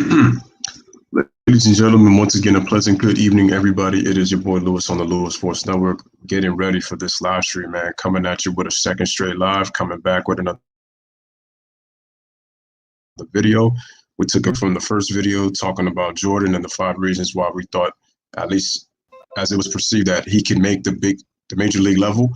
Ladies and gentlemen, once again, a pleasant good evening, everybody. It is your boy Lewis on the Lewis Sports Network, getting ready for this live stream, man. Coming at you with a second straight live, coming back with another video. We took it from the first video talking about Jordan and the 5 reasons why we thought, at least as it was perceived, that he can make the major league level.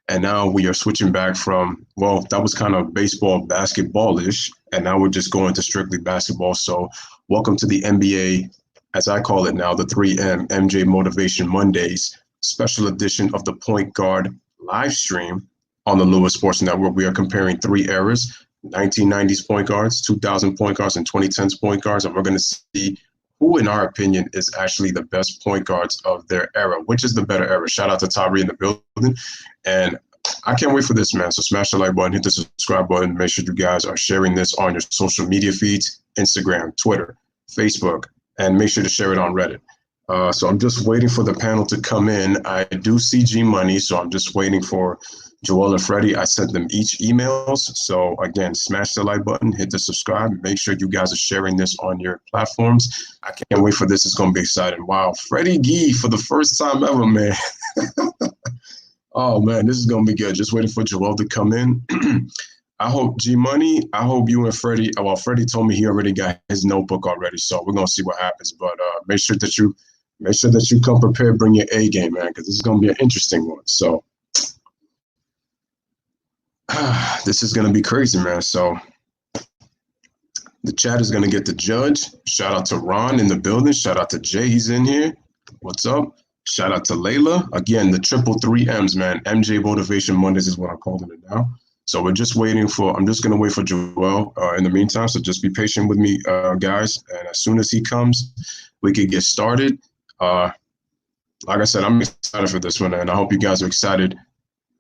And now we are switching back from, well, that was kind of baseball, basketball-ish, and now we're just going to strictly basketball. So welcome to the NBA, as I call it now, the 3M MJ Motivation Mondays special edition of the Point Guard live stream on the Lewis Sports Network. We are comparing 3 eras, 1990s point guards, 2000 point guards, and 2010s point guards, and we're going to see who, in our opinion, is actually the best point guards of their era. Which is the better era? Shout out to Tyree in the building. And I can't wait for this, man. So smash the like button, hit the subscribe button. Make sure you guys are sharing this on your social media feeds, Instagram, Twitter, Facebook, and make sure to share it on Reddit. So I'm just waiting for the panel to come in. I do see G Money, so I'm just waiting for Joel and Freddie. I sent them each emails. So again, smash the like button, hit the subscribe. Make sure you guys are sharing this on your platforms. I can't wait for this. It's going to be exciting. Wow, Freddie Gee for the first time ever, man. Oh, man, this is going to be good. Just waiting for Joel to come in. I hope G Money, I hope you and Freddie, well, Freddie told me he already got his notebook already, so we're going to see what happens. But make sure that you come prepared, bring your A game, man, because this is going to be an interesting one. So this is going to be crazy, man. So the chat is going to get the judge. Shout out to Ron in the building. Shout out to Jay. He's in here. What's up? Shout out to Layla. Again, the triple 3Ms, man. MJ Motivation Mondays is what I'm calling it now. So we're just waiting for, I'm just going to wait for Joel in the meantime. So just be patient with me, guys. And as soon as he comes, we can get started. Like I said, I'm excited for this one, and I hope you guys are excited.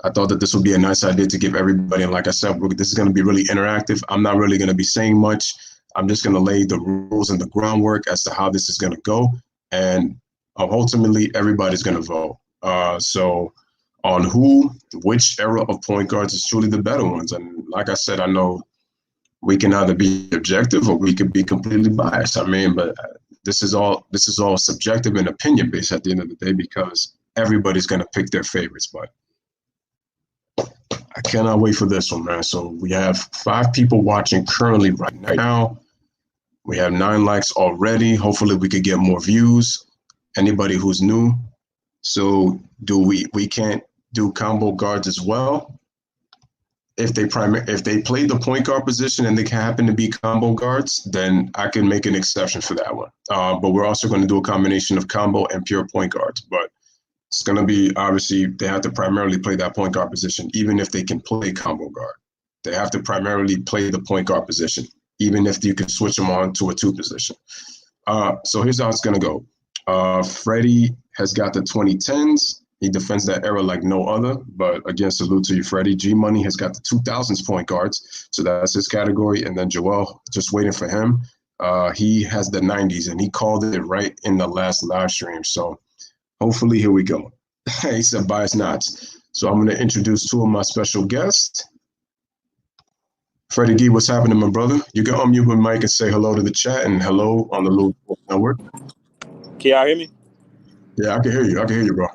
I thought that this would be a nice idea to give everybody. And like I said, this is going to be really interactive. I'm not really going to be saying much. I'm just going to lay the rules and the groundwork as to how this is going to go. And ultimately, everybody's going to vote. So on which era of point guards is truly the better ones. And like I said, I know we can either be objective or we could be completely biased. I mean, but this is all subjective and opinion based at the end of the day, because everybody's going to pick their favorites. But I cannot wait for this one, man. So we have 5 people watching currently right now. We have 9 likes already. Hopefully we could get more views. Anybody who's new. So we can't do combo guards as well. If they play the point guard position and they happen to be combo guards, then I can make an exception for that one. But we're also going to do a combination of combo and pure point guards. But it's going to be, obviously, they have to primarily play that point guard position, even if they can play combo guard. They have to primarily play the point guard position, even if you can switch them on to a 2 position. So here's how it's going to go. Freddie has got the 2010s. He defends that era like no other. But again, salute to you, Freddie. G Money has got the 2000s point guards. So that's his category. And then Joel, just waiting for him. He has the 90s, and he called it right in the last live stream. So hopefully, here we go. He said bias knots. So I'm going to introduce 2 of my special guests. Freddie Gee, what's happening, my brother? You can unmute my mic and say hello to the chat and hello on the Lewis Sports Network. Can y'all hear me? Yeah, I can hear you, bro.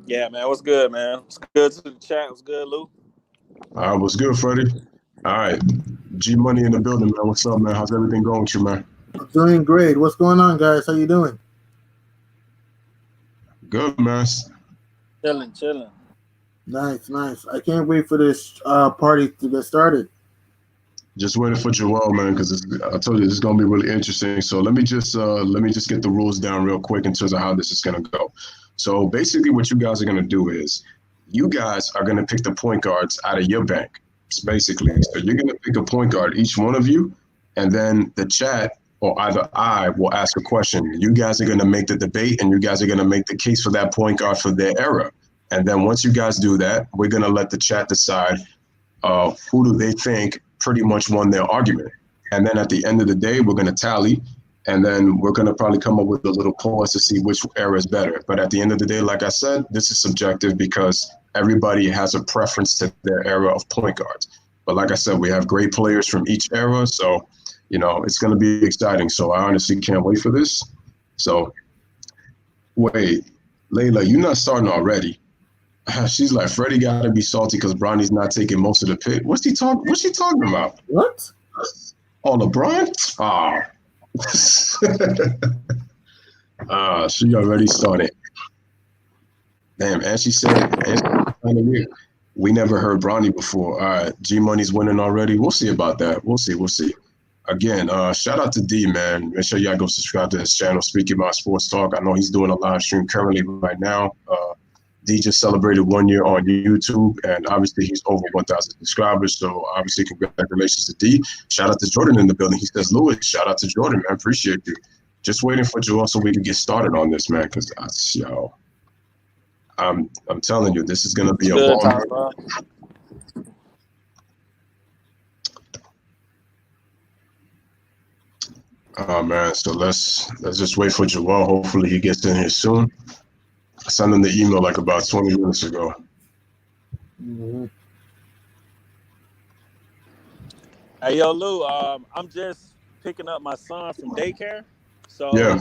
Yeah, man. What's good, man? What's good to the chat? What's good, Lou? What's good, Freddie? All right. G Money in the building, man. What's up, man? How's everything going with you, man? Doing great. What's going on, guys? How you doing? Good, man. Chilling. Nice. I can't wait for this party to get started. Just waiting for Joel, man, because I told you this is gonna be really interesting. So let me just get the rules down real quick in terms of how this is gonna go. So basically, what you guys are gonna do is you guys are gonna pick the point guards out of your bank. Basically, so you're gonna pick a point guard, each one of you, and then the chat or either I will ask a question. You guys are gonna make the debate, and you guys are gonna make the case for that point guard for their era. And then once you guys do that, we're gonna let the chat decide who do they think pretty much won their argument. And then at the end of the day, we're going to tally, and then we're going to probably come up with a little pause to see which era is better. But at the end of the day, like I said, this is subjective because everybody has a preference to their era of point guards. But like I said, we have great players from each era. So it's going to be exciting. So I honestly can't wait for this. So wait, Layla, you're not starting already. She's like, Freddie got to be salty because Bronny's not taking most of the pick. What's she talking about? What? Oh, LeBron? She already started. Damn, and she said, we never heard Bronny before. All right, G Money's winning already. We'll see about that. We'll see. Again, shout out to D, man. Make sure y'all go subscribe to his channel, Speaking About Sports Talk. I know he's doing a live stream currently right now. D just celebrated 1 year on YouTube, and obviously he's over 1,000 subscribers. So obviously, congratulations to D. Shout out to Jordan in the building. He says, Lewis, shout out to Jordan, man. Appreciate you. Just waiting for Joel so we can get started on this, man. Because I'm telling you, this is gonna be a long. Oh man, so let's just wait for Joel. Hopefully he gets in here soon. I sent him the email like about 20 minutes ago. Mm-hmm. Hey, yo, Lou, I'm just picking up my son from daycare. So yeah,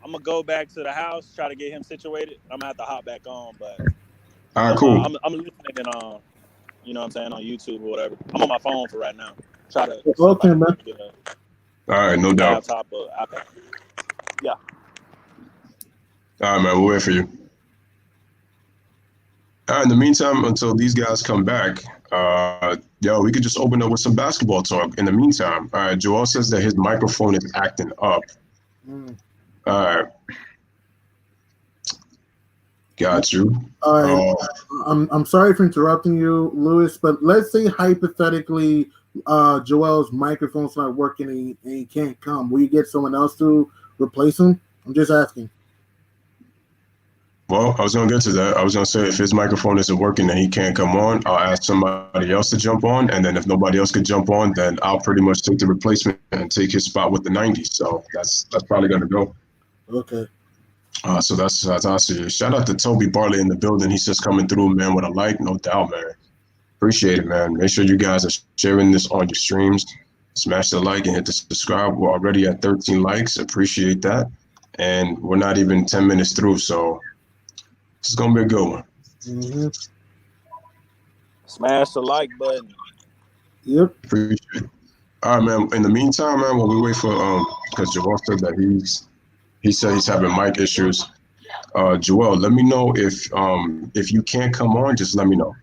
I'm going to go back to the house, try to get him situated. I'm going to have to hop back on, but all right, cool. I'm listening on, you know what I'm saying, on YouTube or whatever. I'm on my phone for right now. Try to okay, man. All right, no doubt. Laptop or iPad. Yeah. All right, man, we'll wait for you. All right, in the meantime, until these guys come back, we could just open up with some basketball talk in the meantime. All right, Joel says that his microphone is acting up. All right. Got you. All right. I'm sorry for interrupting you, Lewis, but let's say hypothetically Joel's microphone's not working and he can't come. Will you get someone else to replace him? I'm just asking. Well, I was going to get to that. I was going to say if his microphone isn't working and he can't come on, I'll ask somebody else to jump on. And then if nobody else could jump on, then I'll pretty much take the replacement and take his spot with the 90s. So that's probably going to go. Okay. So that's I see it. Shout out to Toby Barley in the building. He's just coming through, man, with a like. No doubt, man. Appreciate it, man. Make sure you guys are sharing this on your streams. Smash the like and hit the subscribe. We're already at 13 likes. Appreciate that. And we're not even 10 minutes through, so it's going to be a good one. Mm-hmm. Smash the like button. Yep. Appreciate it. All right, man. In the meantime, man, while we wait for because Joel said that he said he's having mic issues. Joel, let me know if you can't come on. Just let me know.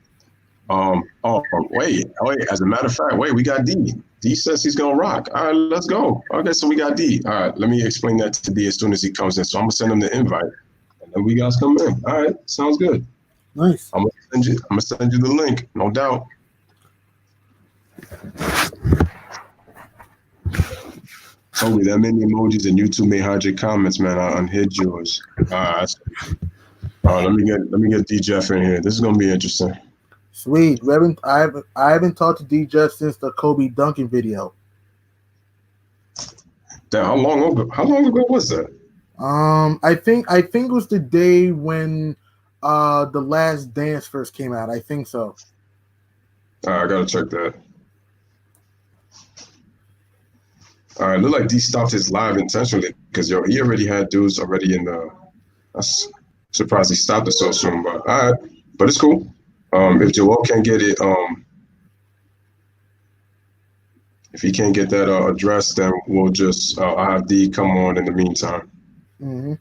Wait. As a matter of fact, we got D. D says he's gonna rock. All right, let's go. Okay, so we got D. All right, let me explain that to D as soon as he comes in. So I'm gonna send him the invite, and then we guys come in. All right, sounds good. Nice. I'm gonna send you the link, no doubt. Toby, that many emojis and YouTube may hide your comments, man. I unhid yours. Let me get D Jeff in here. This is gonna be interesting. Sweet. I haven't talked to D Jeff since the Kobe Duncan video. Damn, how long ago was that? I think it was the day when The Last Dance first came out. I think so. I gotta check that. All right, look like D stopped his live intentionally because he already had dudes already in the. I'm surprised he stopped it so soon, but all right, but it's cool. If Joel can't get it, if he can't get that address, then we'll just I'll have D come on in the meantime. Mm-hmm.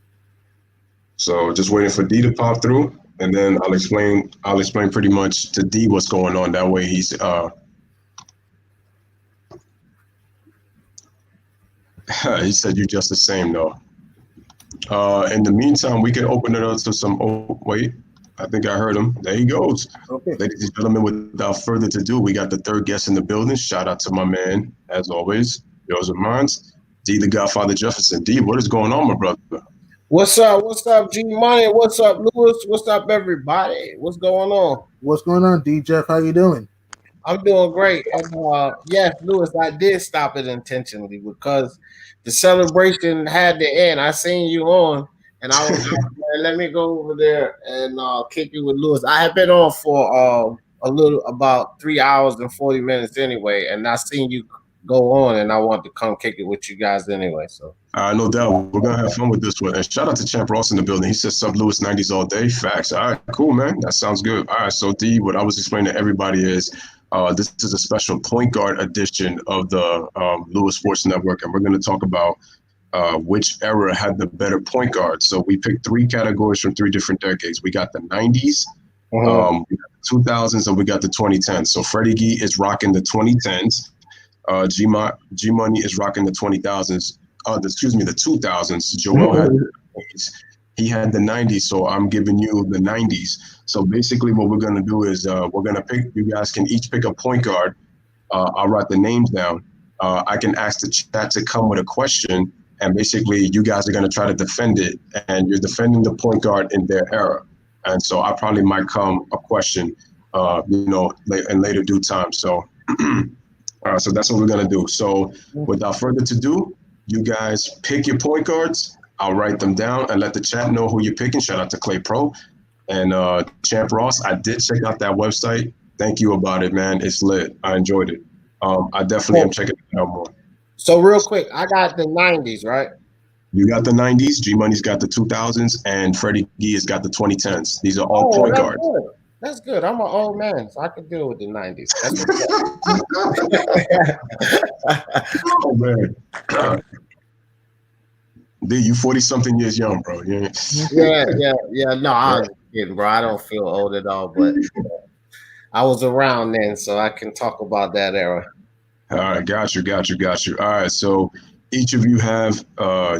So just waiting for D to pop through, and then I'll explain pretty much to D what's going on. That way he's he said you're just the same though. In the meantime, we can open it up to some. Oh wait. I think I heard him. There he goes. Okay. Ladies and gentlemen, without further ado, we got the third guest in the building. Shout out to my man, as always, yours and mine, D the Godfather Jefferson. D, what is going on, my brother? What's up? What's up, G Money? What's up, Lewis? What's up, everybody? What's going on? What's going on, D Jeff? How you doing? I'm doing great. And yes, Lewis, I did stop it intentionally because the celebration had to end. I seen you on, and I was like, man, let me go over there and kick you with Lewis. I have been on for about 3 hours and 40 minutes anyway, and I seen you go on, and I want to come kick it with you guys anyway. So No doubt. We're going to have fun with this one. And shout out to Champ Ross in the building. He says sub Lewis 90s all day. Facts. All right, cool, man. That sounds good. All right, so D, what I was explaining to everybody is this is a special point guard edition of the Lewis Sports Network, and we're going to talk about which era had the better point guard. So we picked 3 categories from 3 different decades. We got the 90s, we got the 2000s, and we got the 2010s. So Freddie Gee is rocking the 2010s. G Money is rocking the 2000s. The 2000s. Joel had he had the 90s, so I'm giving you the 90s. So basically what we're going to do is we're going to pick, you guys can each pick a point guard. I'll write the names down. I can ask the chat to come with a question, and basically you guys are going to try to defend it, and you're defending the point guard in their era. And so I probably might come a question, in later due time. So, so that's what we're going to do. So without further ado, you guys pick your point guards. I'll write them down and let the chat know who you're picking. Shout out to Clay Pro and Champ Ross. I did check out that website. Thank you about it, man. It's lit. I enjoyed it. I definitely am checking it out more. So real quick, I got the 90s, right? You got the 90s, G Money's got the 2000s, and Freddie Gee has got the 2010s. These are all point guards. Good. That's good. I'm an old man, so I can deal with the 90s. Oh, man. D, you 40-something years young, bro. Yeah. No, I'm kidding, bro. I don't feel old at all, but I was around then, so I can talk about that era. All right, got you. All right, so each of you have,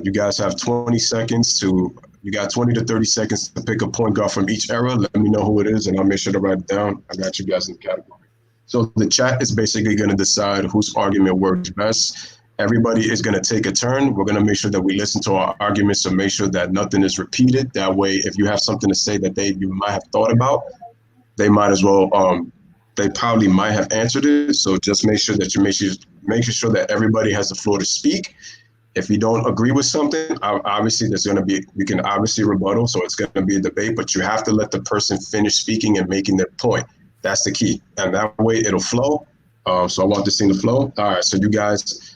you guys have 20 seconds you got 20 to 30 seconds to pick a point guard from each era. Let me know who it is, and I'll make sure to write it down. I got you guys in the category. So the chat is basically going to decide whose argument works best. Everybody is going to take a turn. We're going to make sure that we listen to our arguments to make sure that nothing is repeated. That way, if you have something to say that you might have thought about, they might as well, they probably might have answered it. So just make sure that you're making sure that everybody has the floor to speak. If you don't agree with something, obviously you can obviously rebuttal. So it's going to be a debate, but you have to let the person finish speaking and making their point. That's the key. And that way it'll flow. So I want this thing to flow. All right. So you guys,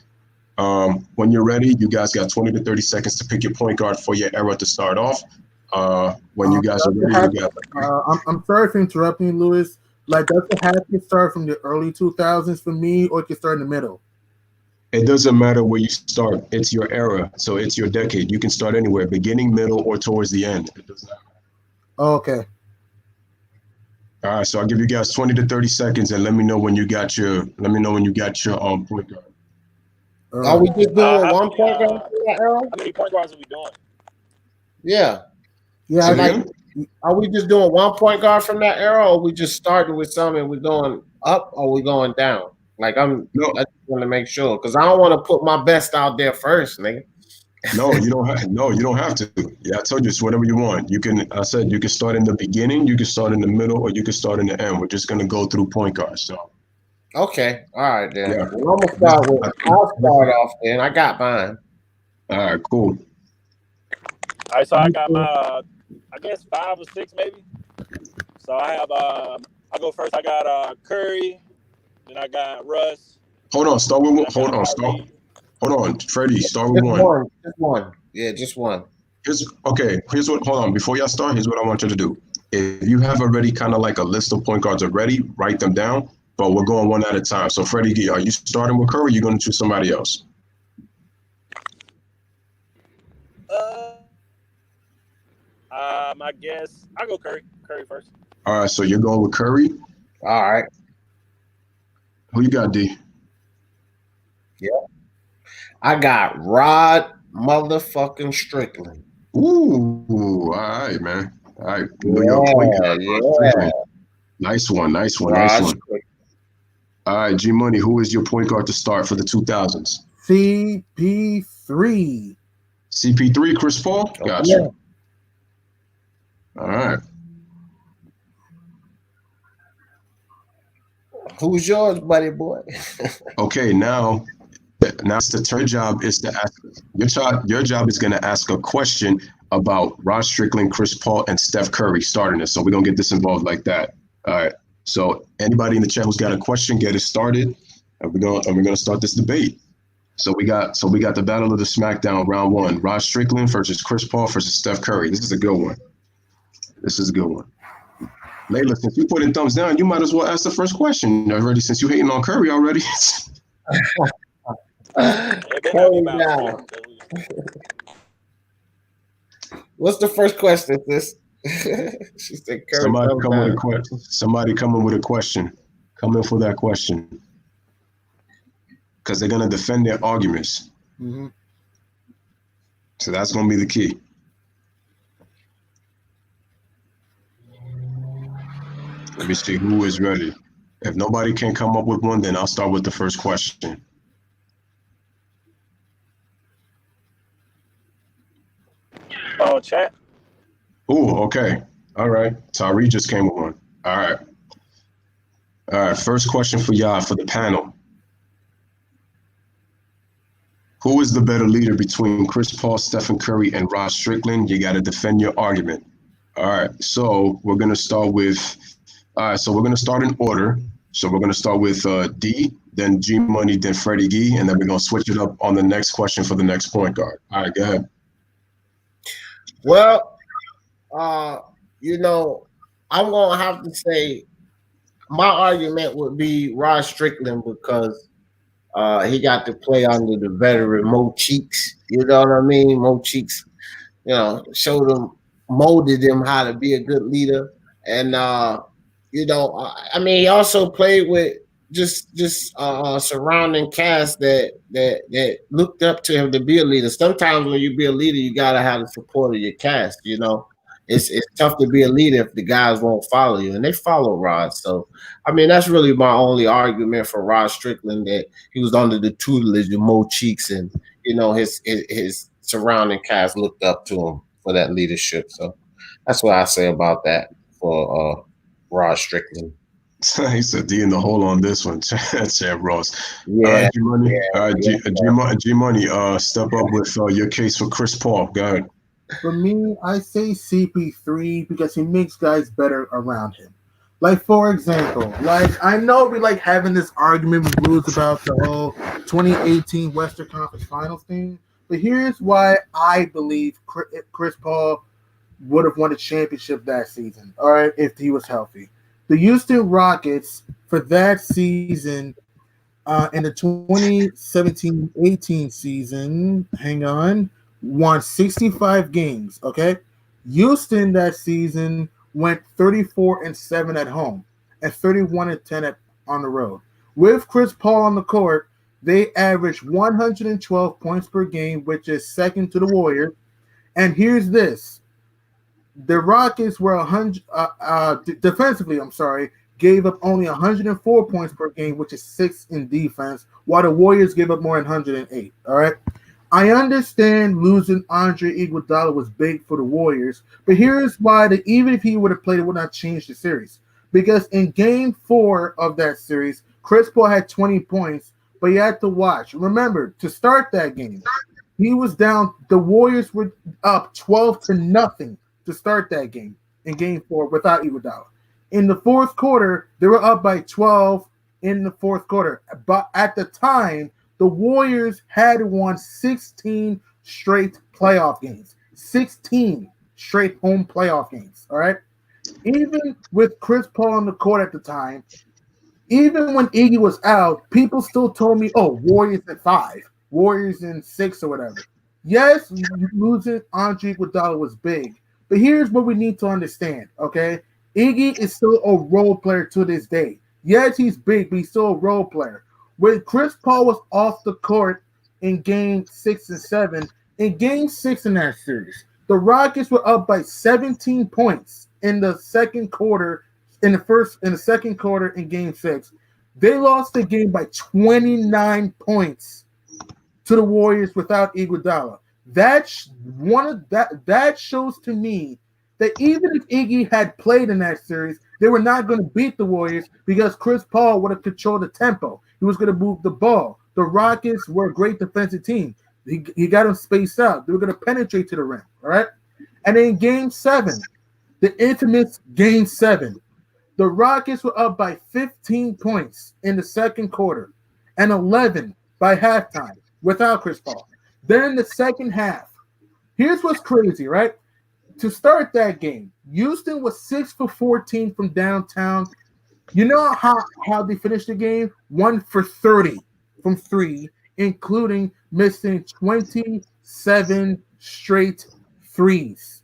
when you're ready, you guys got 20 to 30 seconds to pick your point guard for your era to start off. When you guys are ready, you got. I'm sorry for interrupting, Lewis. Like, does it have to start from the early 2000s for me, or it can start in the middle? It doesn't matter where you start. It's your era, so it's your decade. You can start anywhere, beginning, middle, or towards the end. It doesn't matter. Oh, okay. All right, so I'll give you guys 20 to 30 seconds, and let me know when you got your point guard. Are we just doing one point guard for that era? How many point guards are we doing? Yeah. Yeah. Like, are we just doing one point guard from that era, or are we just starting with some and we're going up, or we going down? Like I just want to make sure, because I don't want to put my best out there first, nigga. No, you don't have to. Yeah, I told you it's whatever you want. I said you can start in the beginning, you can start in the middle, or you can start in the end. We're just gonna go through point guards. So okay, all right then. Yeah. Well, I'll start off then. I got mine. All right, cool. All right, so I got my, I guess 5 or 6 maybe. So I have, I go first. I got Curry, then I got Russ. Hold on, start with one. Hold on, Freddie, start with one. Just one. Yeah, just one. Hold on. Before y'all start, here's what I want you to do. If you have already kind of like a list of point guards already, write them down, but we're going one at a time. So Freddie Gee, are you starting with Curry, or are you going to choose somebody else? I guess I'll go Curry. Curry first. All right, so you're going with Curry? All right. Who you got, D? Yeah. I got Rod motherfucking Strickland. Ooh, all right, man. All right. Yeah. Nice one. All right, G Money, who is your point guard to start for the 2000s? CP3. CP3, Chris Paul? Gotcha. Yeah. All right. Who's yours, buddy boy? Okay, now it's your job is to ask. Your job is going to ask a question about Rod Strickland, Chris Paul, and Steph Curry starting it. So we're gonna get this involved like that. All right. So anybody in the chat who's got a question, get it started. and we're gonna start this debate. So we got the battle of the SmackDown round one. Rod Strickland versus Chris Paul versus Steph Curry. This is a good one. Layla, since you put in thumbs down, you might as well ask the first question already, since you hating on Curry already. Curry down. What's the first question, sis? She said Curry. Somebody coming with a question. Come in for that question. Because they're gonna defend their arguments. Mm-hmm. So that's gonna be the key. Let me see who is ready. If nobody can come up with one, then I'll start with the first question. Oh, chat. Oh, okay. All right. Tyree just came with one. All right. First question for y'all, for the panel. Who is the better leader between Chris Paul, Stephen Curry, and Rod Strickland? You got to defend your argument. All right. So we're going to start with, we're going to start in order. So we're going to start with D, then G Money, then Freddie Gee, and then we're going to switch it up on the next question for the next point guard. All right, go ahead. Well, I'm going to have to say my argument would be Rod Strickland because he got to play under the veteran Mo Cheeks. You know what I mean? Mo Cheeks, showed him, molded him how to be a good leader. And, he also played with just surrounding cast that looked up to him to be a leader. Sometimes when you be a leader, you got to have the support of your cast, It's tough to be a leader if the guys won't follow you, and they follow Rod. So, that's really my only argument for Rod Strickland, that he was under the tutelage of Mo Cheeks, and his surrounding cast looked up to him for that leadership. So, that's what I say about that for Rod Strickland. He said D in the hole on this one, Chad Ross. Yeah. All right, G Money. G Money. Step up with your case for Chris Paul. Go ahead. For me, I say CP3 because he makes guys better around him. Like, for example, I know we like having this argument with Blues about the whole 2018 Western Conference Finals thing, but here's why I believe Chris Paul would have won a championship that season, all right, if he was healthy. The Houston Rockets for that season, in the 2017-18 season, won 65 games, okay? Houston that season went 34-7 at home and 31-10 on the road. With Chris Paul on the court, they averaged 112 points per game, which is second to the Warriors. And here's this. The Rockets were defensively, gave up only 104 points per game, which is sixth in defense, while the Warriors gave up more than 108, all right? I understand losing Andre Iguodala was big for the Warriors, but here's why even if he would have played, it would not change the series. Because in Game 4 of that series, Chris Paul had 20 points, but you had to watch. Remember, to start that game, he was down. The Warriors were up 12-0 to start that game in Game 4 without Iguodala. In the fourth quarter, they were up by 12 in the fourth quarter. But at the time, the Warriors had won 16 straight playoff games. 16 straight home playoff games, all right? Even with Chris Paul on the court at the time, even when Iggy was out, people still told me, Warriors in 5, Warriors in 6 or whatever. Yes, losing Andre Iguodala was big, but here's what we need to understand, okay? Iggy is still a role player to this day. Yes, he's big, but he's still a role player. When Chris Paul was off the court in Game 6 and 7, in Game 6 in that series, the Rockets were up by 17 points in the second quarter, in the second quarter in Game 6. They lost the game by 29 points to the Warriors without Iguodala. That shows to me that even if Iggy had played in that series, they were not going to beat the Warriors because Chris Paul would have controlled the tempo. He was going to move the ball. The Rockets were a great defensive team. He got them spaced out. They were going to penetrate to the rim, all right? And in Game 7, the infamous Game 7, the Rockets were up by 15 points in the second quarter. and 11 by halftime without Chris Paul. Then in the second half, here's what's crazy, right? To start that game, Houston was 6 for 14 from downtown. You know how they finished the game? 1 for 30 from 3, including missing 27 straight threes.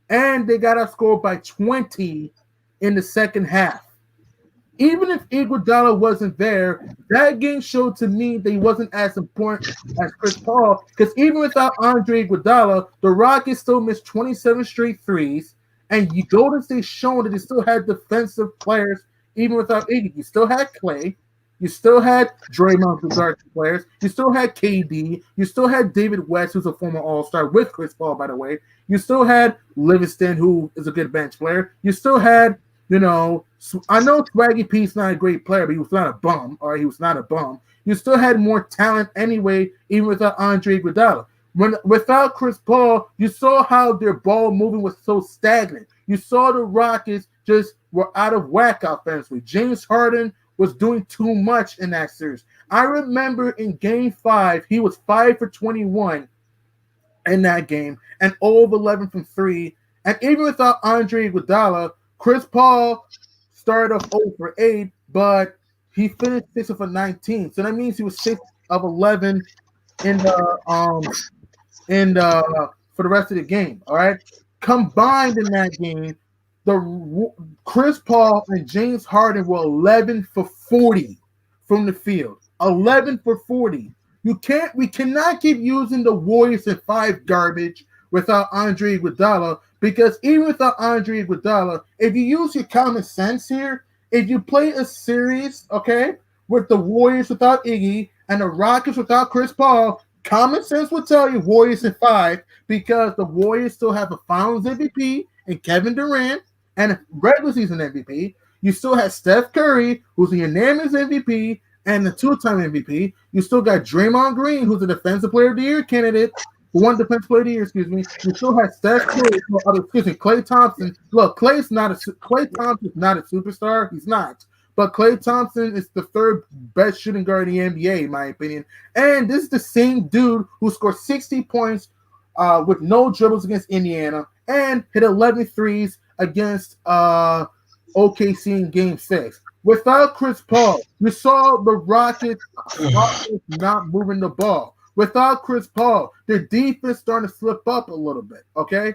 And they got outscored by 20 in the second half. Even if Iguodala wasn't there, that game showed to me that he wasn't as important as Chris Paul, because even without Andre Iguodala, the Rockets still missed 27 straight threes, and you Golden State showing that they still had defensive players even without Iggy. You still had Clay, you still had Draymond, who guard players, you still had KD, you still had David West, who's a former All-Star with Chris Paul, by the way. You still had Livingston, who is a good bench player. You still had, I know Swaggy P's not a great player, but he was not a bum, or he was not a bum. You still had more talent anyway, even without Andre Iguodala. Without Chris Paul, you saw how their ball moving was so stagnant. You saw the Rockets just were out of whack offensively. James Harden was doing too much in that series. I remember in Game 5, he was 5 for 21 in that game, and 0 of 11 from 3. And even without Andre Iguodala, Chris Paul started off 0 for 8, but he finished 6 of 19. So that means he was 6 of 11 in the for the rest of the game. All right, combined in that game, Chris Paul and James Harden were 11 for 40 from the field. 11 for 40. We cannot keep using the Warriors and 5 garbage without Andre Iguodala, because even without Andre Iguodala, if you use your common sense here, if you play a series, okay, with the Warriors without Iggy and the Rockets without Chris Paul, common sense will tell you Warriors in 5, because the Warriors still have a Finals MVP and Kevin Durant and a regular season MVP. You still have Steph Curry, who's a unanimous MVP and a 2-time MVP. You still got Draymond Green, who's a Defensive Player of the Year candidate. One Defensive Player of the Year, excuse me. You still have Steph Curry, Klay Thompson. Look, Klay Thompson is not a superstar. He's not. But Klay Thompson is the 3rd best shooting guard in the NBA, in my opinion. And this is the same dude who scored 60 points with no dribbles against Indiana and hit 11 threes against OKC in Game 6. Without Chris Paul, you saw the Rockets not moving the ball. Without Chris Paul, their defense starting to slip up a little bit, okay?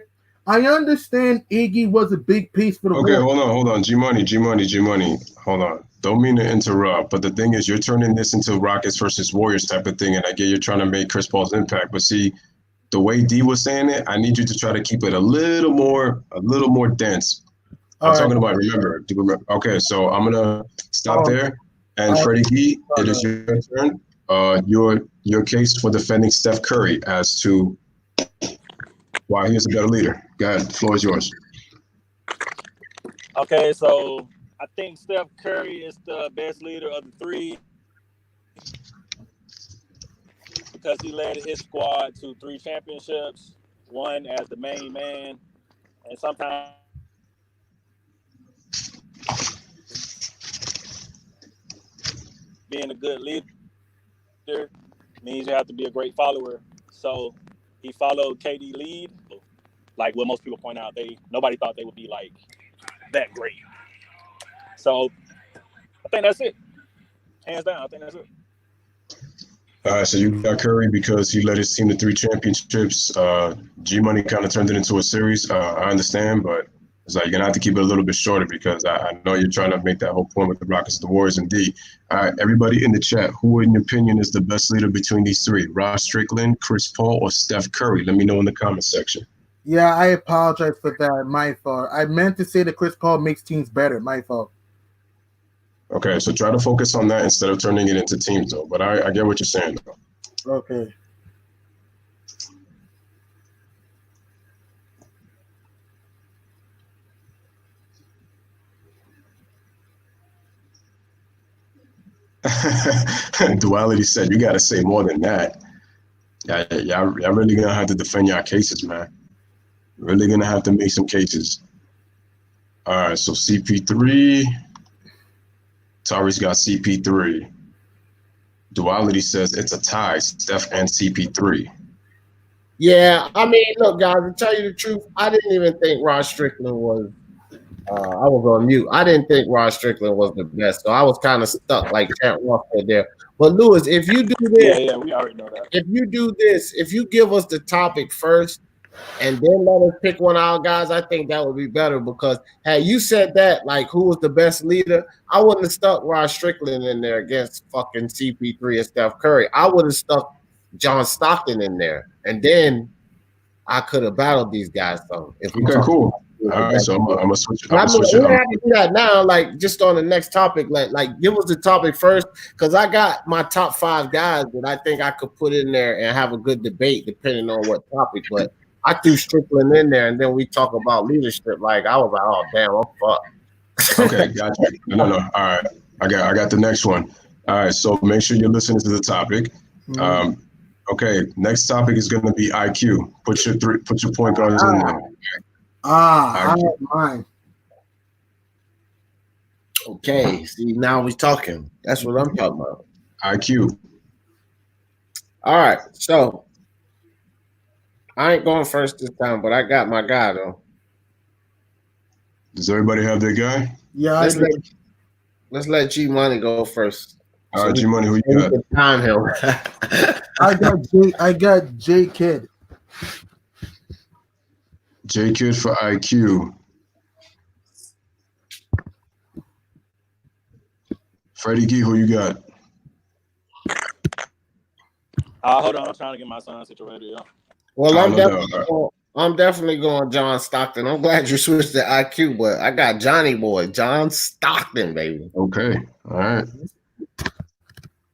I understand Iggy was a big piece for the Okay, Warriors. hold on. G-Money. Hold on. Don't mean to interrupt, but the thing is, you're turning this into Rockets versus Warriors type of thing, and I get you're trying to make Chris Paul's impact. But see, the way D was saying it, I need you to try to keep it a little more dense. I'm talking about remember. Okay, so I'm gonna stop there. And Freddie D, it is your turn. Your case for defending Steph Curry as to why he is a better leader. Go ahead, the floor is yours. Okay, so I think Steph Curry is the best leader of the 3 because he led his squad to 3 championships, 1 as the main man, and sometimes being a good leader means you have to be a great follower. So he followed KD lead. Like what most people point out, nobody thought they would be like that great. So I think that's it. Hands down, I think that's it. All right, so you got Curry because he led his team to 3 championships. G-Money kind of turned it into a series. I understand, but it's like you're gonna have to keep it a little bit shorter because I know you're trying to make that whole point with the Rockets, the Warriors, and D. All right, everybody in the chat, who in your opinion is the best leader between these 3? Ross Strickland, Chris Paul, or Steph Curry? Let me know in the comment section. Yeah, I apologize for that. My fault. I meant to say that Chris Paul makes teams better. My fault. Okay, so try to focus on that instead of turning it into teams, though. But I get what you're saying, though. Okay. Duality said you got to say more than that. Y'all really gonna have to defend y'all cases, man. Really gonna have to make some cases. All right, so CP3. Tari's got CP3. Duality says it's a tie, Steph and CP3. Yeah, I mean, look, guys, to tell you the truth, I didn't even think Rod Strickland was. I was on mute. I didn't think Rod Strickland was the best, so I was kind of stuck, like Chad Ross said there. But Lewis, if you do this, Yeah, we already know that. if you do this, if you give us the topic first and then let us pick one of our guys, I think that would be better because had you said that, like who was the best leader, I wouldn't have stuck Rod Strickland in there against fucking CP3 and Steph Curry. I would have stuck John Stockton in there, and then I could have battled these guys. So if we Okay, cool. All right, so I'm gonna switch. we have to do that now. Like just on the next topic, like give us the topic first, because I got my top 5 guys that I think I could put in there and have a good debate depending on what topic. But I threw Strickland in there, and then we talk about leadership. Like I was like, oh damn, I'm fucked. Okay, got you. No. All right, I got the next one. All right, so make sure you're listening to the topic. Okay, next topic is going to be IQ. Put your point guards in there. I have mine. Okay, see now we're talking. That's what I'm talking about. IQ. All right, so I ain't going first this time, but I got my guy though. Does everybody have their guy? Yeah, let's let G Money go first. All right, G Money, who you got? Time him. I got J Kidd. J Kidd for IQ. Freddie G, who you got? Hold on, I'm trying to get my son situated. Yeah. Well, I'm definitely going John Stockton. I'm glad you switched to IQ, but I got Johnny Boy, John Stockton, baby. Okay, all right.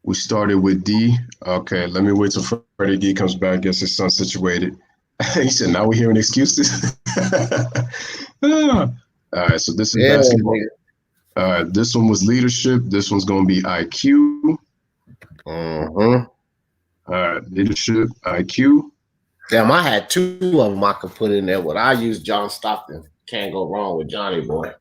We started with D. Okay, let me wait till Freddie D comes back, gets his son situated. He said, now we're hearing excuses. All right, so this is basketball. This one was leadership. This one's going to be IQ. All right, leadership, IQ. Damn, I had 2 of them I could put in there, but I used John Stockton. Can't go wrong with Johnny Boy.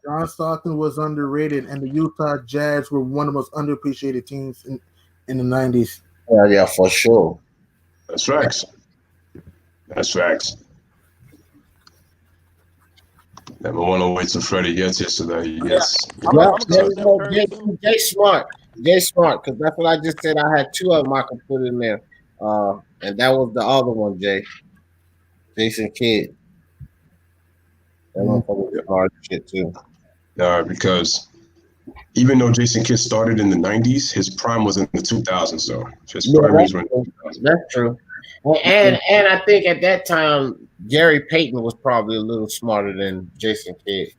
John Stockton was underrated, and the Utah Jazz were one of the most underappreciated teams in the 90s. Yeah, for sure. That's facts. That's facts. Then we want to wait till Freddie gets here so that he gets. Jay Smart, because that's what I just said. I had 2 of them I could put in there. And that was the other one, Jay. Jason Kidd. That motherfucker was hard shit too. Because even though Jason Kidd started in the 90s, his prime was in the 2000s, though. That's true. And I think at that time, Gary Payton was probably a little smarter than Jason Kidd.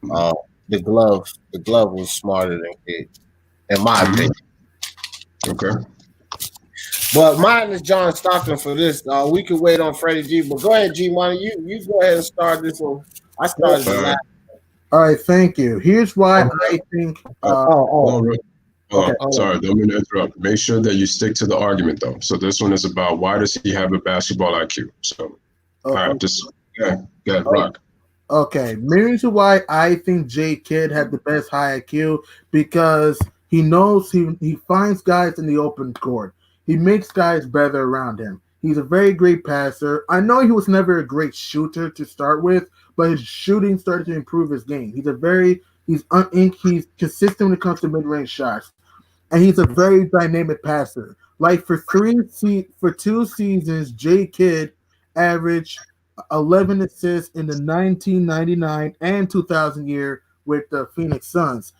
The glove was smarter than Kidd, in my opinion. Okay. But mine is John Stockton for this. We could wait on Freddie G, but go ahead, G Money. You go ahead and start this one. I started the last. All right, thank you. Here's why I think. Sorry, don't mean to interrupt. Make sure that you stick to the argument, though. So this one is about why does he have a basketball IQ? So, all right, just rock. Okay, reason why I think J Kidd had the best high IQ because he knows he finds guys in the open court. He makes guys better around him. He's a very great passer. I know he was never a great shooter to start with, but his shooting started to improve his game. He's consistent when it comes to mid-range shots, and he's a very dynamic passer. Like for 2 seasons, J Kidd averaged 11 assists in the 1999 and 2000 year with the Phoenix Suns,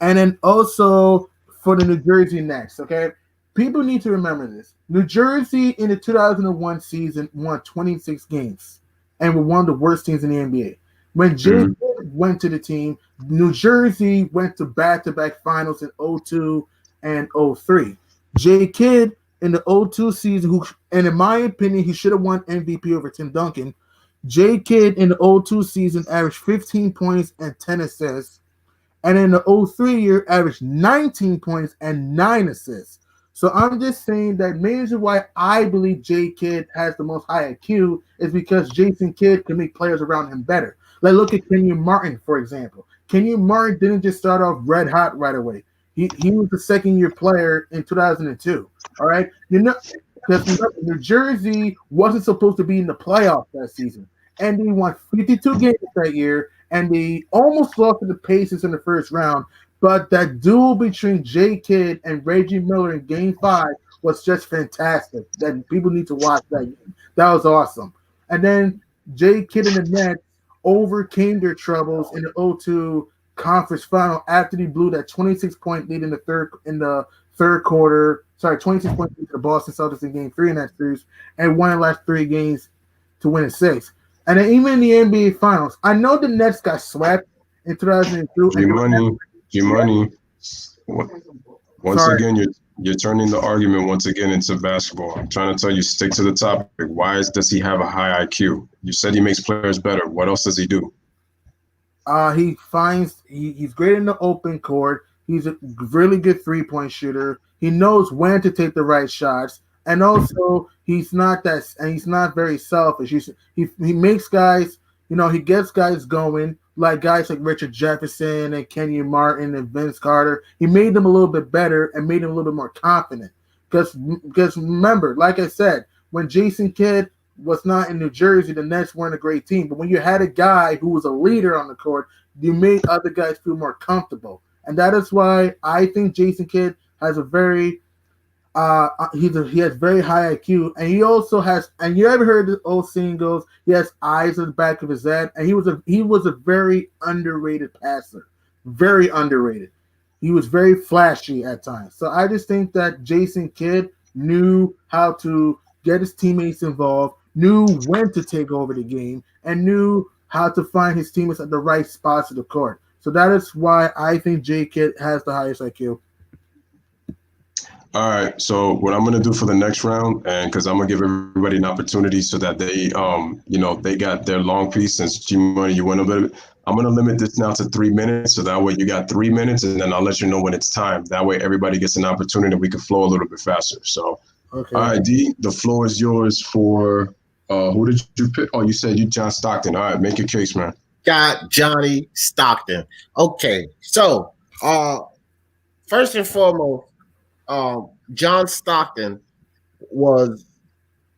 and then also for the New Jersey Nets. Okay. People need to remember this. New Jersey in the 2001 season won 26 games and were one of the worst teams in the NBA. When Jay Kidd went to the team, New Jersey went to back-to-back finals in 2002 and 2003. Jay Kidd in the 2002 season, and in my opinion, he should have won MVP over Tim Duncan. Jay Kidd in the 2002 season averaged 15 points and 10 assists. And in the 2003 year, averaged 19 points and 9 assists. So I'm just saying that main reason why I believe J Kidd has the most high IQ is because Jason Kidd can make players around him better. Like look at Kenyon Martin, for example. Kenyon Martin didn't just start off red hot right away. He was a second-year player in 2002. All right, because New Jersey wasn't supposed to be in the playoffs that season, and they won 52 games that year, and they almost lost to the Pacers in the first round. But that duel between J. Kidd and Reggie Miller in Game 5 was just fantastic. That people need to watch that game. That was awesome. And then J. Kidd and the Nets overcame their troubles in the 0-2 conference final after they blew that 26-point lead in the third quarter. Sorry, 26 points to the Boston Celtics in Game 3 in that series, and won the last 3 games to win in 6. And then even in the NBA Finals, I know the Nets got swept in 2002. G-Money. Once again, you're turning the argument once again into basketball. I'm trying to tell you, stick to the topic. Why does he have a high IQ? You said he makes players better. What else does he do? He's great in the open court. He's a really good 3-point shooter. He knows when to take the right shots, and also he's not very selfish. He makes guys, he gets guys going, like guys like Richard Jefferson and Kenyon Martin and Vince Carter. He made them a little bit better and made them a little bit more confident. Because remember, like I said, when Jason Kidd was not in New Jersey, the Nets weren't a great team. But when you had a guy who was a leader on the court, you made other guys feel more comfortable. And that is why I think Jason Kidd has a very he has very high IQ, and he also has. And you ever heard the old saying goes, he has eyes on the back of his head, and he was a very underrated passer, very underrated. He was very flashy at times. So I just think that Jason Kidd knew how to get his teammates involved, knew when to take over the game, and knew how to find his teammates at the right spots of the court. So that is why I think J. Kidd has the highest IQ. All right. So what I'm gonna do for the next round, and because I'm gonna give everybody an opportunity so that they, they got their long piece. Since G-Money, you went a bit. I'm gonna limit this now to 3 minutes, so that way you got 3 minutes, and then I'll let you know when it's time. That way everybody gets an opportunity, and we can flow a little bit faster. So, okay. All right, D, the floor is yours for. Who did you pick? Oh, you said you John Stockton. All right, make your case, man. Got Johnny Stockton. Okay, so first and foremost, John Stockton was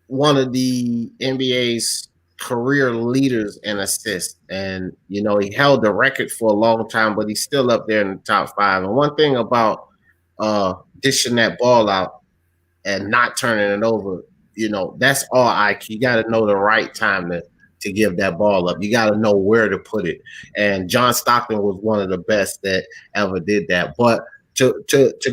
one of the NBA's career leaders in assists, and he held the record for a long time, but he's still up there in the top 5. And one thing about dishing that ball out and not turning it over, that's all IQ. You got to know the right time to give that ball up. You got to know where to put it. And John Stockton was one of the best that ever did that. But to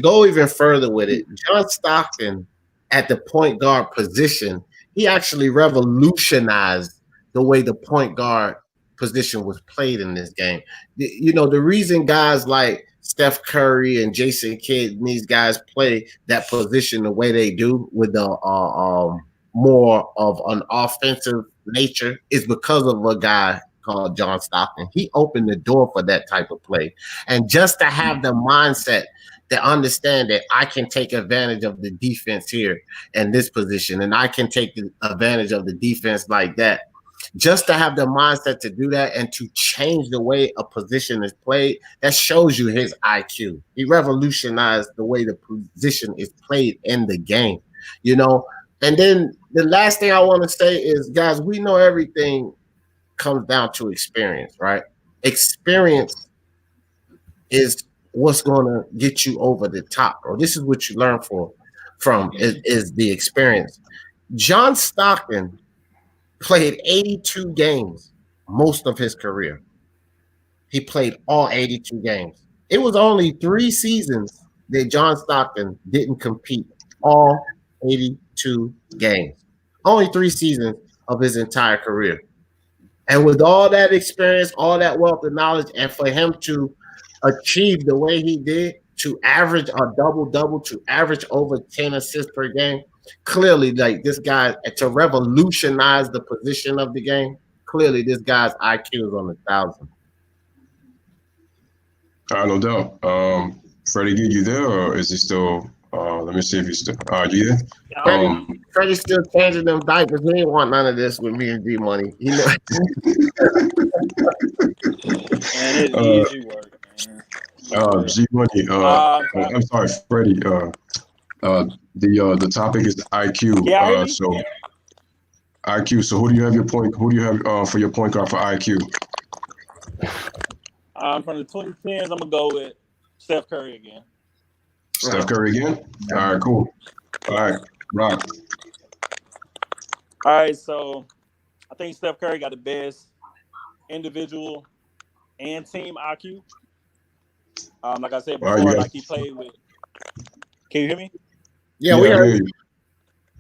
go even further with it, John Stockton at the point guard position, he actually revolutionized the way the point guard position was played in this game. The reason guys like Steph Curry and Jason Kidd and these guys play that position the way they do with the more of an offensive nature is because of a guy called John Stockton. He opened the door for that type of play. And just to have the mindset to understand that I can take advantage of the defense here in this position, and I can take advantage of the defense like that. Just to have the mindset to do that and to change the way a position is played, that shows you his IQ. He revolutionized the way the position is played in the game, And then the last thing I want to say is, guys, we know everything comes down to experience, right? Experience is what's going to get you over the top, or this is what you learn from is the experience. John Stockton played 82 games most of his career. He played all 82 games. It was only 3 seasons that John Stockton didn't compete all 82 games. Only 3 seasons of his entire career. And with all that experience, all that wealth of knowledge, and for him to achieve the way he did, to average a double-double, to average over 10 assists per game, clearly, like this guy, to revolutionize the position of the game, clearly this guy's IQ is on 1,000. No doubt. Freddie, you there, or is he still? Let me see if he's still. You there? Freddie's still changing them diapers. He ain't want none of this with me and G-Money. Man, it's easy work, man. G Money. I'm sorry, Freddie. The topic is IQ. Yeah, So IQ. So who do you have for your point guard for IQ? From the 2010s, I'm gonna go with Steph Curry again. Steph Curry again? All right, cool. All right, rock. All right, so I think Steph Curry got the best individual and team IQ. Like I said before, he played with. Can you hear me? Yeah, we heard you.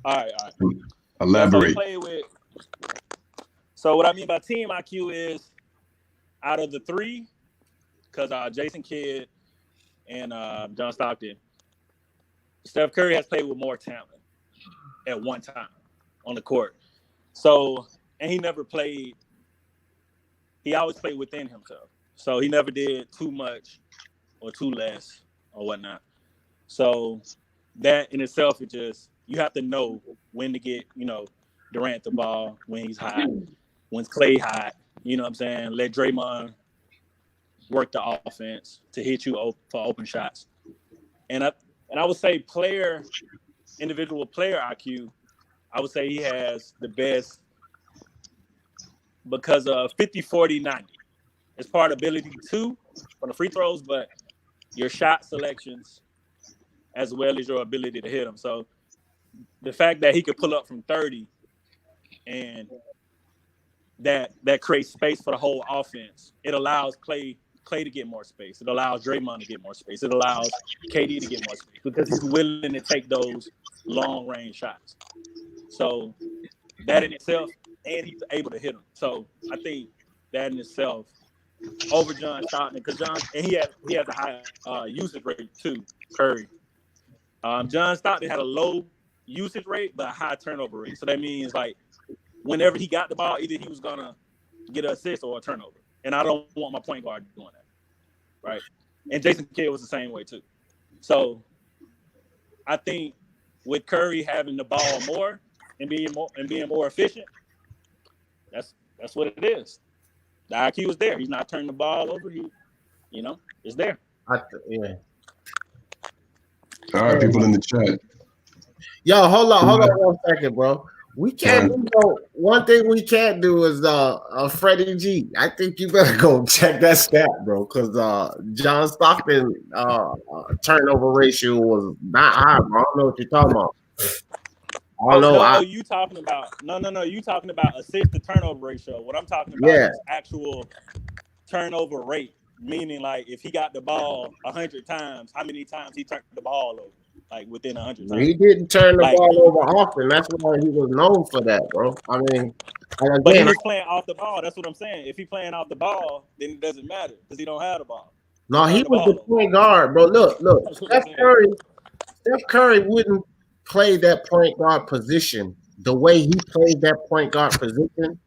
All right. Elaborate. So what I mean by team IQ is out of the three, because Jason Kidd and John Stockton, Steph Curry has played with more talent at one time on the court. So, and he never played. He always played within himself. So he never did too much or too less or whatnot. So that in itself is just, you have to know when to get, Durant the ball, when he's hot, when Clay hot, you know what I'm saying? Let Draymond work the offense to hit you for open shots. And I would say individual player IQ, I would say he has the best because of 50, 40, 90. It's part ability too for the free throws, but your shot selections as well as your ability to hit them. So the fact that he could pull up from 30 and that creates space for the whole offense, it allows Clay to get more space. It allows Draymond to get more space. It allows KD to get more space because he's willing to take those long range shots. So that in itself, and he's able to hit them. So I think that in itself over John Stockton, because he has a high usage rate too, Curry. John Stockton had a low usage rate but a high turnover rate. So that means like whenever he got the ball, either he was gonna get an assist or a turnover. And I don't want my point guard doing that, right? And Jason Kidd was the same way too. So I think with Curry having the ball more and being more efficient, that's what it is. The IQ is there. He's not turning the ball over. It's there. Yeah. All right, people in the chat. Yo, hold on 1 second, bro. We can't do one thing we can't do is Freddie G. I think you better go check that stat, bro, because John Stockton turnover ratio was not high, bro. I don't know what you're talking about. You talking about you talking about assist to turnover ratio. What I'm talking about is actual turnover rate, meaning like if he got the ball 100 times, how many times he turned the ball over? Like within 100 times. He didn't turn the ball over often. That's why he was known for that, bro. I mean, but he was playing off the ball. That's what I'm saying. If he playing off the ball, then it doesn't matter because he don't have the ball. No, he was the point guard, bro. Look. Steph Curry wouldn't play that point guard position the way he played that point guard position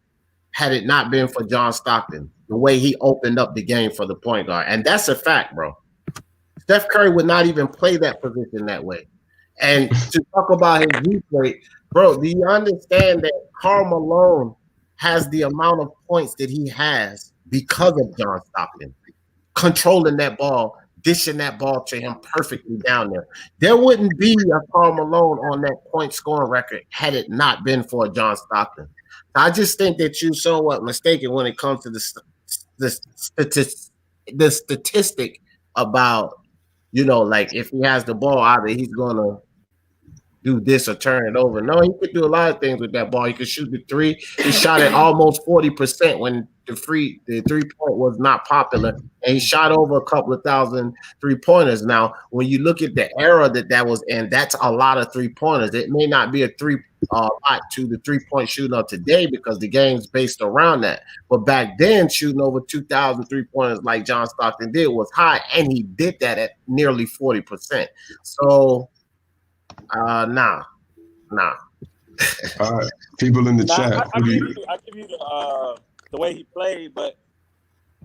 had it not been for John Stockton. The way he opened up the game for the point guard, and that's a fact, bro. Steph Curry would not even play that position that way. And to talk about his youth rate, bro, do you understand that Karl Malone has the amount of points that he has because of John Stockton controlling that ball, dishing that ball to him perfectly down there? There wouldn't be a Karl Malone on that point scoring record had it not been for John Stockton. I just think that you're somewhat mistaken when it comes to the statistic about, like if he has the ball either he's gonna do this or turn it over. No, he could do a lot of things with that ball. He could shoot the three. He shot at almost 40% when the 3-point was not popular, and he shot over a couple of thousand 3-pointers. Now, when you look at the era that was in, that's a lot of 3-pointers. It may not be a lot to the 3-point shooting of today because the game's based around that. But back then, shooting over 2,000 3-pointers like John Stockton did was high, and he did that at nearly 40%. So, nah. All right, people in the chat. I give you the way he played, but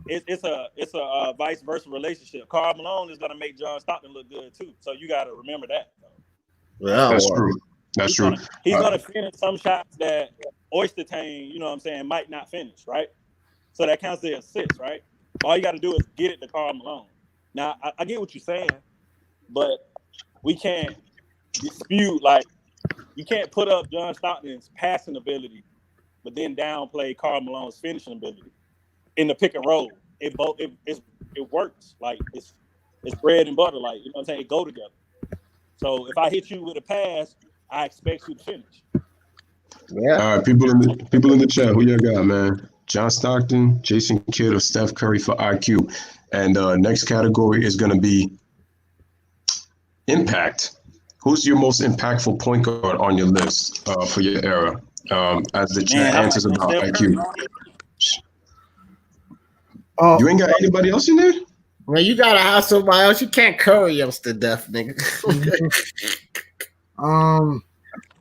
it's a vice versa relationship. Karl Malone is gonna make John Stockton look good too, so you got to remember that. Yeah, that's true. That's true. He's gonna finish some shots that Oyster Tane, might not finish, right? So that counts as assist, right? All you got to do is get it to Karl Malone. Now, I get what you're saying, but we can't dispute, like, you can't put up John Stockton's passing ability, but then downplay Karl Malone's finishing ability in the pick and roll. It works. Like, it's bread and butter. Like, you know what I'm saying? It go together. So if I hit you with a pass, I expect you to finish. Yeah. All right, people in the chat, who you got, man? John Stockton, Jason Kidd, or Steph Curry for IQ. And next category is going to be impact. Who's your most impactful point guard on your list for your era? As the chat answers about IQ. You ain't got anybody else in there? Well, you gotta have somebody else. You can't Curry us to death, nigga.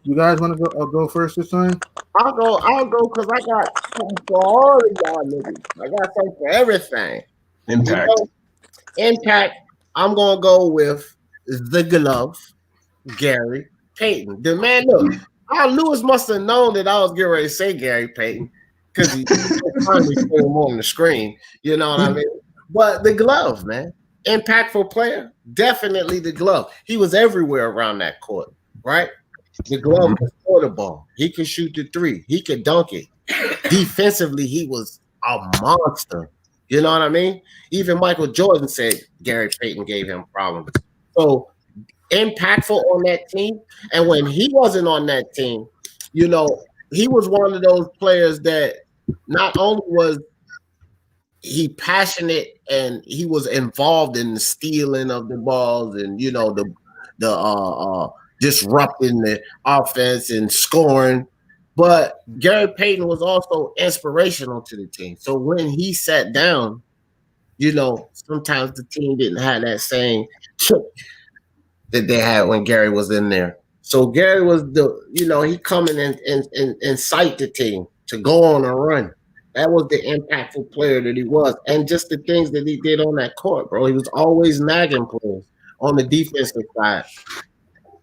You guys want to go first this time? I'll go because I got something for all of y'all niggas. I got something for everything. Impact. Impact. I'm gonna go with the glove, Gary Payton. The man, look, Lewis must have known that I was getting ready to say Gary Payton because he finally put him on the screen. You know what I mean? But the glove, man, impactful player, definitely the glove. He was everywhere around that court, right? The glove could score the ball. He could shoot the three. He could dunk it. Defensively, he was a monster. You know what I mean? Even Michael Jordan said Gary Payton gave him problems. So impactful on that team. And when he wasn't on that team, you know, he was one of those players that not only was he passionate and he was involved in the stealing of the balls and, you know, the disrupting the offense and scoring. But Gary Payton was also inspirational to the team. So when he sat down, you know, sometimes the team didn't have that same chip that they had when Gary was in there. So Gary was he come in and incite the team to go on a run. That was the impactful player that he was. And just the things that he did on that court, bro. He was always nagging players on the defensive side.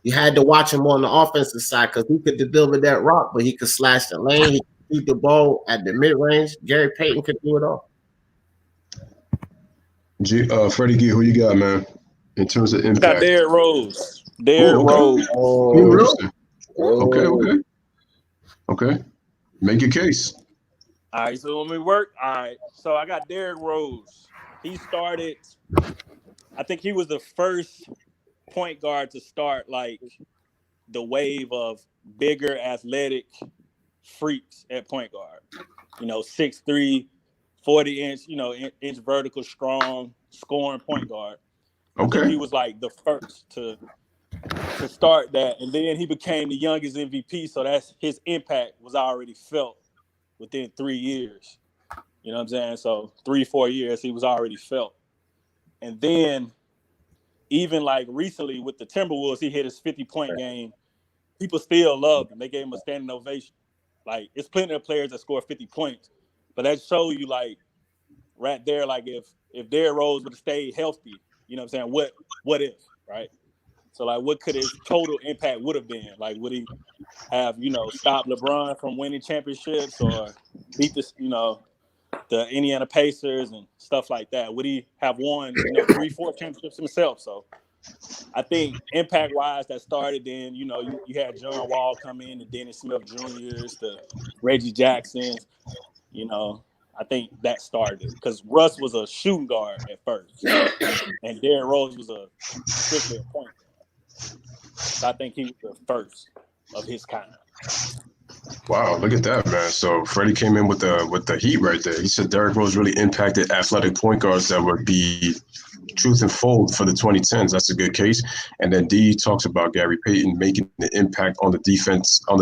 You had to watch him on the offensive side because he could deliver that rock, but he could slash the lane. He could shoot the ball at the mid-range. Gary Payton could do it all. Freddie G, who you got, man, in terms of impact? I got Derrick Rose. Rose. Okay. Make your case. All right, so when we work, all right. So I got Derrick Rose. He started, I think he was the first point guard to start like the wave of bigger athletic freaks at point guard. 6'3", 40-inch, inch vertical, strong, scoring point guard. Okay. He was like the first to start that. And then he became the youngest MVP. So that's his impact was already felt within 3 years. You know what I'm saying? So 3-4 years, he was already felt. And then even like recently with the Timberwolves, he hit his 50-point game. People still loved him. They gave him a standing ovation. Like, it's plenty of players that score 50 points. But that shows you, like, right there, like, if Derrick Rose would have stayed healthy, you know what I'm saying? What if, right? So, like, what could his total impact would have been? Like, would he have, stopped LeBron from winning championships or beat the Indiana Pacers and stuff like that? Would he have won, 3-4 championships himself? So I think impact-wise, that started then, you had John Wall come in, the Dennis Smith Jr.'s, the Reggie Jacksons, I think that started because Russ was a shooting guard at first, and Derrick Rose was strictly a point guard. So I think he was the first of his kind. Wow, look at that, man. So Freddie came in with the heat right there. He said Derrick Rose really impacted athletic point guards that would be truth and fold for the 2010s. That's a good case. And then D talks about Gary Payton making the impact on the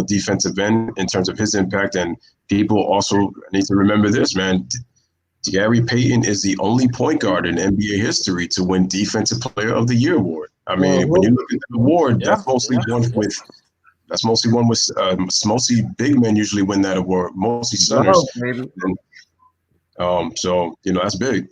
defensive end in terms of his impact. And people also need to remember this, man. Gary Payton is the only point guard in NBA history to win Defensive Player of the Year award. I mean, when you look at the award, that's mostly won with mostly big men usually win that award, mostly centers. So that's big.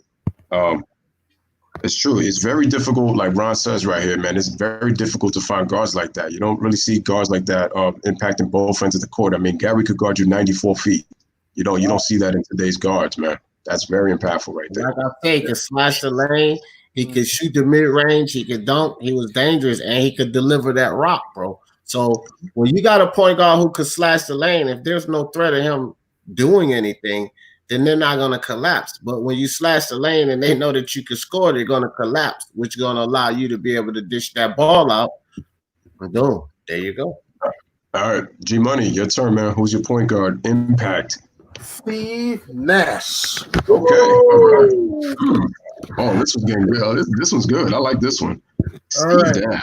It's true. It's very difficult, like Ron says right here, man. It's very difficult to find guards like that. You don't really see guards like that impacting both ends of the court. I mean, Gary could guard you 94 feet. You don't see that in today's guards, man. That's very impactful right there. Like I say, he can slash the lane. He could shoot the mid range. He could dunk. He was dangerous, and he could deliver that rock, bro. So when you got a point guard who could slash the lane, if there's no threat of him doing anything, then they're not going to collapse. But when you slash the lane and they know that you can score, they're going to collapse, which is going to allow you to be able to dish that ball out. And boom, there you go. All right, G Money, your turn, man. Who's your point guard? Impact. Steve Nash. Okay, all right. Oh, this was getting good. This one's good. I like this one. Steve Nash.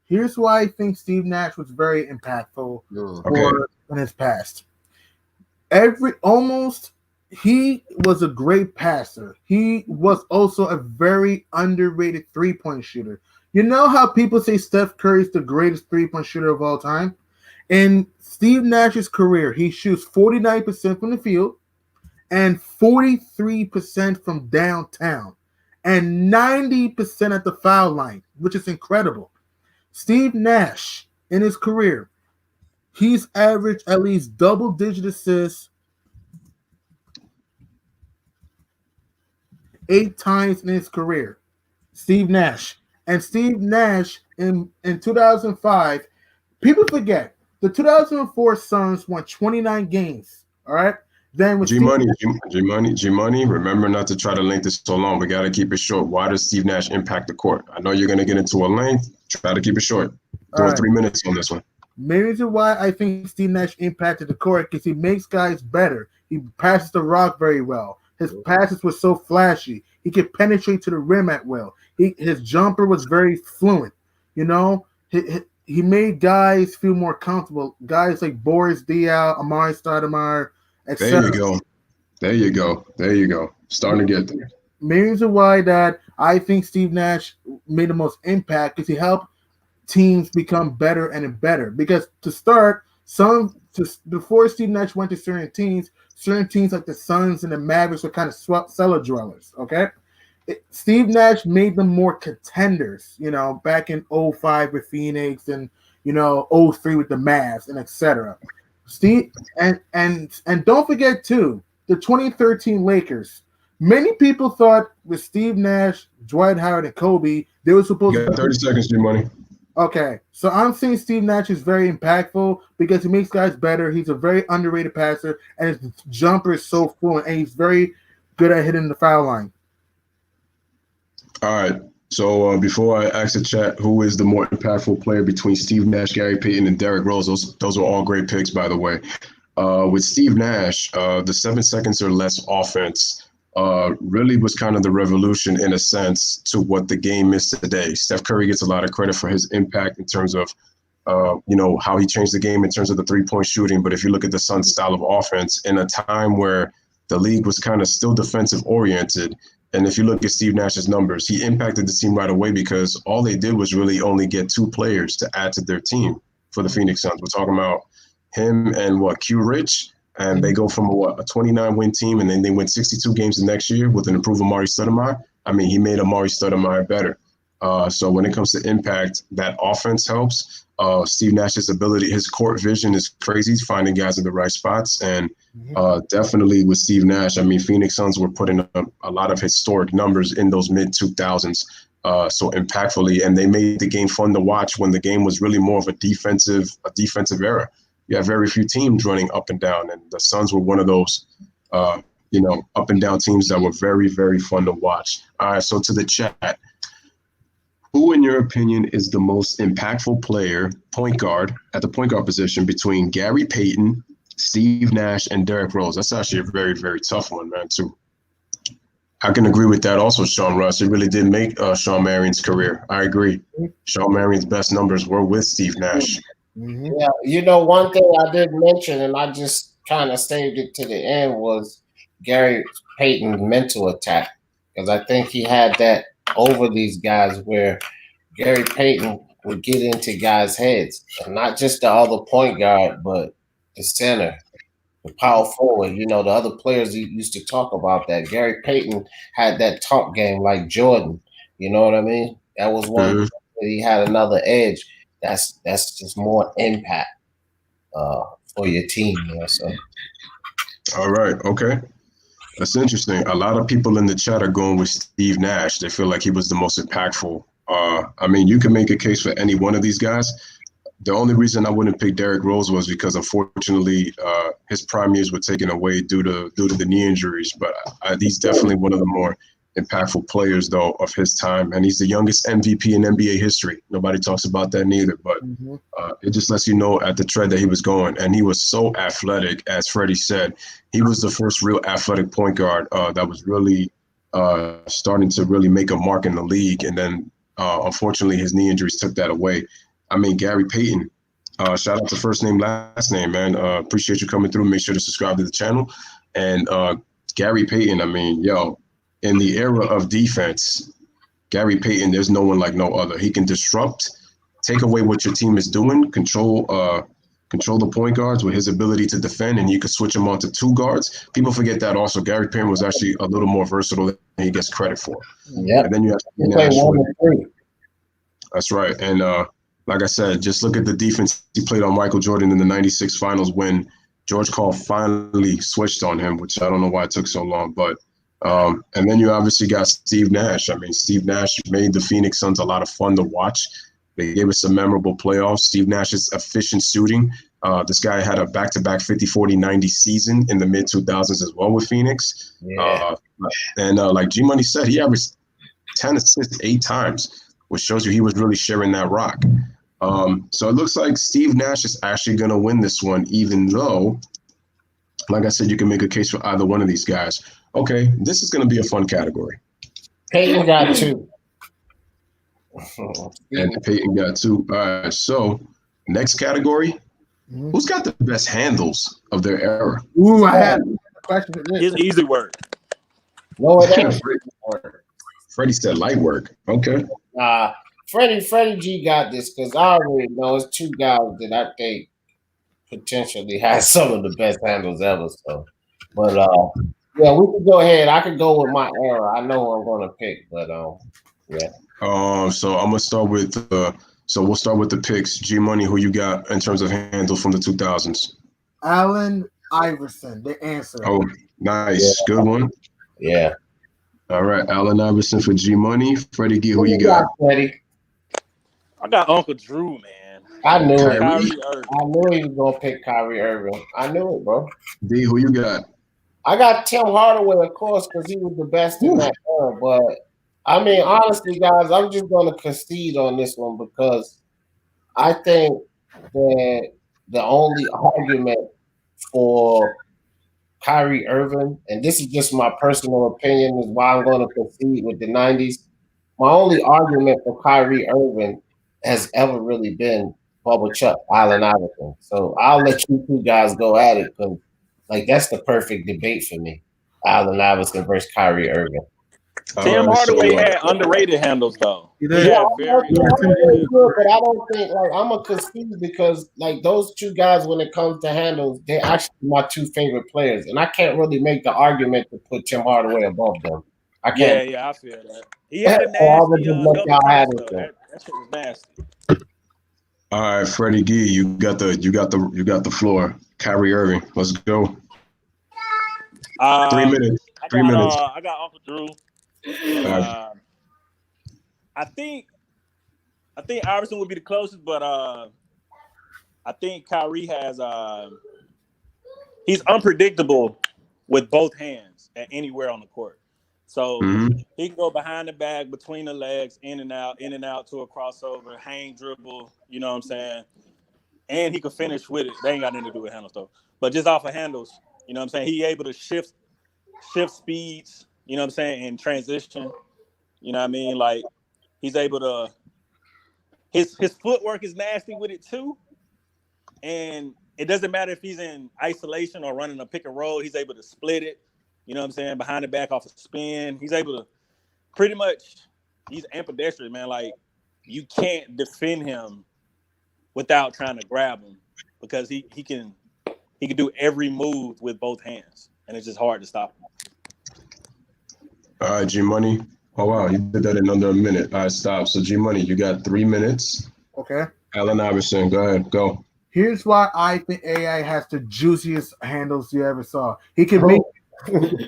Here's why I think Steve Nash was very impactful in his past. He was a great passer. He was also a very underrated three-point shooter. You know how people say Steph Curry is the greatest three-point shooter of all time? In Steve Nash's career, he shoots 49% from the field and 43% from downtown and 90% at the foul line, which is incredible. Steve Nash, in his career, he's averaged at least double-digit assists 8 times in his career. Steve Nash. And Steve Nash in 2005, people forget, the 2004 Suns won 29 games. All right? Then with G Money, remember not to try to link this so long. We got to keep it short. Why does Steve Nash impact the court? I know you're going to get into a length. Try to keep it short. Doing 3 minutes on this one. Main reason why I think Steve Nash impacted the court because he makes guys better. He passes the rock very well. His passes were so flashy. He could penetrate to the rim at will. His jumper was very fluent. You know, he made guys feel more comfortable. Guys like Boris Diaw, Amari Stoudemire, etc. There you go. Starting to get there. Main reason why that I think Steve Nash made the most impact is he helped teams become better and better. Because to start, before Steve Nash went to certain teams like the Suns and the Mavericks were kind of cellar dwellers. Okay, Steve Nash made them more contenders. You know, back in 05 with Phoenix and 03 with the Mavs and etc. Steve and don't forget too the 2013 Lakers. Many people thought with Steve Nash, Dwight Howard, and Kobe, they were supposed to. 30 seconds, G Money. Okay, so I'm saying Steve Nash is very impactful because he makes guys better. He's a very underrated passer, and his jumper is so fluent, and he's very good at hitting the foul line. All right. So before I ask the chat, who is the more impactful player between Steve Nash, Gary Payton, and Derrick Rose? Those are all great picks, by the way. With Steve Nash, the 7 seconds or less offense really was kind of the revolution in a sense to what the game is today. Steph Curry gets a lot of credit for his impact in terms of, how he changed the game in terms of the three-point shooting. But if you look at the Suns' style of offense in a time where the league was kind of still defensive oriented, and if you look at Steve Nash's numbers, he impacted the team right away because all they did was really only get 2 players to add to their team for the Phoenix Suns. We're talking about him and Q Rich. And they go from a 29-win team, and then they win 62 games the next year with an improved Amari Stoudemire. I mean, he made Amari Stoudemire better. So when it comes to impact, that offense helps. Steve Nash's ability, his court vision is crazy. He's finding guys in the right spots. And definitely with Steve Nash, I mean, Phoenix Suns were putting up a lot of historic numbers in those mid-2000s. So impactfully, and they made the game fun to watch when the game was really more of a defensive era. You have very few teams running up and down, and the Suns were one of those, up and down teams that were very, very fun to watch. All right, so to the chat, who, in your opinion, is the most impactful player, point guard, at the point guard position between Gary Payton, Steve Nash, and Derrick Rose? That's actually a very, very tough one, man, too. I can agree with that also, Sean Russ. It really did make Sean Marion's career. I agree. Sean Marion's best numbers were with Steve Nash. Yeah, one thing I did mention, and I just kind of saved it to the end, was Gary Payton's mental attack, because I think he had that over these guys where Gary Payton would get into guys' heads, and not just the other point guard, but the center, the power forward. The other players used to talk about that. Gary Payton had that talk game like Jordan. You know what I mean? That was one that he had another edge. That's just more impact for your team. So. All right. Okay. That's interesting. A lot of people in the chat are going with Steve Nash. They feel like he was the most impactful. I mean, you can make a case for any one of these guys. The only reason I wouldn't pick Derrick Rose was because, unfortunately, his prime years were taken away due to the knee injuries. But he's definitely one of the more impactful players, though, of his time, and he's the youngest MVP in NBA history. Nobody talks about that neither, but it just lets you know at the tread that he was going, and he was so athletic, as Freddie said. He was the first real athletic point guard that was really starting to really make a mark in the league, and then unfortunately his knee injuries took that away. I mean, Gary Payton, shout out to first name, last name, man. Appreciate you coming through. Make sure to subscribe to the channel. And Gary Payton, I mean, yo, in the era of defense, Gary Payton, there's no one like no other. He can disrupt, take away what your team is doing, control the point guards with his ability to defend, and you can switch him on to two guards. People forget that also. Gary Payton was actually a little more versatile than he gets credit for. Yeah. And then you have Nash. That's right. And like I said, just look at the defense he played on Michael Jordan in the '96 finals when George Karl finally switched on him, which I don't know why it took so long. But and then you obviously got Steve Nash. I mean, Steve Nash made the Phoenix Suns a lot of fun to watch. They gave us some memorable playoffs. Steve Nash's efficient shooting. This guy had a back-to-back 50, 40, 90 season in the mid-2000s as well with Phoenix. Yeah. And like G-Money said, he averaged 10 assists 8 times, which shows you he was really sharing that rock. So it looks like Steve Nash is actually going to win this one, even though, like I said, you can make a case for either one of these guys. Okay, this is going to be a fun category. Peyton got 2. And Peyton got 2. All right, so next category, who's got the best handles of their era? Ooh, I had a question for this. It's easy work. No, it ain't. Freddie said light work. Okay. Freddie G got this because I already know it's 2 guys that I think potentially has some of the best handles ever. So, but yeah, we can go ahead. I could go with my era. I know who I'm going to pick, but yeah. So I'm gonna start with so we'll start with the picks. G Money, who you got in terms of handles from the 2000s? Allen Iverson, the answer. Oh, nice, yeah. Good one. Yeah. All right, Allen Iverson for G Money. Freddie G, who you got? Freddie. I got Uncle Drew, man. I knew it. Kyrie I knew he was gonna pick Kyrie Irving. I knew it, bro. D, who you got? I got Tim Hardaway, of course, because he was the best in that era. But I mean, honestly, guys, I'm just gonna concede on this one because I think that the only argument for Kyrie Irving, and this is just my personal opinion, is why I'm going to concede with the 90s. My only argument for Kyrie Irving has ever really been Bubba Chuck, Allen Iverson. So I'll let you 2 guys go at it because, like, that's the perfect debate for me. Allen Iverson versus Kyrie Irving. Tim Hardaway had underrated handles, though. Yeah, very good, but I don't think I'm a concede because those 2 guys, when it comes to handles, they're actually my 2 favorite players, and I can't really make the argument to put Tim Hardaway above them. I can't. Yeah, I feel that. He had a nasty double that shit was nasty. All right, Freddie G, you got the floor. Kyrie Irving, let's go. 3 minutes. 3 minutes. I got Uncle Drew. I think Iverson would be the closest, but I think Kyrie has he's unpredictable with both hands at anywhere on the court. So he can go behind the back, between the legs, in and out to a crossover, hang, dribble, you know what I'm saying? And he could finish with it. They ain't got anything to do with handles though. But just off of handles, you know what I'm saying? He able to shift speeds, you know what I'm saying, in transition. You know what I mean? Like he's able to his footwork is nasty with it too. And it doesn't matter if he's in isolation or running a pick and roll, he's able to split it. You know what I'm saying? Behind the back off a spin. He's able to pretty much, he's ambidextrous, man. Like, you can't defend him without trying to grab him because he can do every move with both hands. And it's just hard to stop him. All right, G Money. Oh, wow. You did that in under a minute. All right, stop. So, G Money, you got 3 minutes. Okay. Allen Iverson, go ahead. Go. Here's why I think AI has the juiciest handles you ever saw. He can make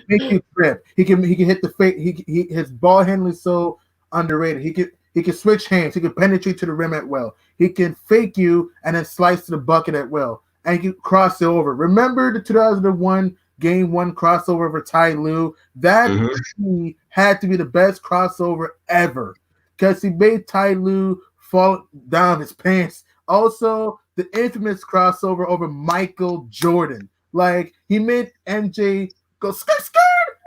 Make you trip. He can hit the fake. His ball handling is so underrated. He can switch hands. He can penetrate to the rim at will. He can fake you and then slice to the bucket at will. And he can cross it over. Remember the 2001 Game 1 crossover over Ty Lue? That he had to be the best crossover ever because he made Ty Lue fall down his pants. Also, the infamous crossover over Michael Jordan. Like, he made MJ go skirt,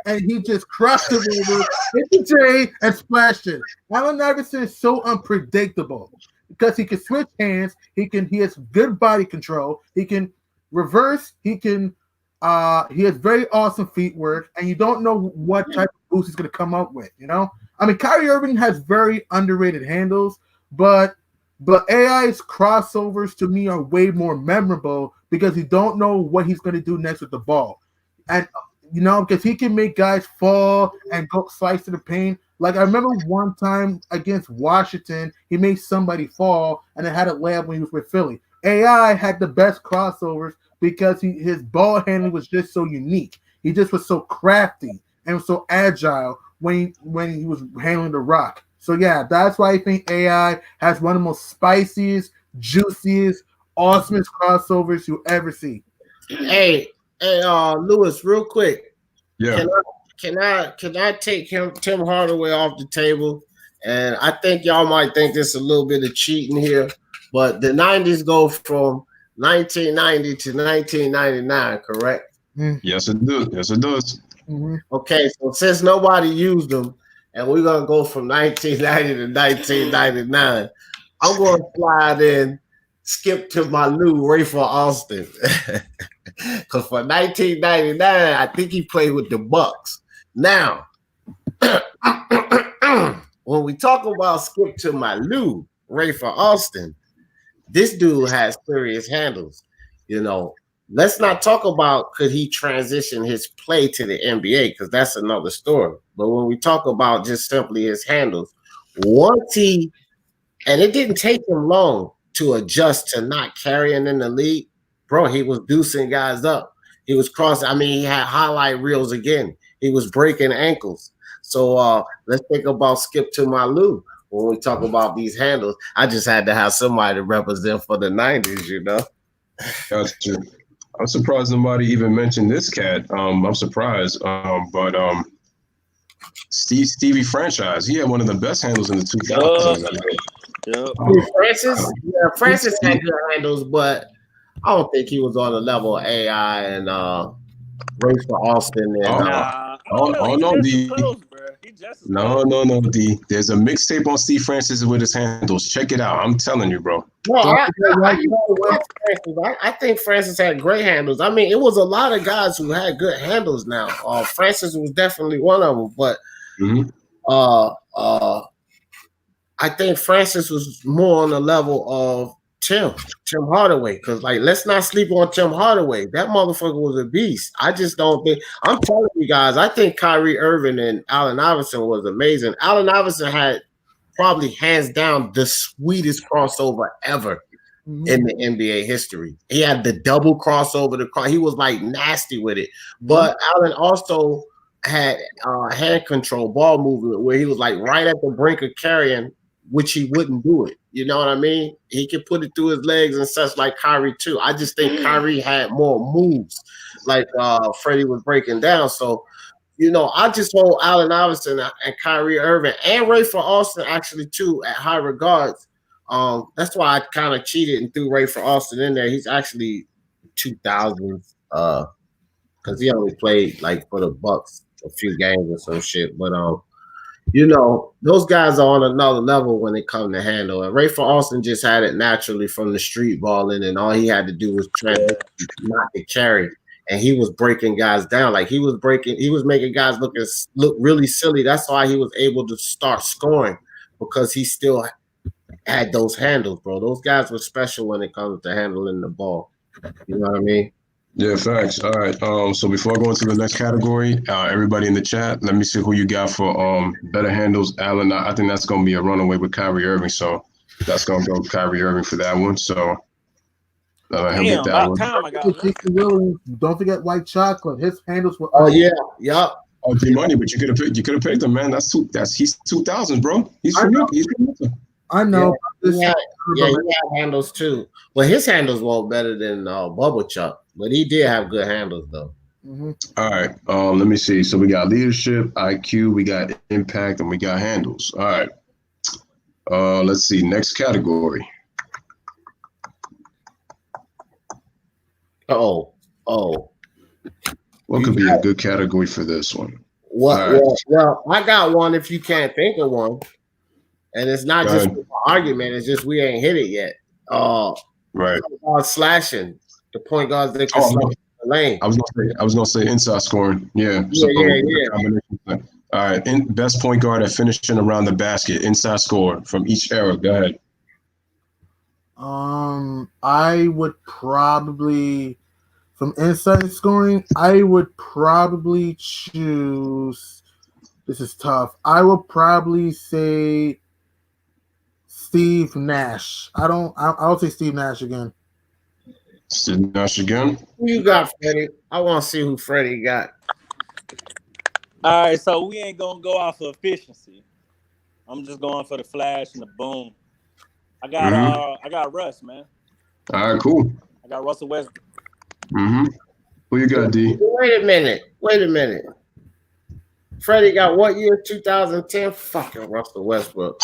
and he just crossed him over, hit the J, and splashed it. Allen Iverson is so unpredictable because he can switch hands. He has good body control. He can reverse. He has very awesome feet work, and you don't know what type of boost he's going to come up with. You know, I mean, Kyrie Irving has very underrated handles, but AI's crossovers to me are way more memorable because you don't know what he's going to do next with the ball. And, you know, because he can make guys fall and go slice to the paint. Like, I remember one time against Washington, he made somebody fall and it had a layup when he was with Philly. AI had the best crossovers because his ball handling was just so unique. He just was so crafty and so agile when he was handling the rock. So, yeah, that's why I think AI has one of the most spiciest, juiciest, awesomest crossovers you'll ever see. Hey, Lewis, real quick. Yeah. Can I take Tim Hardaway off the table? And I think y'all might think there's a little bit of cheating here, but the 90s go from 1990 to 1999, correct? Yes, it does. Yes, it does. Okay, so since nobody used them, and we're gonna go from 1990 to 1999, I'm gonna slide in, skip to my Lou Rayford Austin. Because for 1999, I think he played with the Bucks. Now, when we talk about skip to my Lou Rayford Austin, this dude has serious handles. You know, let's not talk about could he transition his play to the NBA, because that's another story. But when we talk about just simply his handles, and it didn't take him long to adjust to not carrying in the league, bro, he was deucing guys up. He was crossing. I mean, he had highlight reels again. He was breaking ankles. So let's think about Skip to my Lou when we talk about these handles. I just had to have somebody to represent for the 90s, you know? Gotcha. I'm surprised nobody even mentioned this cat. I'm surprised. But Stevie Franchise, he had one of the best handles in the 2000s. Francis had good handles, but I don't think he was on the level of AI and Rayford Austin. No, D. There's a mixtape on Steve Francis with his handles. Check it out. I'm telling you, bro. No, I think Francis had great handles. I mean, it was a lot of guys who had good handles now. Francis was definitely one of them, but I think Francis was more on the level of Tim Hardaway, because like, let's not sleep on Tim Hardaway. That motherfucker was a beast. I just don't think. I'm telling you guys, I think Kyrie Irving and Allen Iverson was amazing. Allen Iverson had probably hands down the sweetest crossover ever in the NBA history. He had the double crossover. He was like nasty with it. But Allen also had hand control, ball movement, where he was like right at the brink of carrying, which he wouldn't do it. You know what I mean? He could put it through his legs and such, like Kyrie too. I just think Kyrie had more moves, like Freddie was breaking down. So, you know, I just hold Allen Iverson and Kyrie Irving and Rayford Austin actually too at high regards. That's why I kind of cheated and threw Rayford Austin in there. He's actually 2000s because he only played like for the Bucks a few games or some shit. But you know, those guys are on another level when it comes to handle. And Rayford Austin just had it naturally from the street balling, and all he had to do was transition, not to carry. And he was breaking guys down. Like he was making guys look really silly. That's why he was able to start scoring, because he still had those handles, bro. Those guys were special when it comes to handling the ball. You know what I mean? Yeah, facts. All right. So before I go into the next category, everybody in the chat, let me see who you got for better handles. Allen, I think that's going to be a runaway with Kyrie Irving. So that's going to go Kyrie Irving for that one. So He'll get Damn, that about one. time I got one. Jason Williams, don't forget White Chocolate. His handles were. Oh yeah, yep. Oh, G Money, but you could have picked him, man. He's 2000, bro. He's I from know. Utah. I know. He had handles too. Well, his handles weren't better than Bubba Chuck, but he did have good handles though. Mm-hmm. All right. Let me see. So we got leadership, IQ, we got impact, and we got handles. All right. Let's see. Next category. Oh. What could be a good category for this one? What? Right. Well, I got one. If you can't think of one, and it's not just an argument; it's just we ain't hit it yet. Right. Slashing the point guards that can slash the lane. I was gonna say inside scoring. Yeah. All right. Best point guard at finishing around the basket, inside score from each era. Go ahead. I would probably, from inside scoring, I would probably choose. This is tough. I would probably say Steve Nash. I'll say Steve Nash again. Steve Nash again. Who you got, Freddie? I want to see who Freddie got. All right, so we ain't gonna go off of efficiency. I'm just going for the flash and the boom. I got Russ, man. All right, cool. I got Russell Westbrook. Who you got, D? Wait a minute. Freddie got what year? 2010. Fucking Russell Westbrook.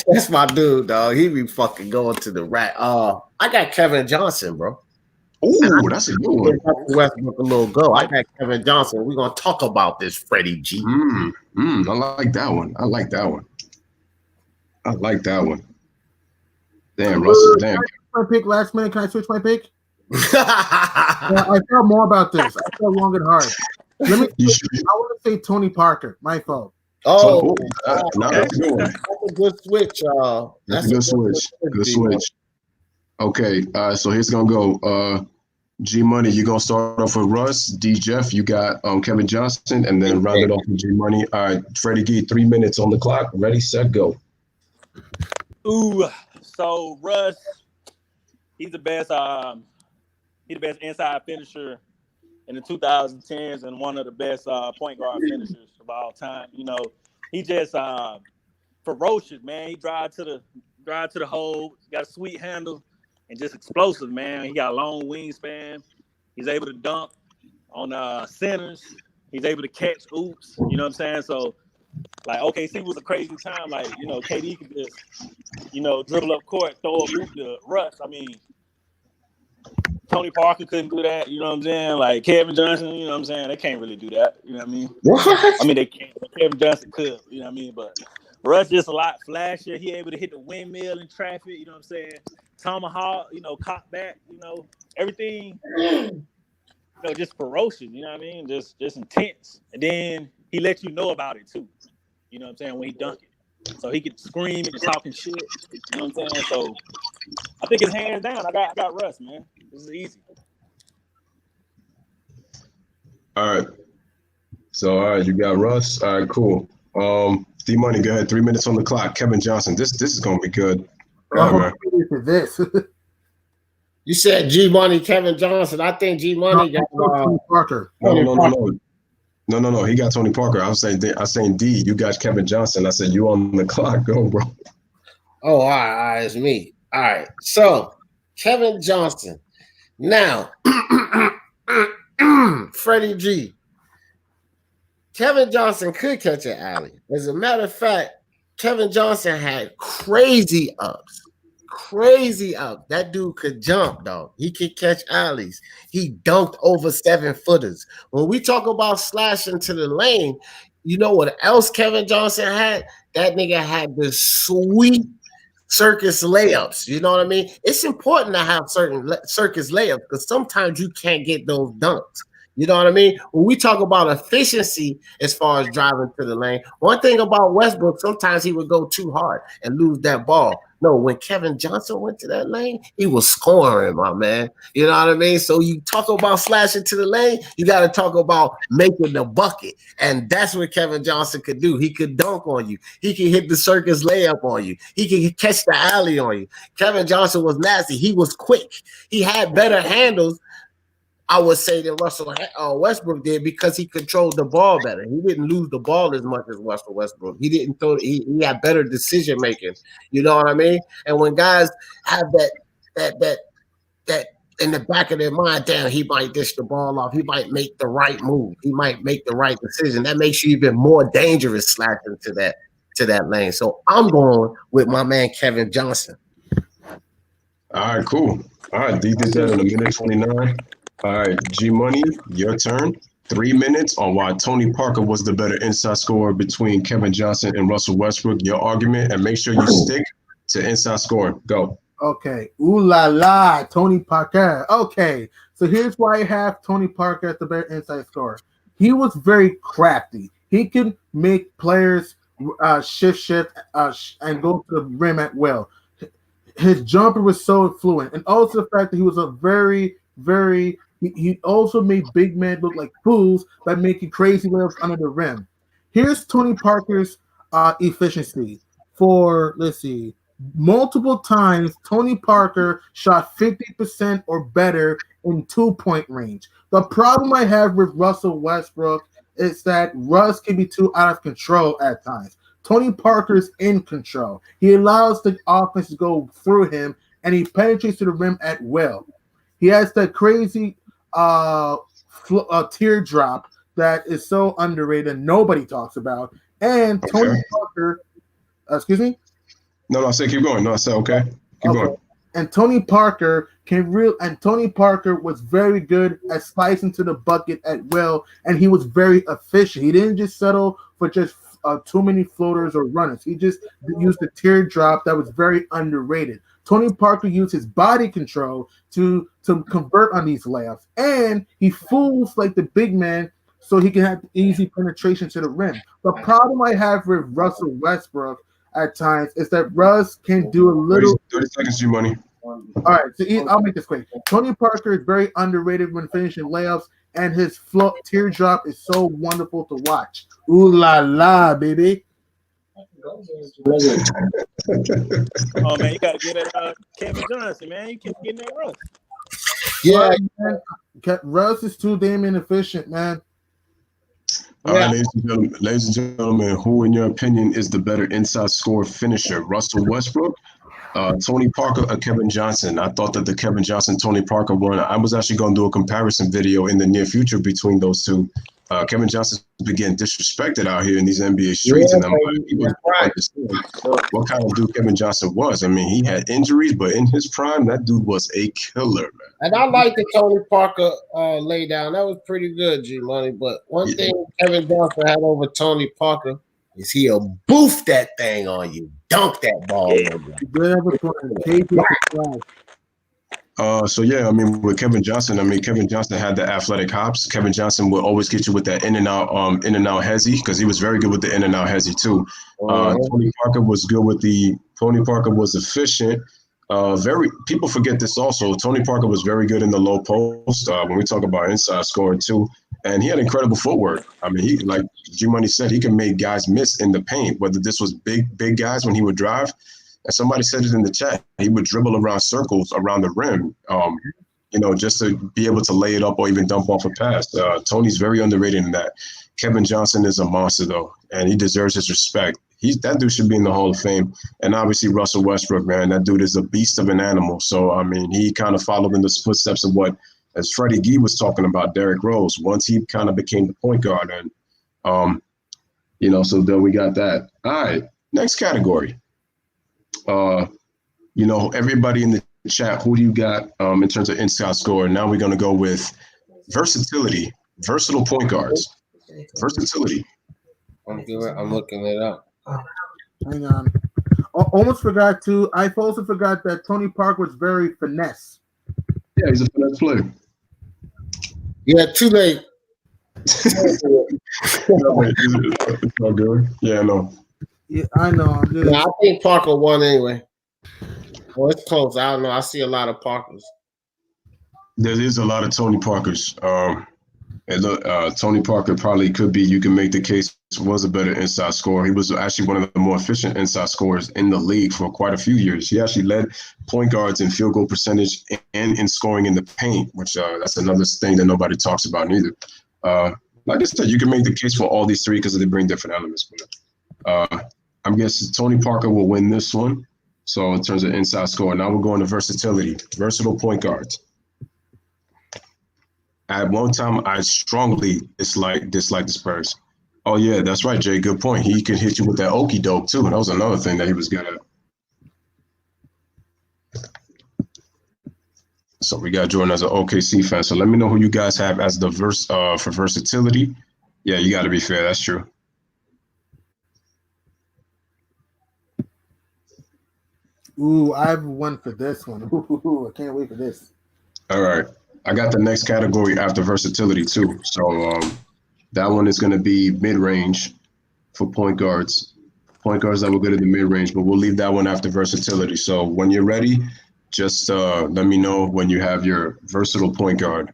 That's my dude, dog. He be fucking going to the rack. I got Kevin Johnson, bro. Oh, that's a good one. Westbrook a little go. I got Kevin Johnson. We're gonna talk about this, Freddie G. I like that one. I like that one. Damn, Russell. Damn. My pick last minute. Can I switch my pick? I thought more about this. I thought long and hard. I want to say Tony Parker. My fault. Oh, that's a good one. That's a good switch. That's a good switch. Good switch. Okay, so here's gonna go. G Money, you're gonna start off with Russ. D Jeff, you got Kevin Johnson, and then round it off with G Money. All right, Freddie G, 3 minutes on the clock. Ready, set, go. Ooh, so Russ, he's the best. He's the best inside finisher in the 2010s and one of the best point guard finishers of all time. You know, he just ferocious, man. He drive to the hole, got a sweet handle, and just explosive, man. He got a long wingspan. He's able to dunk on centers. He's able to catch oops. You know what I'm saying? So, like, OKC was a crazy time. Like, you know, KD could just, you know, dribble up court, throw a hoop to Russ. I mean, Tony Parker couldn't do that. You know what I'm saying? Like, Kevin Johnson, you know what I'm saying? They can't really do that. You know what I mean? What? I mean, they can't. But Kevin Johnson could. You know what I mean? But Russ just a lot flashier. He able to hit the windmill in traffic. You know what I'm saying? Tomahawk, you know, cop back. You know, everything. You know, just ferocious. You know what I mean? Just intense. And then he let you know about it too. You know what I'm saying? When he dunk it, so he could scream and talking shit. You know what I'm saying? So I think it's hands down. I got Russ, man. This is easy. All right. So you got Russ. All right, cool. D Money, go ahead. 3 minutes on the clock. Kevin Johnson. This is gonna be good. All right, For this. You said G Money, Kevin Johnson. I think G Money got Tony Parker. No. He got Tony Parker. I was saying D. You got Kevin Johnson. I said you on the clock. Go, bro. Oh, all right, it's me. All right. So Kevin Johnson. Now, Freddie G. Kevin Johnson could catch an alley. As a matter of fact, Kevin Johnson had crazy ups. That dude could jump, dog. He could catch alleys. He dunked over 7-footers. When we talk about slashing to the lane, you know what else Kevin Johnson had? That nigga had the sweet circus layups. You know what I mean? It's important to have certain circus layups because sometimes you can't get those dunks. You know what I mean? When we talk about efficiency as far as driving to the lane, one thing about Westbrook, sometimes he would go too hard and lose that ball. No, when Kevin Johnson went to that lane, he was scoring, my man. You know what I mean? So you talk about slashing to the lane, you got to talk about making the bucket. And that's what Kevin Johnson could do. He could dunk on you. He could hit the circus layup on you. He could catch the alley on you. Kevin Johnson was nasty. He was quick. He had better handles, I would say, than Russell Westbrook did because he controlled the ball better. He didn't lose the ball as much as Russell Westbrook. He didn't throw. He had better decision making. You know what I mean? And when guys have that in the back of their mind, damn, he might dish the ball off. He might make the right move. He might make the right decision. That makes you even more dangerous slashing to that lane. So I'm going with my man Kevin Johnson. All right, cool. All right, D did that in a minute 29. All right, G Money, your turn. 3 minutes on why Tony Parker was the better inside scorer between Kevin Johnson and Russell Westbrook. Your argument, and make sure you stick to inside scoring. Go. Okay. Ooh la la, Tony Parker. Okay. So here's why I have Tony Parker as the better inside scorer. He was very crafty. He could make players shift and go to the rim at will. His jumper was so fluent, and also the fact that he was a very he also made big men look like fools by making crazy layups under the rim. Here's Tony Parker's efficiency. For, let's see, multiple times Tony Parker shot 50% or better in 2-point range. The problem I have with Russell Westbrook is that Russ can be too out of control at times. Tony Parker's in control. He allows the offense to go through him, and he penetrates to the rim at will. He has that crazy teardrop that is so underrated and nobody talks about. And Tony Parker, excuse me? No, I said keep going. No, I said okay. Keep going. And Tony Parker Tony Parker was very good at slicing to the bucket at will, and he was very efficient. He didn't just settle for just too many floaters or runners. He just used the teardrop that was very underrated. Tony Parker used his body control to convert on these layups, and he fools like the big man so he can have easy penetration to the rim. The problem I have with Russell Westbrook at times is that Russ can do a little. 30 seconds, you money. All right, so I'll make this quick. Tony Parker is very underrated when finishing layups, and his teardrop is so wonderful to watch. Ooh la la, baby. Oh man, you gotta get it, Kevin Johnson, man. You keep getting that Russ. Yeah, Russ is too damn inefficient, man. All right, ladies and gentlemen, who, in your opinion, is the better inside score finisher, Russell Westbrook, Tony Parker, or Kevin Johnson? I thought that the Kevin Johnson-Tony Parker one, I was actually going to do a comparison video in the near future between those two. Kevin Johnson's been getting disrespected out here in these NBA streets, and I'm like, what kind of dude Kevin Johnson was. I mean, he had injuries, but in his prime, that dude was a killer, man. And I like the Tony Parker lay down. That was pretty good, G Money. But one thing Kevin Johnson had over Tony Parker is he'll boof that thing on you, dunk that ball. So yeah, I mean, with Kevin Johnson, Kevin Johnson had the athletic hops. Kevin Johnson would always get you with that in and out hezzy, because he was very good with the in and out hezzy too. Tony Parker was good with Tony Parker was efficient. People forget this also. Tony Parker was very good in the low post when we talk about inside scoring too, and he had incredible footwork. I mean, he, like G Money said, he can make guys miss in the paint. Whether this was big guys when he would drive. And somebody said it in the chat, he would dribble around circles around the rim, just to be able to lay it up or even dump off a pass. Tony's very underrated in that. Kevin Johnson is a monster, though, and he deserves his respect. That dude should be in the Hall of Fame. And obviously Russell Westbrook, man, that dude is a beast of an animal. So, I mean, he kind of followed in the footsteps of what, as Freddie Gee was talking about, Derrick Rose, once he kind of became the point guard. And, so then we got that. All right, next category. Everybody in the chat, who do you got in terms of inside score? Now we're going to go with versatility, versatile point guards. Versatility. I'm looking it up. Hang on. Almost forgot to. I also forgot that Tony Parker was very finesse. Yeah, he's a finesse player. Yeah, too late. It's all good. Yeah, I know. Yeah, I know. I think Parker won anyway. Well, it's close. I don't know. I see a lot of Parkers. There is a lot of Tony Parkers. And look, Tony Parker probably could be. You can make the case was a better inside scorer. He was actually one of the more efficient inside scorers in the league for quite a few years. He actually led point guards in field goal percentage and in scoring in the paint, which that's another thing that nobody talks about neither. Like I said, you can make the case for all these three because they bring different elements. But I'm guessing Tony Parker will win this one. So in terms of inside score, now we're going to versatility, versatile point guards. At one time, I strongly disliked the Spurs. Oh yeah, that's right, Jay. Good point. He can hit you with that okie doke too. That was another thing that he was good at. So we got Jordan as an OKC fan. So let me know who you guys have as the for versatility. Yeah, you got to be fair. That's true. Ooh, I have one for this one. Ooh, I can't wait for this. All right. I got the next category after versatility too. So that one is going to be mid-range for point guards. Point guards that were good at the mid-range, but we'll leave that one after versatility. So when you're ready, just let me know when you have your versatile point guard.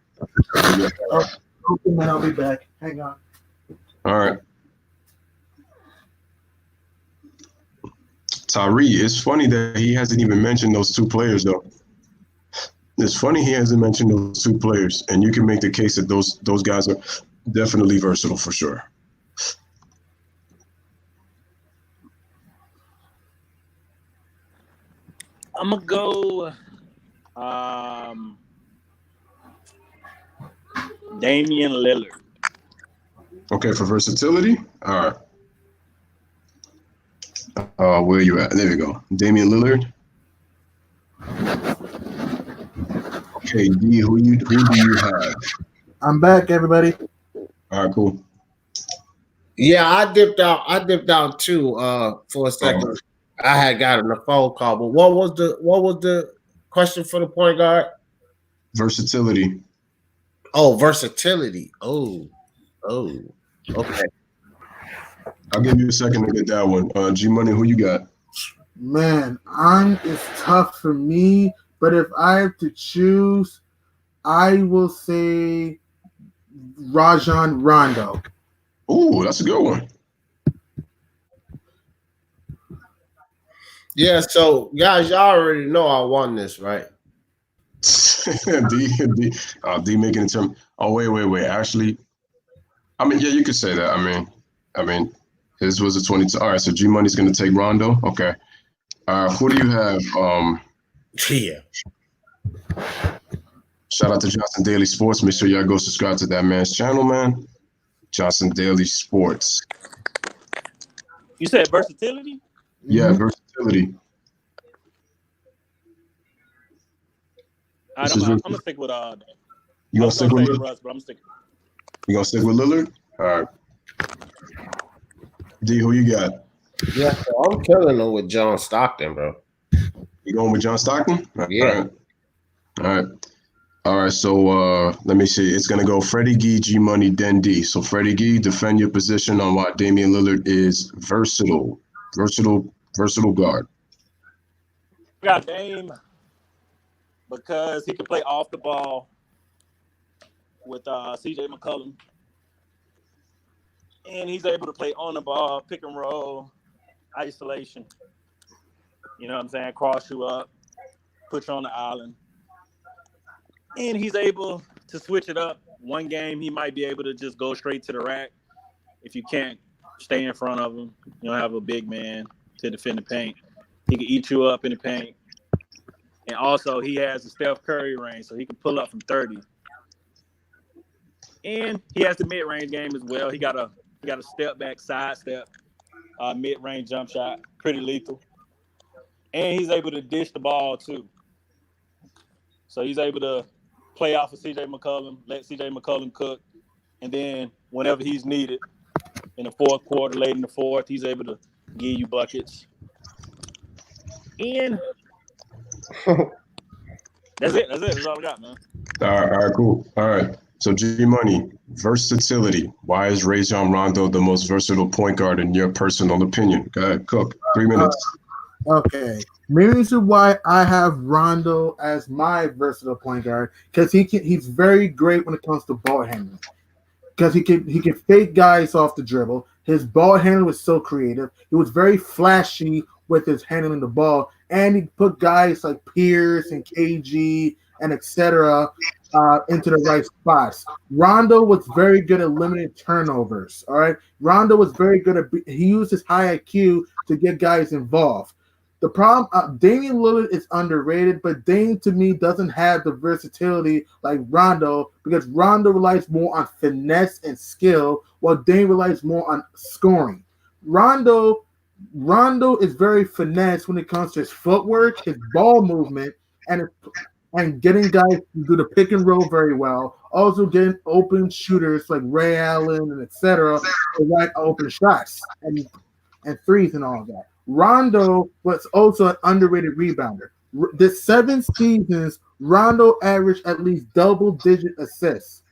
Okay, man, I'll be back. Hang on. All right. Tyree, it's funny that he hasn't even mentioned those two players, though. It's funny he hasn't mentioned those two players, and you can make the case that those guys are definitely versatile for sure. I'm gonna go Damian Lillard. Okay, for versatility? All right. Where you at? There we go. Damian Lillard. Okay, D, who do you have? I'm back, everybody. All right, cool. Yeah, I dipped out too for a second. I had gotten a phone call, but what was the question for the point guard? Versatility. Oh, versatility. Oh, okay. I'll give you a second to get that one. G Money, who you got? Man, it's tough for me, but if I have to choose, I will say Rajon Rondo. Ooh, that's a good one. Yeah, so guys, y'all already know I won this, right? D making a term. Oh, wait. Actually, I mean, yeah, you could say that. I mean, his was a 22. All right, so G Money's gonna take Rondo. Okay. Who do you have? Yeah. Shout out to Johnson Daily Sports. Make sure y'all go subscribe to that man's channel, man. Johnson Daily Sports. You said versatility? Yeah, versatility. All right, I'm gonna stick with You gonna stick with Lillard? Russ, but I'm sticking. You gonna stick with Lillard? All right. D, who you got? Yeah, so I'm killing them with John Stockton, bro. You going with John Stockton? Yeah. All right. So let me see. It's gonna go Freddie Gee, G Money, then D. So Freddie Gee, defend your position on why Damian Lillard is versatile guard. I got Dame because he can play off the ball with CJ McCollum. And he's able to play on the ball, pick and roll, isolation. You know what I'm saying? Cross you up, put you on the island. And he's able to switch it up. One game, he might be able to just go straight to the rack. If you can't stay in front of him, you don't have a big man to defend the paint. He can eat you up in the paint. And also, he has a Steph Curry range, so he can pull up from 30. And he has the mid-range game as well. He got a step back, side step, mid-range jump shot, pretty lethal. And he's able to dish the ball too. So he's able to play off of CJ McCollum, let CJ McCollum cook, and then whenever he's needed in the fourth quarter, late in the fourth, he's able to give you buckets. And that's it. That's all I got, man. All right, cool. All right. So G Money, versatility. Why is Rajon Rondo the most versatile point guard in your personal opinion? Go ahead, Cook. 3 minutes. Okay. Main reason why I have Rondo as my versatile point guard because he's very great when it comes to ball handling. Because he can fake guys off the dribble. His ball handling was so creative. He was very flashy with his handling the ball, and he put guys like Pierce and KG and etc. Into the right spots. Rondo was very good at limiting turnovers. All right, Rondo was very good at he used his high IQ to get guys involved. The problem, Damian Lillard is underrated, but Dame to me doesn't have the versatility like Rondo because Rondo relies more on finesse and skill, while Dame relies more on scoring. Rondo, Rondo is very finesse when it comes to his footwork, his ball movement, and getting guys to do the pick and roll very well. Also getting open shooters like Ray Allen and etc. to write open shots and threes and all of that. Rondo was also an underrated rebounder. The 7 seasons, Rondo averaged at least double-digit assists.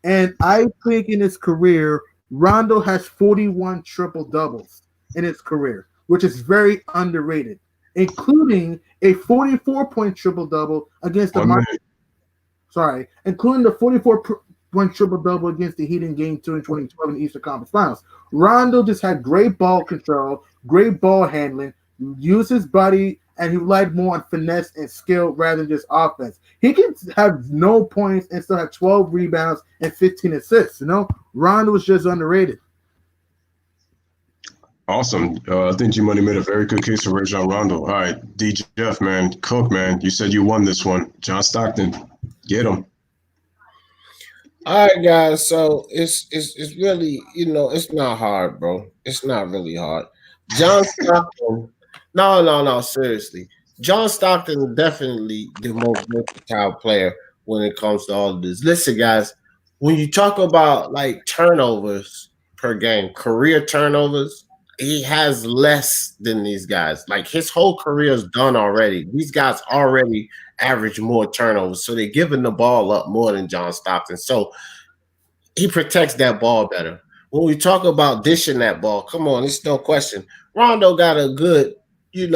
And I think in his career, Rondo has 41 triple-doubles in his career, which is very underrated, including a 44-point triple-double against the including the 44-point triple-double against the Heat in Game 2 in 2012 in the Eastern Conference Finals. Rondo just had great ball control, great ball handling, used his body, and he relied more on finesse and skill rather than just offense. He can have no points and still have 12 rebounds and 15 assists. Rondo was just underrated. Awesome. I think G-Money made a very good case for Rajon Rondo. All right, D. Jeff, man, Cook, man, you said you won this one. John Stockton, get him. All right, guys. So it's really, it's not hard, bro. It's not really hard. John Stockton. No. Seriously, John Stockton is definitely the most versatile player when it comes to all of this. Listen, guys, when you talk about like turnovers per game, career turnovers, he has less than these guys. Like his whole career is done already. These guys already average more turnovers, so they're giving the ball up more than John Stockton. So he protects that ball better. When we talk about dishing that ball, come on, it's no question. Rondo got a good, he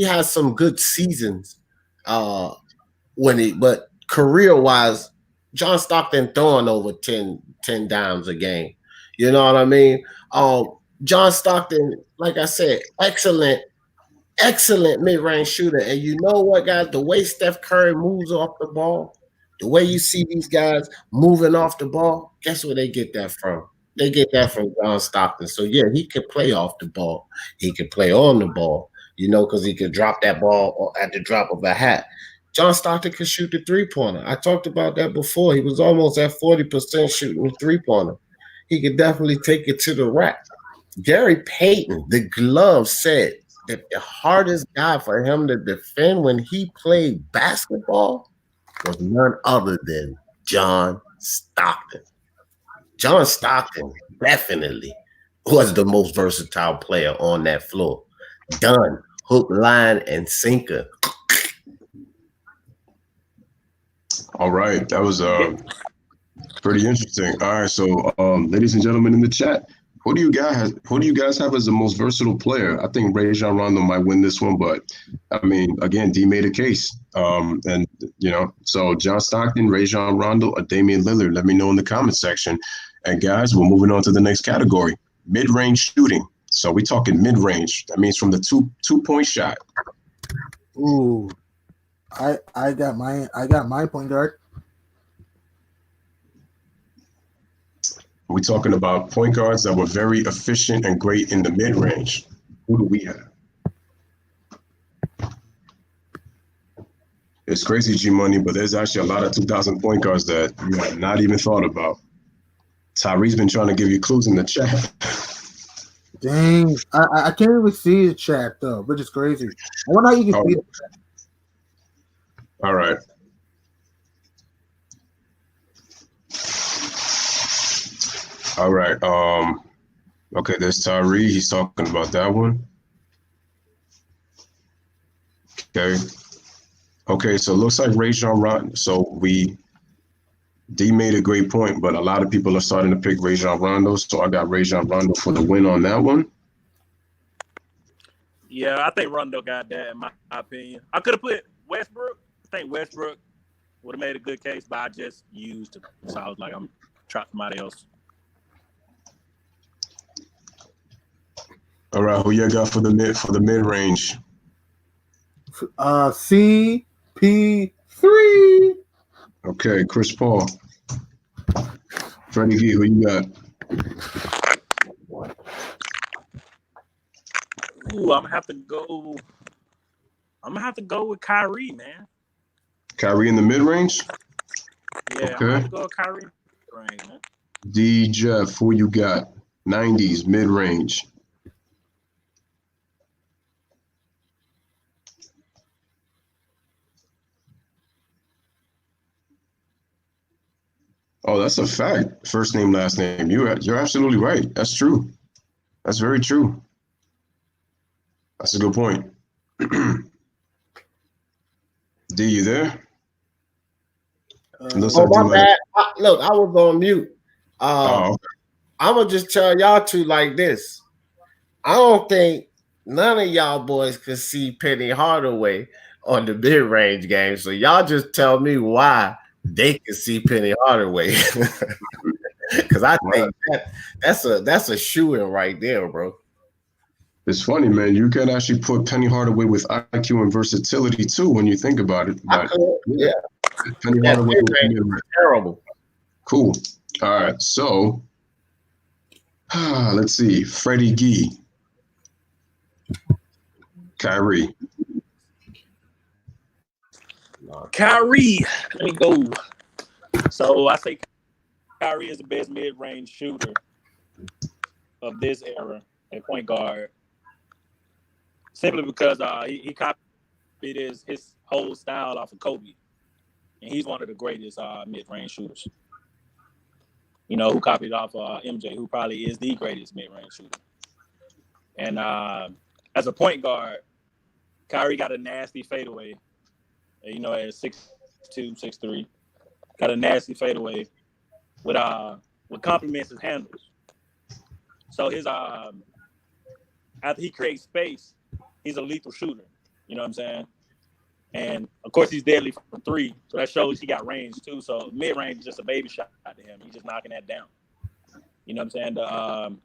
has some good seasons but career-wise, John Stockton throwing over 10 dimes a game. You know what I mean? John Stockton, like I said, excellent mid-range shooter. And you know what, guys? The way Steph Curry moves off the ball, the way you see these guys moving off the ball, guess where they get that from? They get that from John Stockton. So, yeah, he can play off the ball. He can play on the ball, because he could drop that ball at the drop of a hat. John Stockton could shoot the three-pointer. I talked about that before. He was almost at 40% shooting the three-pointer. He could definitely take it to the rack. Gary Payton, the glove, said that the hardest guy for him to defend when he played basketball was none other than John Stockton. John Stockton definitely was the most versatile player on that floor. Done. Hook, line, and sinker. All right. That was pretty interesting. All right. So, ladies and gentlemen in the chat, who do you guys have as the most versatile player? I think Rajon Rondo might win this one, but I mean, again, D made a case. So John Stockton, Rajon Rondo, or Damian Lillard. Let me know in the comment section. And guys, we're moving on to the next category: mid-range shooting. So we're talking mid-range. That means from the two-point shot. Ooh, I got my point guard. We're talking about point guards that were very efficient and great in the mid-range. Who do we have? It's crazy, G-Money, but there's actually a lot of 2,000 point guards that you have not even thought about. Tyree's been trying to give you clues in the chat. Dang, I can't even see the chat, though, which is crazy. I wonder how you can see the chat. All right. All right. Okay, there's Tyree. He's talking about that one. Okay, so it looks like Rajon Rondo. So D made a great point, but a lot of people are starting to pick Rajon Rondo. So I got Rajon Rondo for the win on that one. Yeah, I think Rondo got that in my opinion. I could have put Westbrook. I think Westbrook would have made a good case, but I just used him. So I was like, I'm trying somebody else. All right, who you got for the mid range? CP3. Okay, Chris Paul. Freddie G, who you got? Ooh, I'm gonna have to go. I'm gonna have to go with Kyrie, man. Kyrie in the mid range. Yeah, I'm gonna have to go with Kyrie. Right, man. D Jeff, who you got? 90s mid range. Oh, that's a fact. First name, last name. You're absolutely right. That's true. That's very true. That's a good point. D, you there? Oh, my bad. Look, I was on mute. Okay. I'm gonna just tell y'all two like this. I don't think none of y'all boys could see Penny Hardaway on the mid-range game. So y'all just tell me why they can see Penny Hardaway. Because I think that's a shoe-in right there, bro. It's funny, man. You can actually put Penny Hardaway with IQ and versatility too when you think about it. But yeah. Penny Hardaway was terrible. Cool. All right. So let's see. Freddie G. Kyrie. Kyrie. Let me go. So I say Kyrie is the best mid-range shooter of this era at point guard. Simply because he copied his whole style off of Kobe. And he's one of the greatest mid-range shooters. You know, who copied off MJ, who probably is the greatest mid-range shooter. And as a point guard, Kyrie got a nasty fadeaway. You know, at 6'2", 6'3", got a nasty fadeaway with complements his handles. So his after he creates space, he's a lethal shooter. You know what I'm saying? And of course, he's deadly from three, so that shows he got range too. So mid range is just a baby shot to him. He's just knocking that down. You know what I'm saying?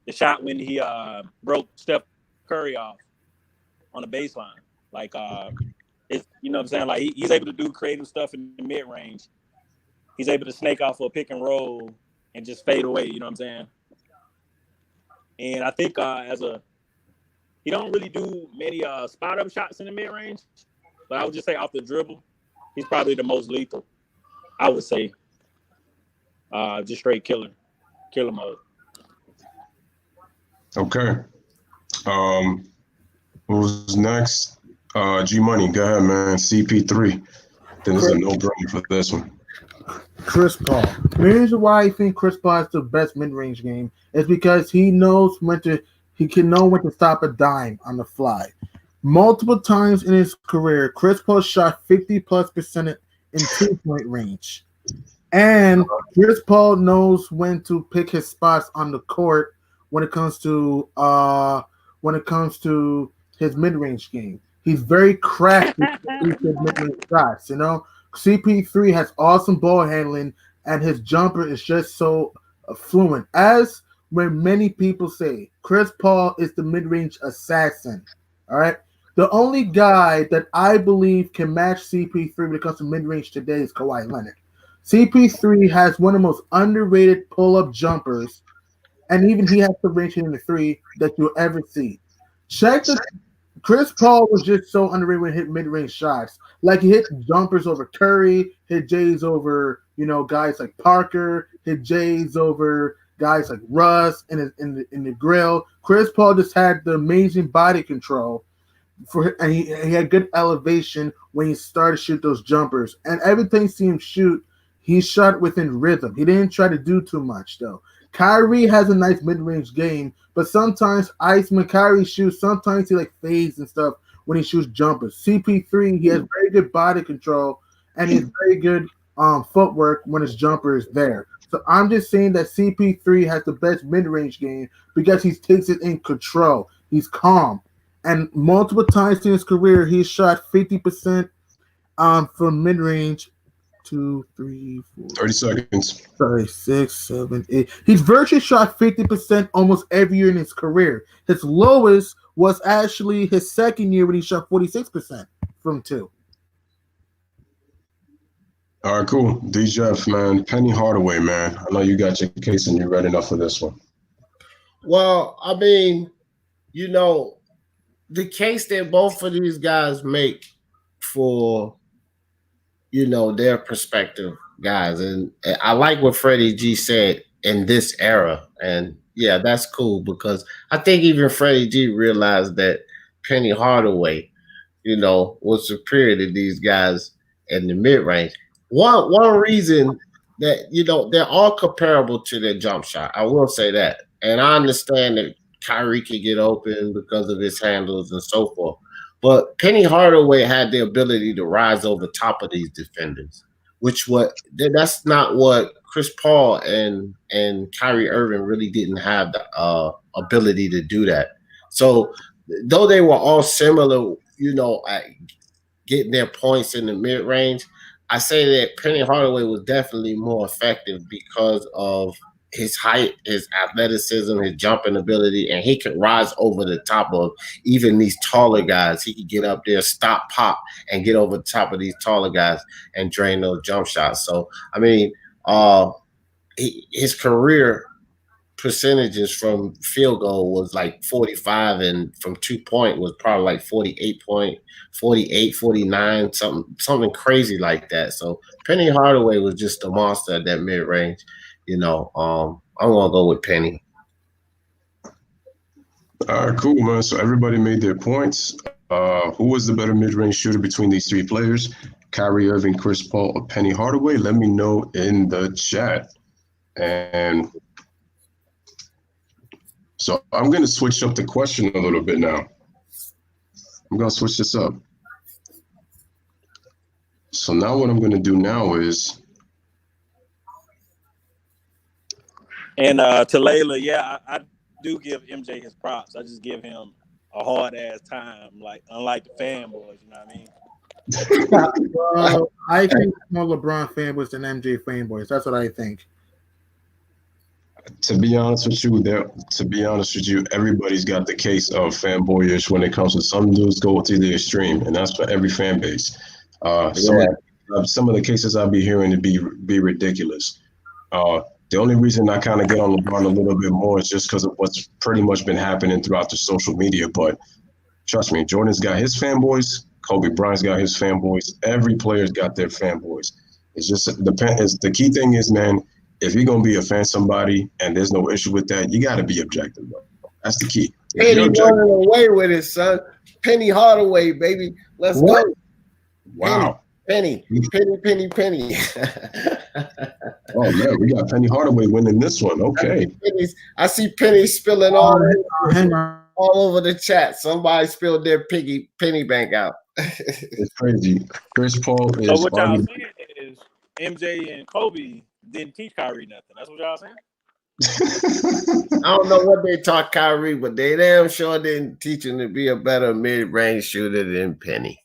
The shot when he broke Steph Curry off on the baseline, like it's, you know what I'm saying? Like he's able to do creative stuff in the mid range. He's able to snake off for a pick and roll and just fade away. You know what I'm saying? And I think he don't really do many spot up shots in the mid range. But I would just say off the dribble, he's probably the most lethal. I would say, just straight killer mode. Okay. Who's next? G Money. Go ahead, man. CP3. Then this is a no-brainer for this one. Chris Paul. The reason why I think Chris Paul is the best mid-range game is because he can know when to stop a dime on the fly. Multiple times in his career, Chris Paul shot 50+% in 2-point range. And Chris Paul knows when to pick his spots on the court when it comes to his mid-range game. He's very crafty with his mid-range shots, you know. CP3 has awesome ball handling, and his jumper is just so fluent. As when many people say, Chris Paul is the mid-range assassin. All right. The only guy that I believe can match CP3 when it comes to mid-range today is Kawhi Leonard. CP3 has one of the most underrated pull-up jumpers, and even he has the range in the three that you'll ever see. Chris Paul was just so underrated when he hit mid-range shots. Like he hit jumpers over Curry, hit Jays over, guys like Parker, hit Jays over guys like Russ in the grill. Chris Paul just had the amazing body control. And he had good elevation when he started to shoot those jumpers. And everything seemed shoot, he shot within rhythm. He didn't try to do too much, though. Kyrie has a nice mid-range game, but sometimes when Kyrie shoots, sometimes he fades and stuff when he shoots jumpers. CP3, he has very good body control, and he has very good footwork when his jumper is there. So I'm just saying that CP3 has the best mid-range game because he takes it in control. He's calm. And multiple times in his career, he shot 50% from mid range. 2, 3, 4, 30 seconds. 5, 6, 7, 8. He's virtually shot 50% almost every year in his career. His lowest was actually his second year when he shot 46% from 2. All right, cool. D. Jeff, man. Penny Hardaway, man. I know you got your case and you're ready enough for this one. Well, I mean, you know, the case that both of these guys make for, you know, their perspective, guys. And I like what Freddie G said in this era. And yeah, that's cool because I think even Freddie G realized that Penny Hardaway, you know, was superior to these guys in the mid range. One reason that, you know, they're all comparable to their jump shot. I will say that. And I understand that Kyrie can get open because of his handles and so forth. But Penny Hardaway had the ability to rise over top of these defenders, that's not what Chris Paul and Kyrie Irving really didn't have the ability to do that. So though they were all similar, you know, at getting their points in the mid range, I say that Penny Hardaway was definitely more effective because of his height, his athleticism, his jumping ability, and he could rise over the top of even these taller guys. He could get up there, stop, pop, and get over the top of these taller guys and drain those jump shots. So, I mean, his career percentages from field goal was like 45, and from 2-point was probably like 48, 49, something crazy like that. So Penny Hardaway was just a monster at that mid range. You know, I'm gonna go with Penny. All right, cool, man. So everybody made their points. Who was the better mid-range shooter between these three players? Kyrie Irving, Chris Paul, or Penny Hardaway? Let me know in the chat. And so I'm going to switch up the question a little bit now. I'm going to switch this up. So now what I'm going to do now is... And to Layla, yeah, I do give MJ his props. I just give him a hard ass time, like unlike the fanboys, you know what I mean? Well, I think more LeBron fanboys than MJ fanboys. That's what I think. To be honest with you, everybody's got the case of fanboyish when it comes to some dudes go to the extreme, and that's for every fan base. Some of the cases I'll be hearing to be ridiculous. The only reason I kind of get on LeBron a little bit more is just because of what's pretty much been happening throughout the social media. But trust me, Jordan's got his fanboys. Kobe Bryant's got his fanboys. Every player's got their fanboys. It's just the key thing is, man, if you're going to be a fan of somebody and there's no issue with that, you got to be objective, bro. That's the key. Penny running away with it, son. Penny Hardaway, baby. Let's go. Wow. Penny. Oh, man, we got Penny Hardaway winning this one. Okay. I see Penny spilling all over the chat. Somebody spilled their penny bank out. It's crazy. Chris Paul is... So what y'all saying is MJ and Kobe didn't teach Kyrie nothing. That's what y'all saying? I don't know what they taught Kyrie, but they damn sure didn't teach him to be a better mid-range shooter than Penny.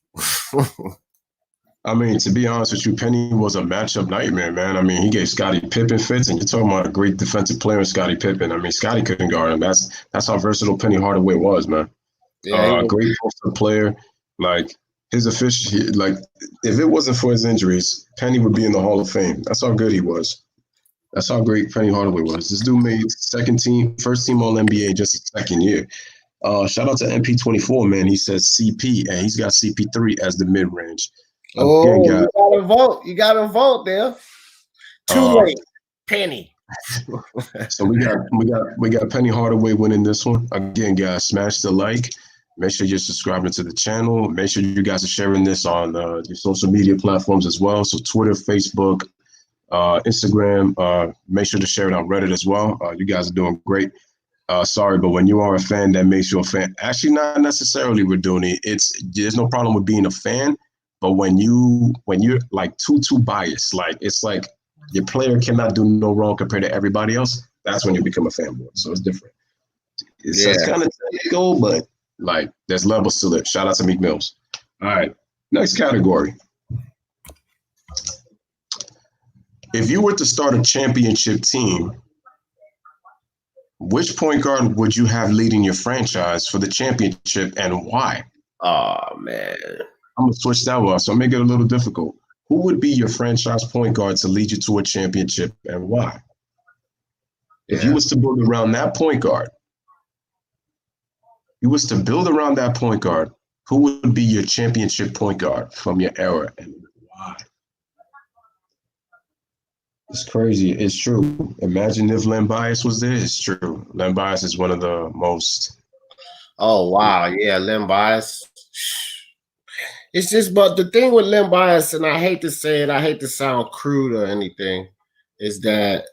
I mean, to be honest with you, Penny was a matchup nightmare, man. I mean, he gave Scottie Pippen fits, and you're talking about a great defensive player in Scottie Pippen. I mean, Scottie couldn't guard him. That's how versatile Penny Hardaway was, man. Yeah, great poster player. Like his efficiency, like if it wasn't for his injuries, Penny would be in the Hall of Fame. That's how good he was. That's how great Penny Hardaway was. This dude made first team All NBA just his second year. Shout out to MP24, man. He says CP, and he's got CP3 as the mid range. Again, you gotta vote. You gotta vote there. Too late. Penny. So we got Penny Hardaway winning this one. Again, guys, smash the like. Make sure you're subscribing to the channel. Make sure you guys are sharing this on your social media platforms as well. So Twitter, Facebook, Instagram. Make sure to share it on Reddit as well. You guys are doing great. Sorry, but when you are a fan, that makes you a fan. Actually, not necessarily, Raduni. There's no problem with being a fan. But when you're like too biased, like it's like your player cannot do no wrong compared to everybody else, that's when you become a fanboy. So it's different. It's kind of technical, but Like, there's levels to it. Shout out to Meek Mills. All right, next category. If you were to start a championship team, which point guard would you have leading your franchise for the championship and why? Oh man, I'm gonna switch that up, so make it a little difficult. Who would be your franchise point guard to lead you to a championship and why? If you was to build around that point guard, who would be your championship point guard from your era and why? It's crazy. It's true. Imagine if Len Bias was there. It's true. Len Bias is one of the most. Oh wow, yeah, Len Bias. It's just, but the thing with Len Bias, and I hate to say it, I hate to sound crude or anything, is that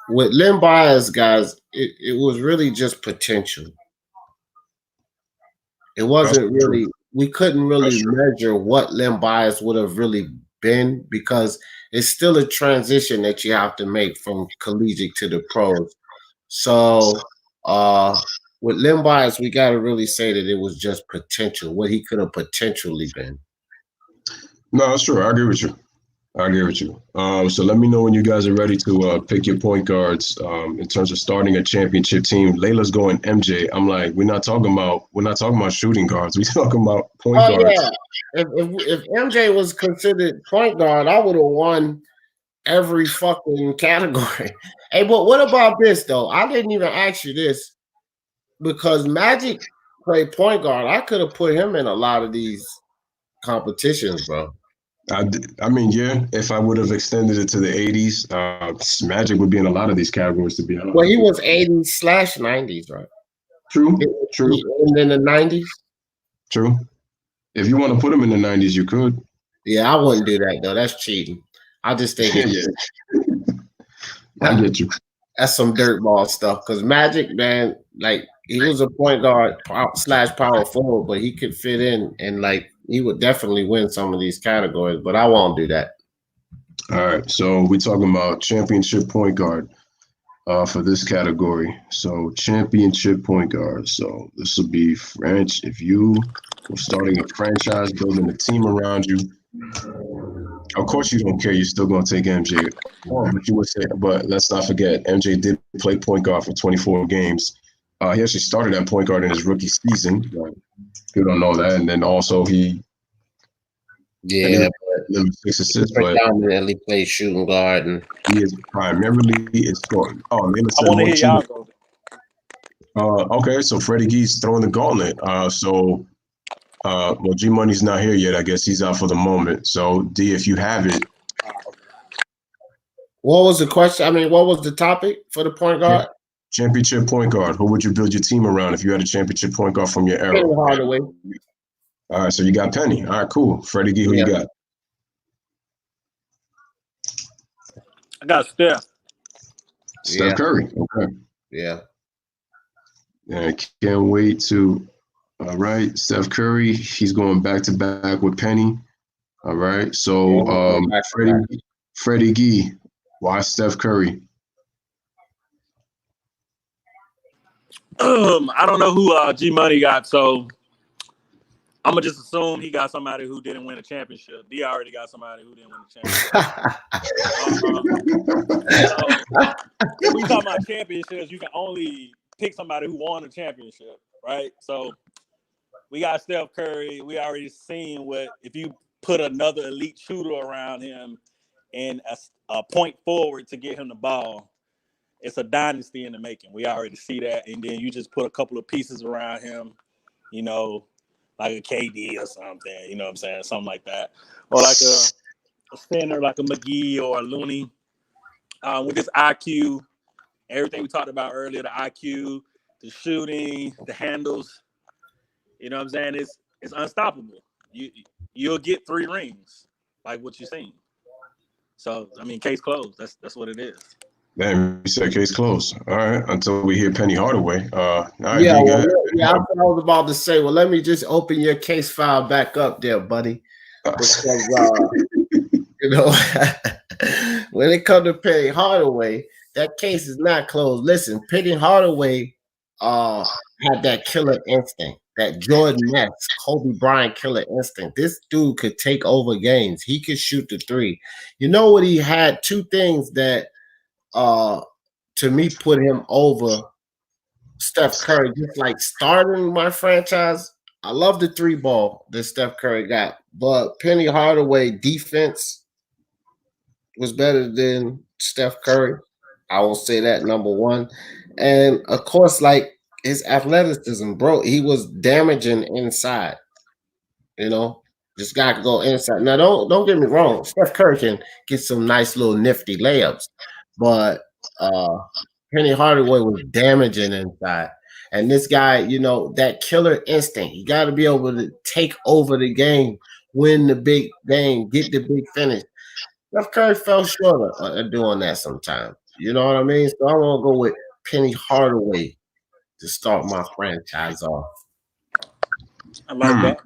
with Len Bias, guys, it was really just potential. It wasn't really, we couldn't really measure what Len Bias would have really been because it's still a transition that you have to make from collegiate to the pros. So with Len Bias, we got to really say that it was just potential, what he could have potentially been. No, that's true. I agree with you. So let me know when you guys are ready to pick your point guards in terms of starting a championship team. Layla's going MJ. I'm like, we're not talking about shooting guards. We're talking about point guards. Yeah. If MJ was considered point guard, I would have won every fucking category. Hey, but what about this though? I didn't even ask you this because Magic played point guard. I could have put him in a lot of these competitions, bro. I mean, yeah, if I would have extended it to the 80s, Magic would be in a lot of these categories, to be honest. Well, he was 80s/90s, right? True. And then the 90s? True. If you want to put him in the 90s, you could. Yeah, I wouldn't do that, though. That's cheating. I just think I get you. That's some dirtball stuff. Because Magic, man, like, he was a point guard / power forward, but he could fit in and, like, he would definitely win some of these categories, but I won't do that. All right. So we're talking about championship point guard for this category. So championship point guard. So this will be French. If you were starting a franchise, building a team around you, of course you don't care. You're still going to take MJ. But you would say, but let's not forget, MJ did play point guard for 24 games. He actually started at point guard in his rookie season. You don't know that, and then also he predominantly plays shooting guard, and he is primarily scoring. Oh, man, I want to hear y'all go. Okay, so Freddie G's throwing the gauntlet. Well, G Money's not here yet. I guess he's out for the moment. So D, if you have it. What was the question? I mean, what was the topic for the point guard? Championship point guard. Who would you build your team around if you had a championship point guard from your era? Penny Hardaway. All right, so you got Penny. All right, cool. Freddie G, who you got? I got Steph. Steph Curry. Okay. Yeah. Yeah, can't wait to. All right, Steph Curry. He's going back to back with Penny. All right, so Freddie G. Why Steph Curry? I don't know who G Money got, so I'm gonna just assume he got somebody who didn't win a championship. D already got somebody who didn't win a championship. If we talk about championships, you can only pick somebody who won a championship, right? So we got Steph Curry. We already seen what if you put another elite shooter around him and a point forward to get him the ball. It's a dynasty in the making. We already see that. And then you just put a couple of pieces around him, you know, like a KD or something, you know what I'm saying? Something like that. Or like a center like a McGee or a Looney. With this IQ, everything we talked about earlier, the IQ, the shooting, the handles, you know what I'm saying? It's unstoppable. You'll get 3 rings, like what you've seen. So, I mean, case closed. That's what it is. Damn, you said case closed. All right, until we hear Penny Hardaway. All right, yeah, I was about to say, well, let me just open your case file back up there, buddy. Because, you know, when it comes to Penny Hardaway, that case is not closed. Listen, Penny Hardaway had that killer instinct. that Jordan-esque Kobe Bryant killer instinct. This dude could take over games. He could shoot the three. You know what? He had two things that to me put him over Steph Curry, just like starting my franchise. I love the three ball that Steph Curry got, but Penny Hardaway defense was better than Steph Curry. I will say that number one. And of course, like his athleticism, bro, he was damaging inside. You know, this guy could go inside. Now, don't get me wrong. Steph Curry can get some nice little nifty layups, but Penny Hardaway was damaging inside. And this guy, you know, that killer instinct. You got to be able to take over the game, win the big game, get the big finish. Steph Curry fell short of doing that sometimes. You know what I mean? So I want to go with Penny Hardaway to start my franchise off. I like that.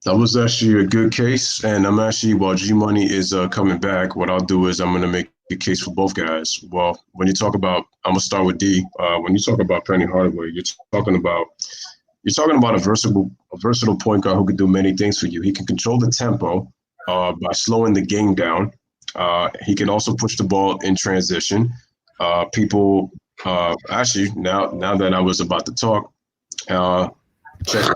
That was actually a good case, and I'm actually, while G Money is coming back, what I'll do is I'm going to make a case for both guys. Well, when you talk about, I'm going to start with D. When you talk about Penny Hardaway, you're talking about a versatile point guard who can do many things for you. He can control the tempo by slowing the game down. He can also push the ball in transition. Actually, now that I was about to talk, check.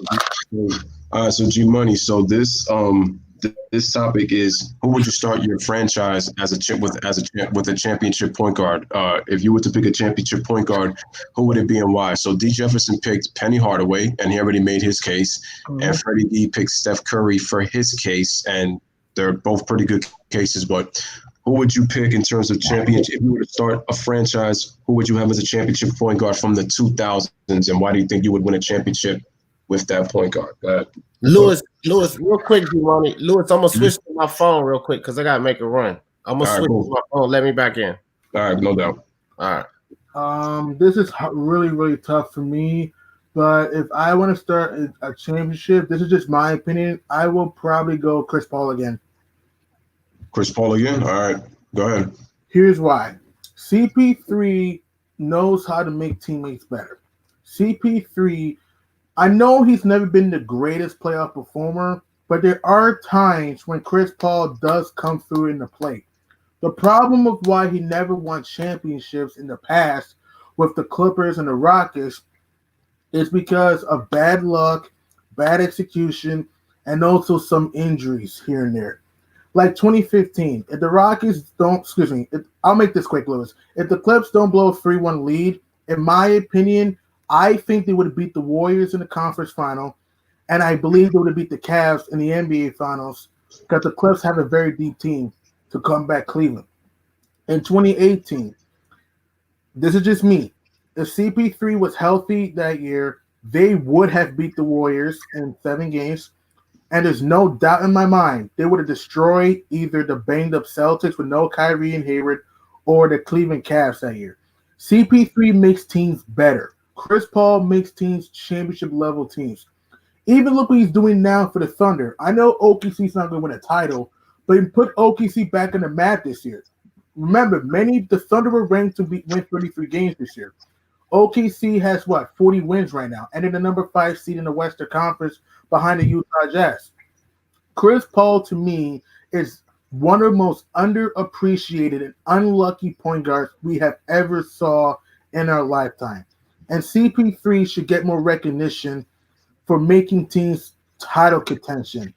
So G Money. So this topic is, who would you start your franchise with a championship point guard? If you were to pick a championship point guard, who would it be and why? So D Jefferson picked Penny Hardaway, and he already made his case. Mm-hmm. And Freddie D picked Steph Curry for his case, and they're both pretty good cases. But who would you pick in terms of championship? If you were to start a franchise, who would you have as a championship point guard from the 2000s, and why do you think you would win a championship with that point guard? Lewis, real quick, Giovanni. Lewis, I'm gonna switch to my phone real quick because I gotta make a run. I'm gonna switch to my phone. Let me back in. All right, no doubt. All right. This is really, really tough for me. But if I want to start a championship, this is just my opinion. I will probably go Chris Paul again. Chris Paul again? All right, go ahead. Here's why. CP3 knows how to make teammates better. CP3, I know he's never been the greatest playoff performer, but there are times when Chris Paul does come through in the play. The problem of why he never won championships in the past with the Clippers and the Rockets is because of bad luck, bad execution, and also some injuries here and there. Like 2015, if the Rockets don't, I'll make this quick, Lewis. If the Clips don't blow a 3-1 lead, in my opinion, I think they would have beat the Warriors in the conference final, and I believe they would have beat the Cavs in the NBA finals because the Clips have a very deep team to combat Cleveland. In 2018, this is just me. If CP3 was healthy that year, they would have beat the Warriors in 7 games, and there's no doubt in my mind they would have destroyed either the banged-up Celtics with no Kyrie and Hayward or the Cleveland Cavs that year. CP3 makes teams better. Chris Paul makes teams championship-level teams. Even look what he's doing now for the Thunder. I know OKC's not going to win a title, but he put OKC back in the map this year. Remember, the Thunder were ranked to win 33 games this year. OKC has, 40 wins right now, and in the number 5 seed in the Western Conference behind the Utah Jazz. Chris Paul, to me, is one of the most underappreciated and unlucky point guards we have ever saw in our lifetime. And CP3 should get more recognition for making teams title contention.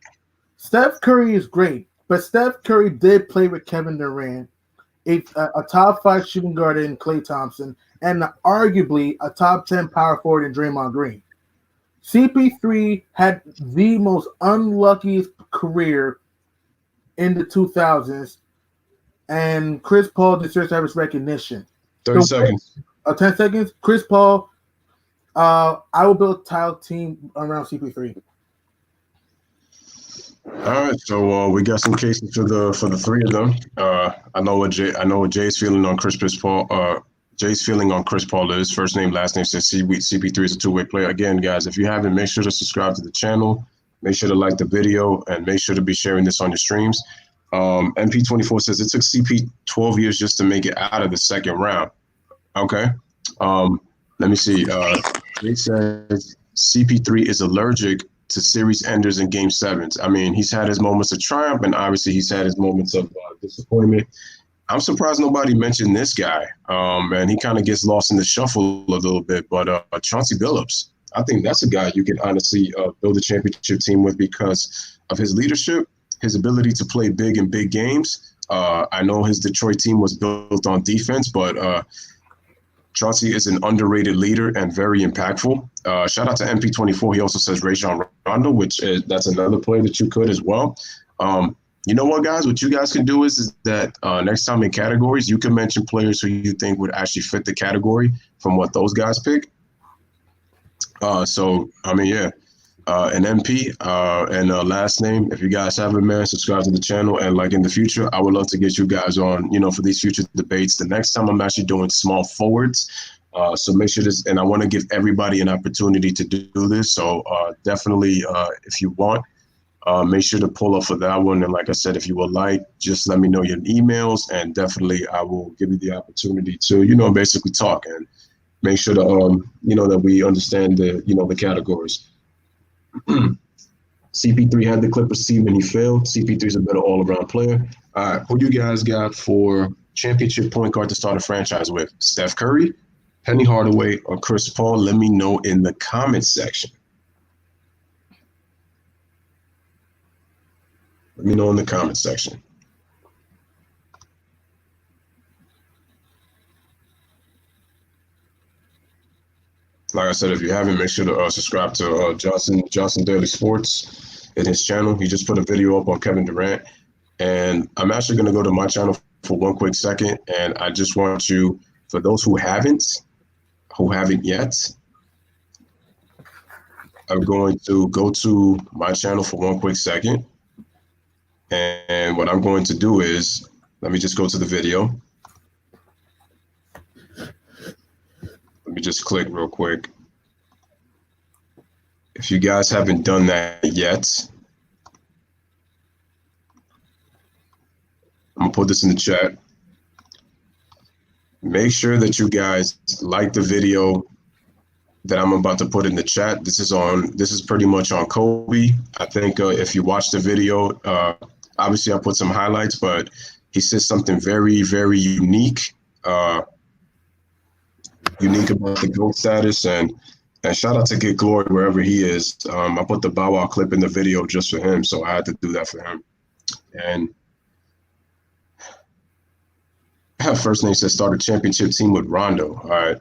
Steph Curry is great, but Steph Curry did play with Kevin Durant, a top 5 shooting guard in Klay Thompson, and arguably a top 10 power forward in Draymond Green. CP3 had the most unluckiest career in the 2000s, and Chris Paul deserves to have his recognition. 30 seconds. 10 seconds. Chris Paul, I will build a title team around CP3. All right, so we got some cases for the three of them. I know what Jay's feeling on Chris Paul. Jay's feeling on Chris Paul is first name, last name says CP3 is a two-way player. Again, guys, if you haven't, make sure to subscribe to the channel. Make sure to like the video and make sure to be sharing this on your streams. MP24 says it took CP 12 years just to make it out of the second round. Okay. Let me see. Jay says CP3 is allergic to series enders in Game 7s. I mean, he's had his moments of triumph, and obviously he's had his moments of disappointment. I'm surprised nobody mentioned this guy, and he kind of gets lost in the shuffle a little bit. But Chauncey Billups, I think that's a guy you can honestly build a championship team with because of his leadership, his ability to play big in big games. I know his Detroit team was built on defense, but Chauncey is an underrated leader and very impactful. Shout out to MP24. He also says Rajon Rondo, that's another player that you could as well. You know what, guys? What you guys can do is that next time in categories, you can mention players who you think would actually fit the category from what those guys pick. So, I mean, yeah, an MP and last name. If you guys haven't, man, subscribe to the channel. And like in the future, I would love to get you guys on, for these future debates. The next time I'm actually doing small forwards. So make sure this, and I want to give everybody an opportunity to do this. So definitely, if you want, make sure to pull up for that one. And like I said, if you would like, just let me know your emails, and definitely I will give you the opportunity to, basically talk and make sure to, that we understand the categories. CP3 had the Clippers team and he failed. CP3 is a better all-around player. All right, who you guys got for championship point guard to start a franchise with? Steph Curry, Penny Hardaway, or Chris Paul? Let me know in the comments section. Let me know in the comments section. Like I said, if you haven't, make sure to subscribe to Johnson Daily Sports in his channel. He just put a video up on Kevin Durant. And I'm actually going to go to my channel for one quick second. And I just want you, for those who haven't yet, I'm going to go to my channel for one quick second. And what I'm going to do is, let me just go to the video. Let me just click real quick. If you guys haven't done that yet, I'm gonna put this in the chat. Make sure that you guys like the video that I'm about to put in the chat. This is pretty much on Kobe. I think if you watch the video, obviously I put some highlights, but he says something very, very unique about the GOAT status, and shout out to Get Glory wherever he is. I put the Bow Wow clip in the video just for him, so I had to do that for him. And first name says start a championship team with Rondo. All right.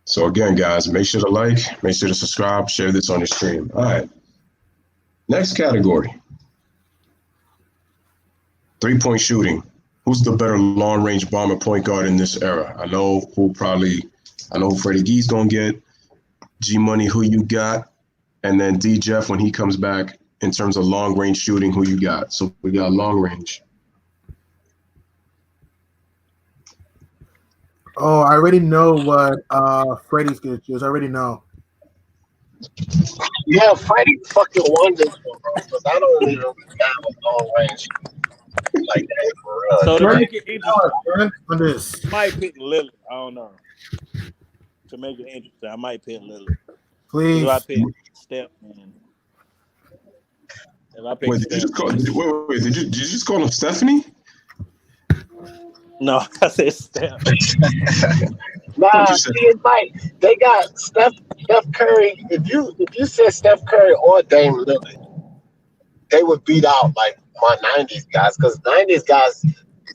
So again, guys, make sure to like, make sure to subscribe, share this on your stream. All right. Next category. 3-point shooting. Who's the better long-range bomber point guard in this era? I know who Freddie G's gonna get. G Money, who you got? And then D Jeff, when he comes back, in terms of long-range shooting, who you got? So we got long range. Oh, I already know what Freddie's gonna choose. I already know. Yeah, Freddie fucking won this one, bro. Because I don't even have a long range like that for us. So to make it On this. I might pick Lillard. I don't know. To make it interesting, I might pick Lillard. Please. If I pick Steph, man. If I pick Wait, Steph, did you just call him Stephanie? No, I said Steph. Nah, see, it's like they got Steph Curry. If you said Steph Curry or Dame Lillard, they would beat out like my 90s guys, because 90s guys,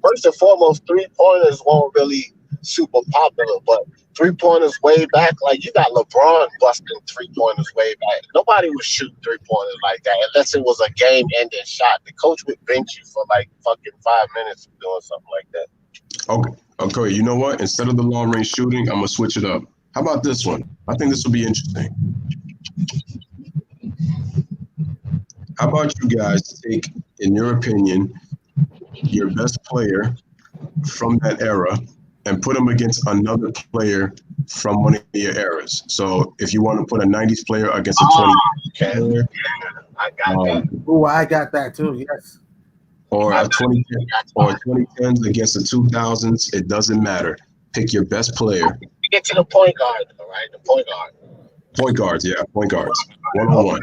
first and foremost, 3-pointers weren't really super popular, but 3-pointers way back, like you got LeBron busting 3-pointers way back. Nobody would shoot 3-pointers like that unless it was a game-ending shot. The coach would bench you for like fucking 5 minutes of doing something like that. Okay. You know what? Instead of the long range shooting, I'm gonna switch it up. How about this one? I think this will be interesting. How about you guys take, in your opinion, your best player from that era and put him against another player from one of your eras? So if you want to put a 90s player against a 20 player, I got that. Oh, I got that too. Yes. Or a 2010s against the 2000s, it doesn't matter. Pick your best player. Get to the point guard, all right? The point guard. Point guards, yeah, point guards. 1-on-1.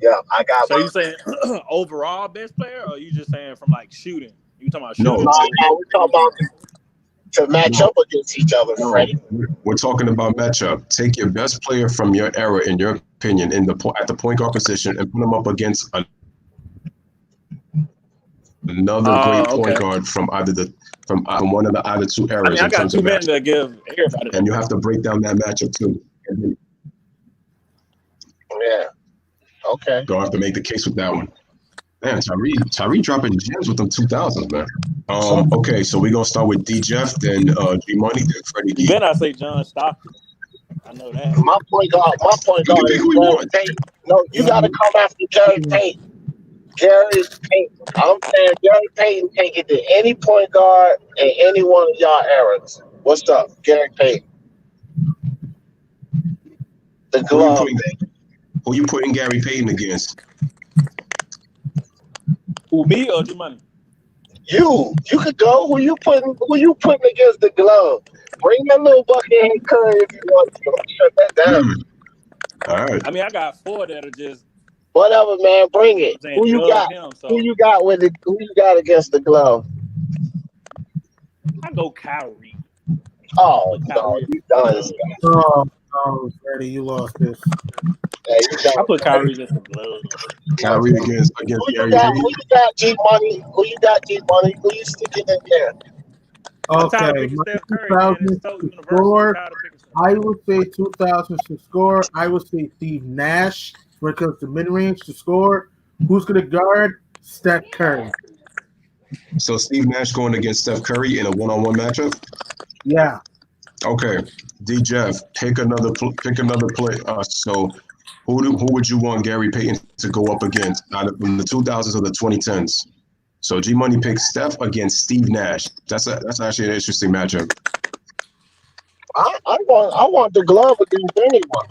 Yeah, I got. So you saying overall best player, or you just saying from like shooting? You talking about No, shooting? No, we talking about to match up against each other, Freddie. We're talking about matchup. Take your best player from your era, in your opinion, at the point guard position, and put them up against another great point guard from one of the either two eras. I mean, I got 2 minutes to give everybody. And you have to break down that matchup too. Yeah. Okay. Don't have to make the case with that one. Man, Tyree dropping gems with them 2000s, man. Okay, so we're gonna start with D Jeff, then G Money, then Freddie D. Then I say John Stockton. I know that. My point guard is Gary Payton. No, you gotta come after Gary Payton. Gary Payton. I'm saying Gary Payton can get to any point guard in any one of y'all eras. What's up, Gary Payton? The glove. Who you putting Gary Payton against? Who, me or G Money? You could go. Who you putting against the glove? Bring that little buckethead Curry if you want to. Shut that down. All right. I mean, I got 4 that are just whatever, man. Bring it. Who you got? Who you got Who you got against the glove? I go Kyrie. Oh no, you done. Oh, Freddie, you lost this. Yeah, I put Kyrie against the glove. Kyrie against who you Gary got? Payton. Who you got? G Money. Who you got? G Money. Who you sticking in there? Okay, to score, I would say 2000 to score. I would say Steve Nash when it comes to mid-range to score. Who's going to guard? Steph Curry. So Steve Nash going against Steph Curry in a one-on-one matchup? Yeah. Okay, D Jeff, pick another play. So who would you want Gary Payton to go up against out of the 2000s or the 2010s? So G Money picks Steph against Steve Nash. That's actually an interesting matchup. I want the glove against anyone.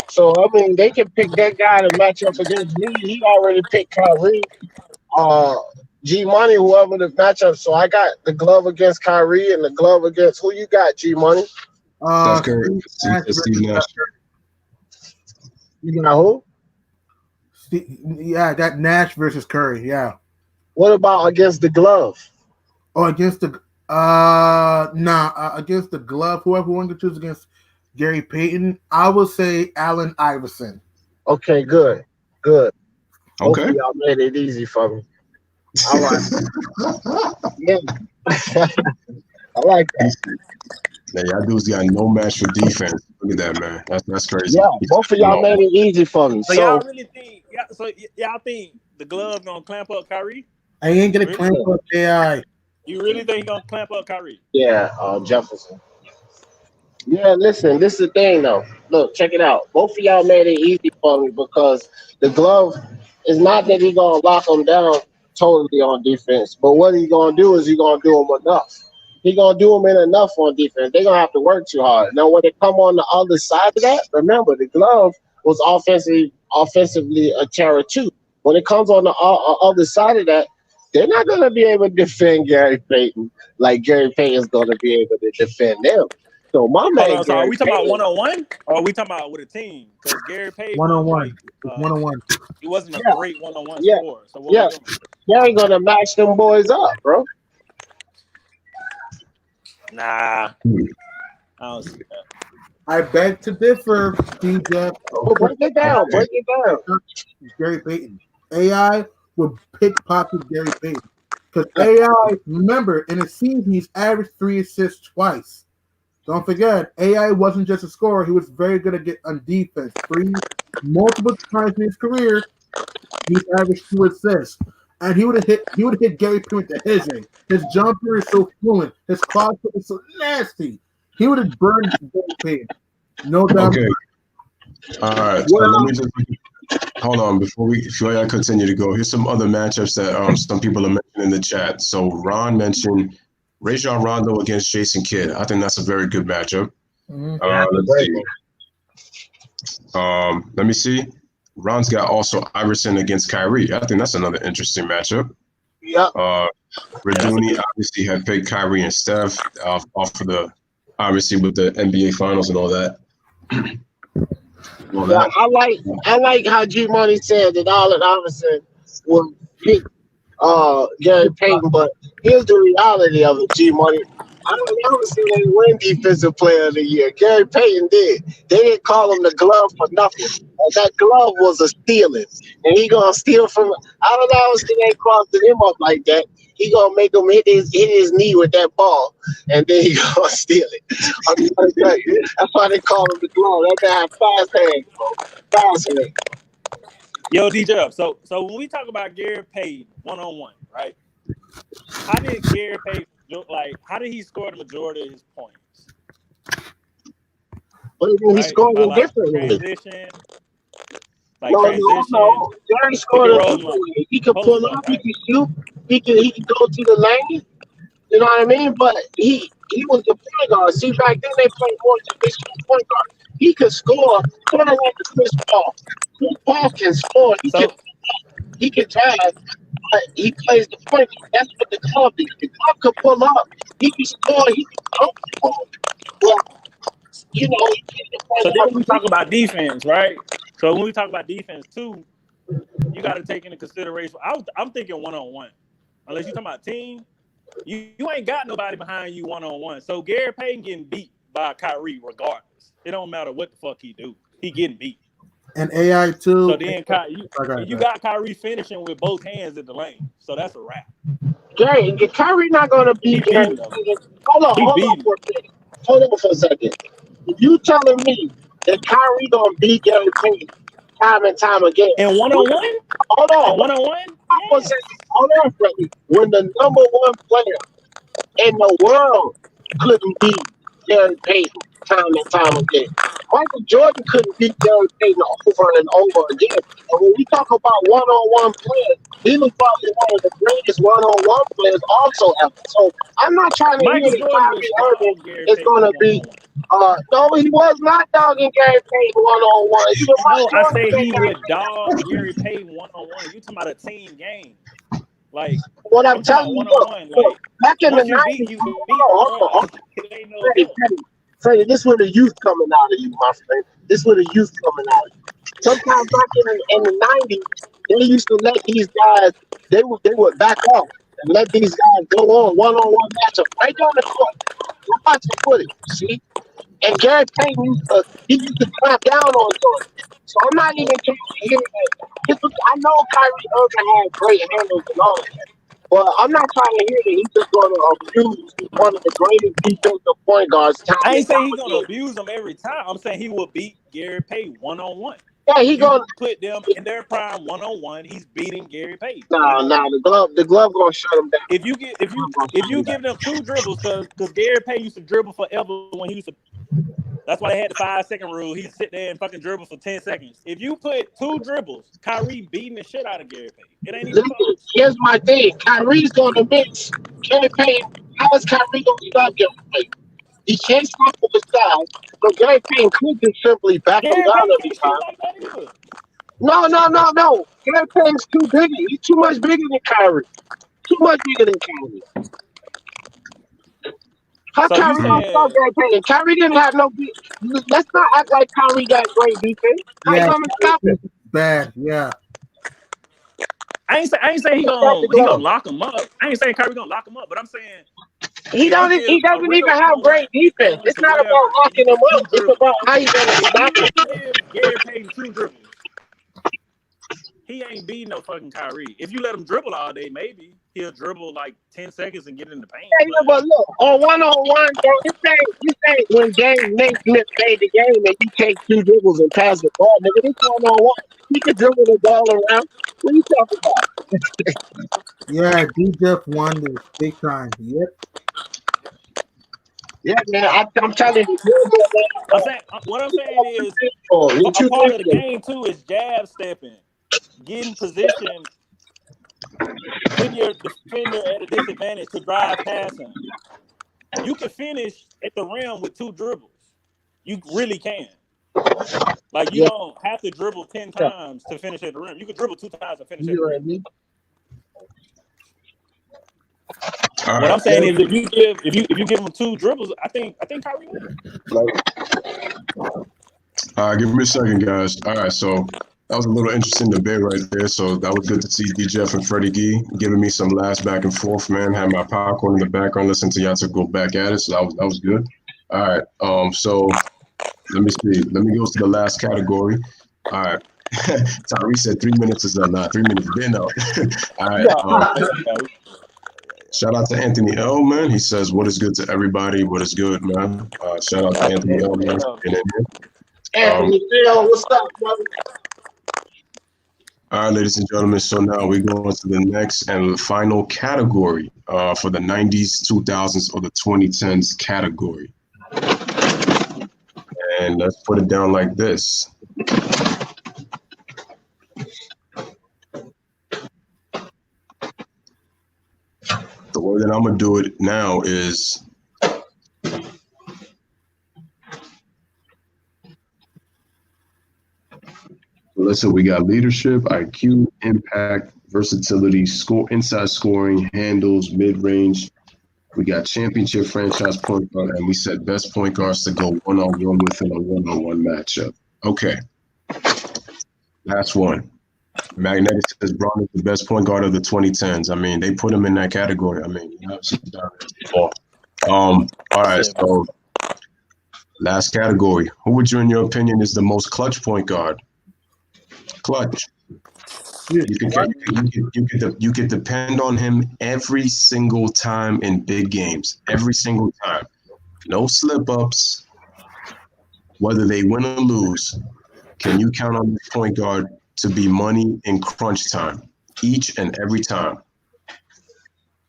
So I mean, they can pick that guy to match up against me. He already picked Kyrie, G Money, whoever the matchup. So I got the glove against Kyrie and the glove against who you got, G Money? Steph Curry, Steve Nash. You got who? Yeah, I got Nash versus Curry. Yeah. What about against the glove? Oh, against the against the glove. Whoever wants to choose against Gary Payton, I will say Allen Iverson. Okay, good. Okay, hopefully y'all made it easy for me. All right. Yeah, I like that. Yeah, y'all dudes got no match for defense. Look at that, man. That's crazy. Yeah, both of y'all made it easy for me. So y'all really think? Y'all think the glove gonna clamp up Kyrie? I ain't gonna clamp up AI. You really think he gonna clamp up Kyrie? Yeah, Jefferson. Yeah, listen, this is the thing though. Look, check it out. Both of y'all made it easy for me because the glove is not that he gonna lock them down totally on defense, but what he gonna do is he gonna do them enough. He gonna do them in enough on defense. They're gonna have to work too hard. Now, when they come on the other side of that, remember the glove was offensively a terror too. When it comes on the other side of that, they're not gonna be able to defend Gary Payton like Gary Payton's gonna be able to defend them. So my man, so are we talking about 1-on-1 or are we talking about with a team? Because Gary Payton 1-on-1, 1-on-1. He wasn't a great 1-on-1 scorer. So what Gary gonna match them boys up, bro. Nah, I don't see that. I beg to differ, DJ. Break it down. Gary Payton. AI would pickpocket Gary Payton. Because AI, remember, in a season, he's averaged 3 assists twice. Don't forget, AI wasn't just a scorer. He was very good at getting on defense. Multiple times in his career, he's averaged 2 assists. And he would have hit Gary Payton with the hezzy. His jumper is so fluent. His cross is so nasty. He would have burned Gary Payton. No doubt. Okay. All right. So let me just hold on before I continue to go. Here's some other matchups that some people are mentioning in the chat. So Ron mentioned Rajon Rondo against Jason Kidd. I think that's a very good matchup. Let me see. Ron's got also Iverson against Kyrie. I think that's another interesting matchup. Yeah. Raduni obviously had picked Kyrie and Steph off of the obviously with the NBA Finals and all that. Well, Yeah, that I like how G Money said that Allen Iverson would pick Gary Payton, but here's the reality of it, G Money. Allen Iverson didn't win Defensive Player of the Year. Gary Payton did. They didn't call him the glove for nothing. And that glove was a stealing. And he gonna steal from Allen Iverson ain't crossing him up like that. He gonna make him hit his knee with that ball, and then he gonna steal it. I'm trying to tell you. That's why they call him the glove. That guy had fast hands, bro. Fast hands. Yo, DJ. So when we talk about Gary Payton 1-on-1, right? How did Gary Payton how did he score the majority of his points? But he scored them differently. Transition. No. Gary scored it differently. He could pull up, he could shoot, he could go to the lane. You know what I mean? But he was the point guard. See, back then they played more traditional point guard. He could score, kind of like the Chris Paul. Chris Paul can score. He can drive, but he plays the point guard. That's what the club is. The club could pull up. He can score. He can dunk the ball. Well, you know, so then we talk about defense, right? So when we talk about defense too, you got to take into consideration. I'm thinking 1-on-1. Unless you're talking about team, you ain't got nobody behind you 1-on-1. So Gary Payton getting beat by Kyrie regardless. It don't matter what the fuck he do. He getting beat. And AI too. So then you got Kyrie finishing with both hands in the lane. So that's a wrap. Kyrie not going to beat Gary Payton. Hold on for a second. If you telling me that Kyrie going to beat Gary Payton time and time again. And 1-on-1? Hold on. 1-on-1? Hold on, Freddie. When the number one player in the world couldn't beat Gary Payton time and time again. Michael Jordan couldn't beat Gary Payton over and over again. And when we talk about one-on-one players, he was probably one of the greatest one-on-one players also ever. So I'm not trying to hear that Kyrie Irving is going to be. No, he was not dogging Gary Payton one-on-one. No, I say he would dog Gary Payton one-on-one. You talking about a team game? Like what I'm telling you, look, back in the 90s, hold on. Freddie, this where the youth coming out of you, my friend. This where the youth coming out of you. Sometimes back in the 90s, they used to let these guys, they would back off and let these guys go on one-on-one matchup right down the court. Watch the footage, see? And Gary Payton used to clamp down on Jordan. So I'm not even trying to hear that. I know Kyrie Irving had great handles and all that. But I'm not trying to hear that he's just going to abuse one of the greatest defensive point guards. I ain't saying he's going to abuse them every time. I'm saying he will beat Gary Payton one-on-one. Yeah, he's going to put them in their prime one-on-one. He's beating Gary Payton. Nah, the glove going to shut him down. If you give them two dribbles, because Gary Payton used to dribble forever when he used to. That's why they had the 5-second rule. He'd sit there and fucking dribble for 10 seconds. If you put two dribbles, Kyrie beating the shit out of Gary Payton. It ain't even close. Here's my thing. Kyrie's going to mix Gary Payton. How is Kyrie going to stop Gary Payton? He can't stop with his size. So Gary Payton could just simply back him down every time. No. Gary Payton's too big. He's too much bigger than Kyrie. Too much bigger than Kyrie. How so Kyrie gonna stop Gary Payton? Kyrie didn't have no. Let's not act like Kyrie got great defense. How you gonna stop it? Bad, yeah. I ain't saying he gonna lock him up. I ain't saying Kyrie gonna lock him up, but I'm saying he doesn't even have great defense. It's not about locking him up. It's about how you gonna stop him. Gary Payton two dribbles. He ain't beating no fucking Kyrie. If you let him dribble all day, maybe he'll dribble like 10 seconds and get in the paint. Yeah, but look, on one-on-one, you say when Nate Smith played the game and you take two dribbles and pass the ball, nigga, this one-on-one, he can dribble the ball around. What are you talking about? Yeah, DJ won this big time. Yep. Yeah, man, I'm telling you. What I'm saying is, a part of the game too is jab stepping. Getting position, putting your defender at a disadvantage to drive past him. You can finish at the rim with two dribbles. You really can. Like, you don't have to dribble 10 times to finish at the rim. You can dribble 2 times and finish at the rim. What I'm saying is, if you give him two dribbles, I think Kyrie wins. Give me a second, guys. All right, so that was a little interesting debate right there. So that was good to see D. Jeff and Freddie Gee giving me some last back and forth, man. Had my popcorn in the background, listening to y'all to go back at it. So that was good. All right. So let me see. Let me go to the last category. All right. Tyree said 3 minutes is up. Nah, 3 minutes been up. All right. Shout out to Anthony L, man. He says, "What is good to everybody? What is good, man?" Shout out to Anthony L, man. Anthony L, what's up, brother? All right, ladies and gentlemen. So now we go on to the next and final category for the 90s, 2000s, or the 2010s category. And let's put it down like this. The way that I'm going to do it now is listen, we got leadership, IQ, impact, versatility, score, inside scoring, handles, mid-range. We got championship franchise point guard, and we said best point guards to go one-on-one with in a one-on-one matchup. Okay. Last one. Magnetic says Braun is the best point guard of the 2010s. I mean, they put him in that category. I mean, all right, so last category. Who would you, in your opinion, is the most clutch point guard? Clutch. You could depend on him every single time in big games. Every single time. No slip-ups. Whether they win or lose, can you count on this point guard to be money in crunch time? Each and every time.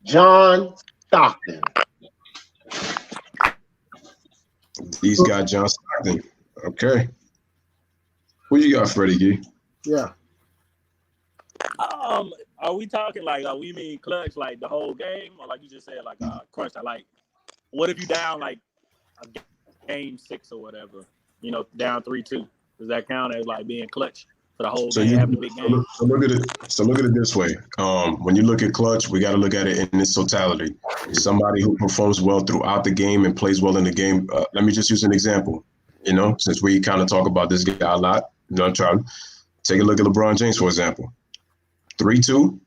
John Stockton. He's got John Stockton. Okay. Who you got, Freddie Gee? Yeah. Are we talking like we mean clutch like the whole game, or like you just said like crunch time? Like, what if you down like a game 6 or whatever? You know, down 3-2. Does that count as like being clutch for the whole game? Having a big game? So look at it this way. When you look at clutch, we got to look at it in its totality. Somebody who performs well throughout the game and plays well in the game. Let me just use an example. You know, since we kind of talk about this guy a lot, you know, try to take a look at LeBron James, for example. 3-2,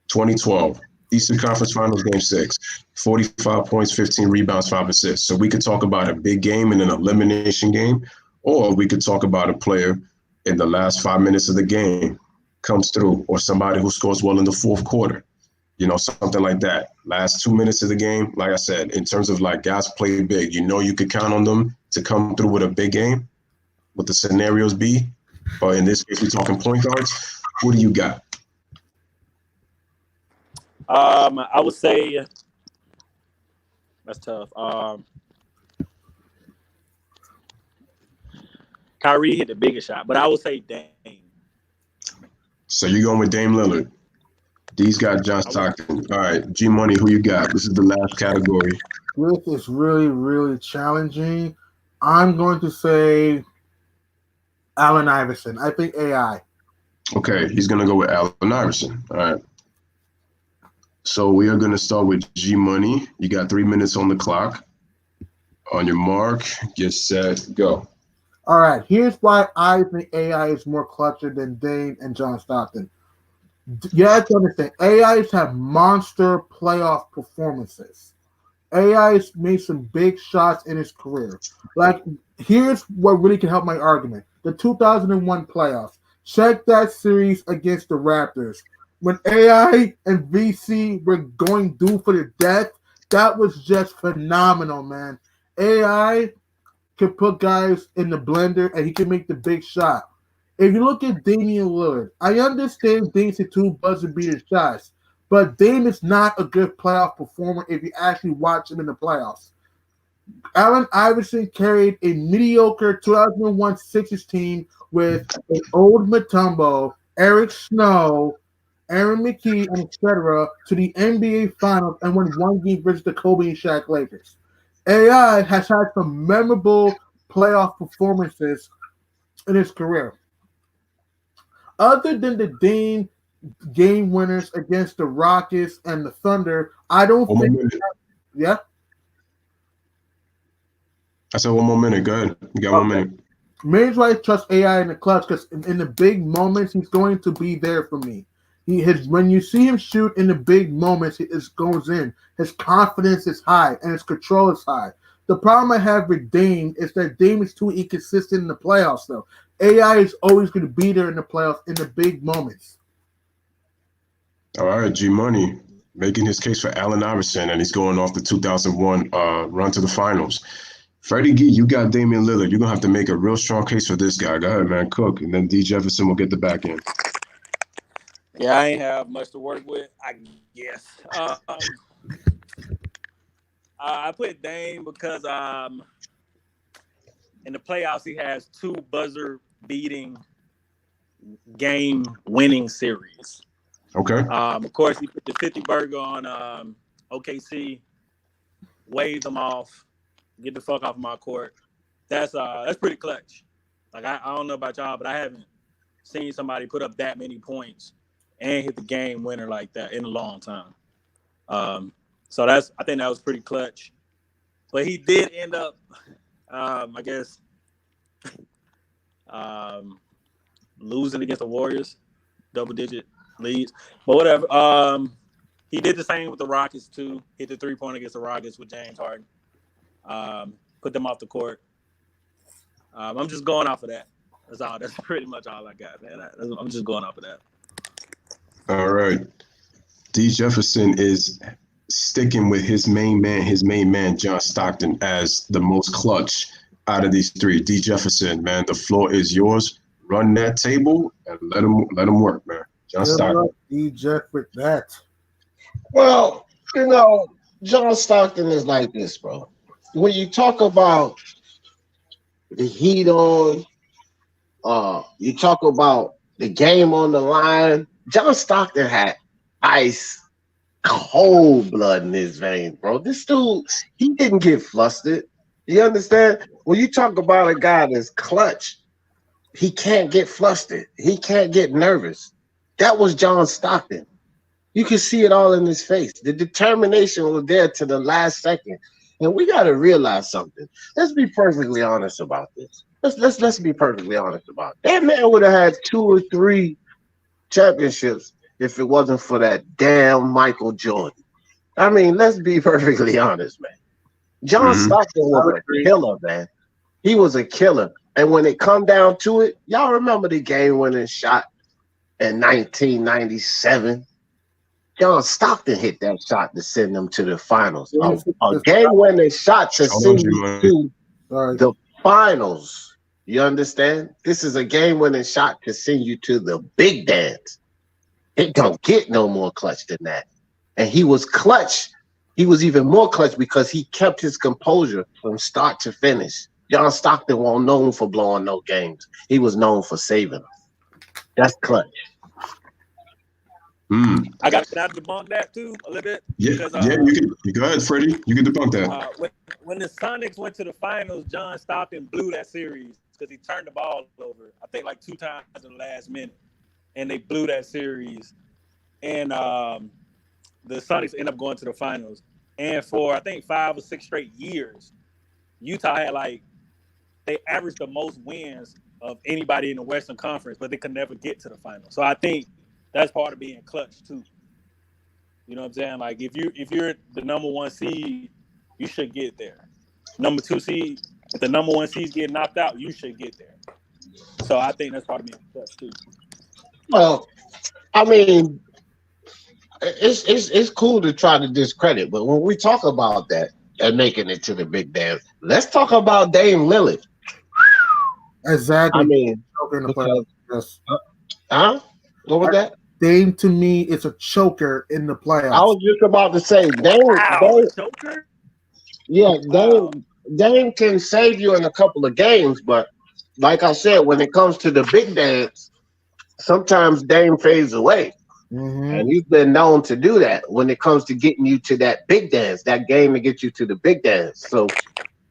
2012. Eastern Conference Finals Game 6. 45 points, 15 rebounds, 5 assists. So we could talk about a big game in an elimination game, or we could talk about a player in the last 5 minutes of the game comes through, or somebody who scores well in the fourth quarter. You know, something like that. Last 2 minutes of the game, like I said, in terms of like guys play big, you know you could count on them to come through with a big game, what the scenarios be. But in this case, we're talking point guards. What do you got? I would say that's tough. Kyrie hit the biggest shot, but I would say Dame. So you're going with Dame Lillard. D's got John Stockton. All right, G Money, who you got? This is the last category. This is really, really challenging. I'm going to say Allen Iverson. I think AI. Okay, he's going to go with Allen Iverson. All right. So we are going to start with G Money. You got 3 minutes on the clock. On your mark, get set, go. All right, here's why I think AI is more clutcher than Dame and John Stockton. You have to understand, AIs have monster playoff performances. AI's made some big shots in his career. Like, here's what really can help my argument. The 2001 playoffs. Check that series against the Raptors. When AI and VC were going due for the death, that was just phenomenal, man. AI can put guys in the blender and he can make the big shot. If you look at Damian Lillard, I understand Dame's the 2 buzzer beater shots, but Dame is not a good playoff performer if you actually watch him in the playoffs. Allen Iverson carried a mediocre 2001 Sixers team with an old Mutombo, Eric Snow, Aaron McKee, and etc. to the NBA Finals and won 1 game versus the Kobe and Shaq Lakers. AI has had some memorable playoff performances in his career. Other than the Dame game winners against the Rockets and the Thunder, I don't think. Yeah. I said 1 more minute. Go ahead. You got 1 minute. Main why I trust AI in the clutch because in the big moments he's going to be there for me. When you see him shoot in the big moments, it goes in. His confidence is high and his control is high. The problem I have with Dame is that Dame is too inconsistent in the playoffs. Though AI is always going to be there in the playoffs in the big moments. All right, G Money making his case for Allen Iverson, and he's going off the 2001 run to the finals. Freddie G, you got Damian Lillard. You're gonna have to make a real strong case for this guy. Go ahead, man, cook, and then D Jefferson will get the back end. Yeah, I ain't have much to work with, I guess. I put Dame because in the playoffs he has 2 buzzer-beating game-winning series. Okay. Of course, he put the 50 burger on OKC, waved them off, get the fuck off my court. That's pretty clutch. Like I don't know about y'all, but I haven't seen somebody put up that many points and hit the game winner like that in a long time. So I think that was pretty clutch. But he did end up, I guess, losing against the Warriors, double-digit leads. But whatever. He did the same with the Rockets too. Hit the 3-pointer against the Rockets with James Harden. Put them off the court. I'm just going off of that. That's all. That's pretty much all I got, man. I'm just going off of that. All right. D Jefferson is sticking with his main man, John Stockton, as the most clutch out of these 3. D Jefferson, man, the floor is yours. Run that table and let him work, man. John Stockton. D Jeff with that. Well, John Stockton is like this, bro. When you talk about the heat on, you talk about the game on the line, John Stockton had ice cold blood in his veins, bro. This dude, he didn't get flustered. You understand? When you talk about a guy that's clutch, he can't get flustered. He can't get nervous. That was John Stockton. You can see it all in his face. The determination was there to the last second. And we got to realize something. Let's be perfectly honest about this. Let's be perfectly honest about it. That man would have had 2 or 3 championships if it wasn't for that damn Michael Jordan. I mean, let's be perfectly honest, man. John Stockton was a killer, man. He was a killer. And when it come down to it, y'all remember the game-winning shot in 1997? John Stockton hit that shot to send them to the finals. A game-winning shot to send you to the finals. You understand? This is a game-winning shot to send you to the big dance. It don't get no more clutch than that. And he was clutch. He was even more clutch because he kept his composure from start to finish. John Stockton wasn't known for blowing no games. He was known for saving them. That's clutch. I got to debunk that too a little bit. Yeah, because, you go ahead, Freddie. You can debunk that. When the Sonics went to the finals, John Stockton blew that series because he turned the ball over, I think like 2 times in the last minute. And they blew that series. And the Sonics ended up going to the finals. And for, I think, 5 or 6 straight years, Utah had they averaged the most wins of anybody in the Western Conference, but they could never get to the finals. So I think that's part of being clutch too. You know what I'm saying? Like if you're the number 1 seed, you should get there. Number 2 seed, if the number 1 seed's getting knocked out, you should get there. So I think that's part of being clutch too. Well, I mean, it's cool to try to discredit, but when we talk about that and making it to the big dance, let's talk about Dame Lillard. Exactly. I mean, yes. What was that? Dame to me is a choker in the playoffs. I was just about to say Choker? Yeah, Dame can save you in a couple of games, but like I said, when it comes to the big dance, sometimes Dame fades away. And he's been known to do that when it comes to getting you to that big dance, that game to get you to the big dance. So,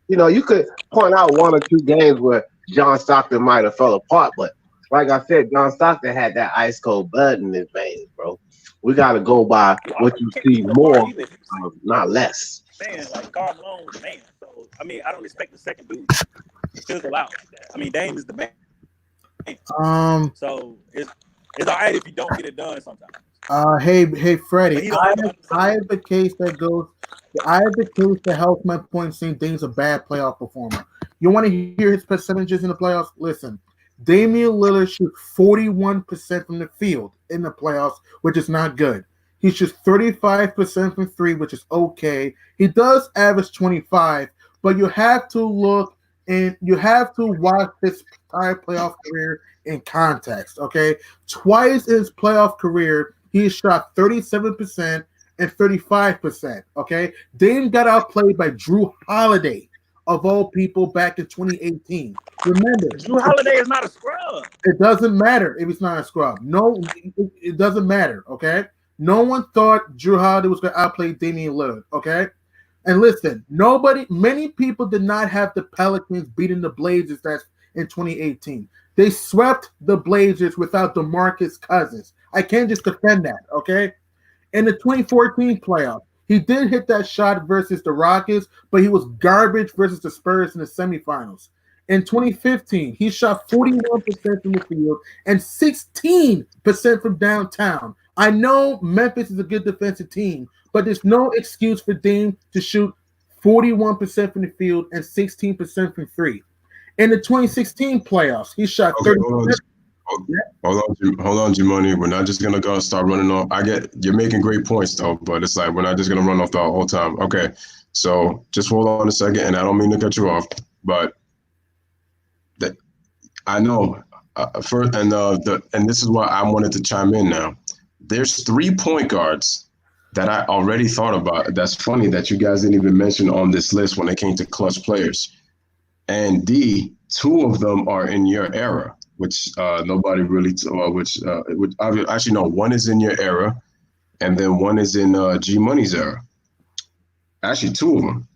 you could point out 1 or 2 games where John Stockton might have fell apart, but like I said, John Stockton had that ice cold blood in his veins, bro. We got to go by what you see more, not less. Man, like Carl Malone, man. So, I mean, I don't expect the second dude. fizzle out. I mean, Dame is the man. So it's all right if you don't get it done sometimes. Hey, Freddie. I I have the case that goes. I have the case that helps my point saying Dame's a bad playoff performer. You want to hear his percentages in the playoffs? Listen, Damian Lillard shoots 41% from the field in the playoffs, which is not good. He shoots 35% from three, which is okay. He does average 25, but you have to look and you have to watch his entire playoff career in context, okay? Twice in his playoff career, he shot 37% and 35%, okay? Dame got outplayed by Drew Holiday, of all people, back in 2018. Remember, Drew Holiday is not a scrub. It doesn't matter if he's not a scrub. No, it doesn't matter, okay? No one thought Drew Holiday was going to outplay Damian Lillard, okay? And listen, many people did not have the Pelicans beating the Blazers that's in 2018. They swept the Blazers without DeMarcus Cousins. I can't just defend that, okay? In the 2014 playoffs, he did hit that shot versus the Rockets, but he was garbage versus the Spurs in the semifinals. In 2015, he shot 41% from the field and 16% from downtown. I know Memphis is a good defensive team, but there's no excuse for Dame to shoot 41% from the field and 16% from three. In the 2016 playoffs, he shot 30%. Hold on, G-Money. We're not just gonna go start running off. You're making great points though, but it's like we're not just gonna run off the whole time. Okay, so just hold on a second, and I don't mean to cut you off, but I know first, and this is why I wanted to chime in now. There's 3 point guards that I already thought about. That's funny that you guys didn't even mention on this list when it came to clutch players. And 2 of them are in your era, which nobody really, actually no, one is in your era, and then one is in G Money's era. Actually, 2 of them.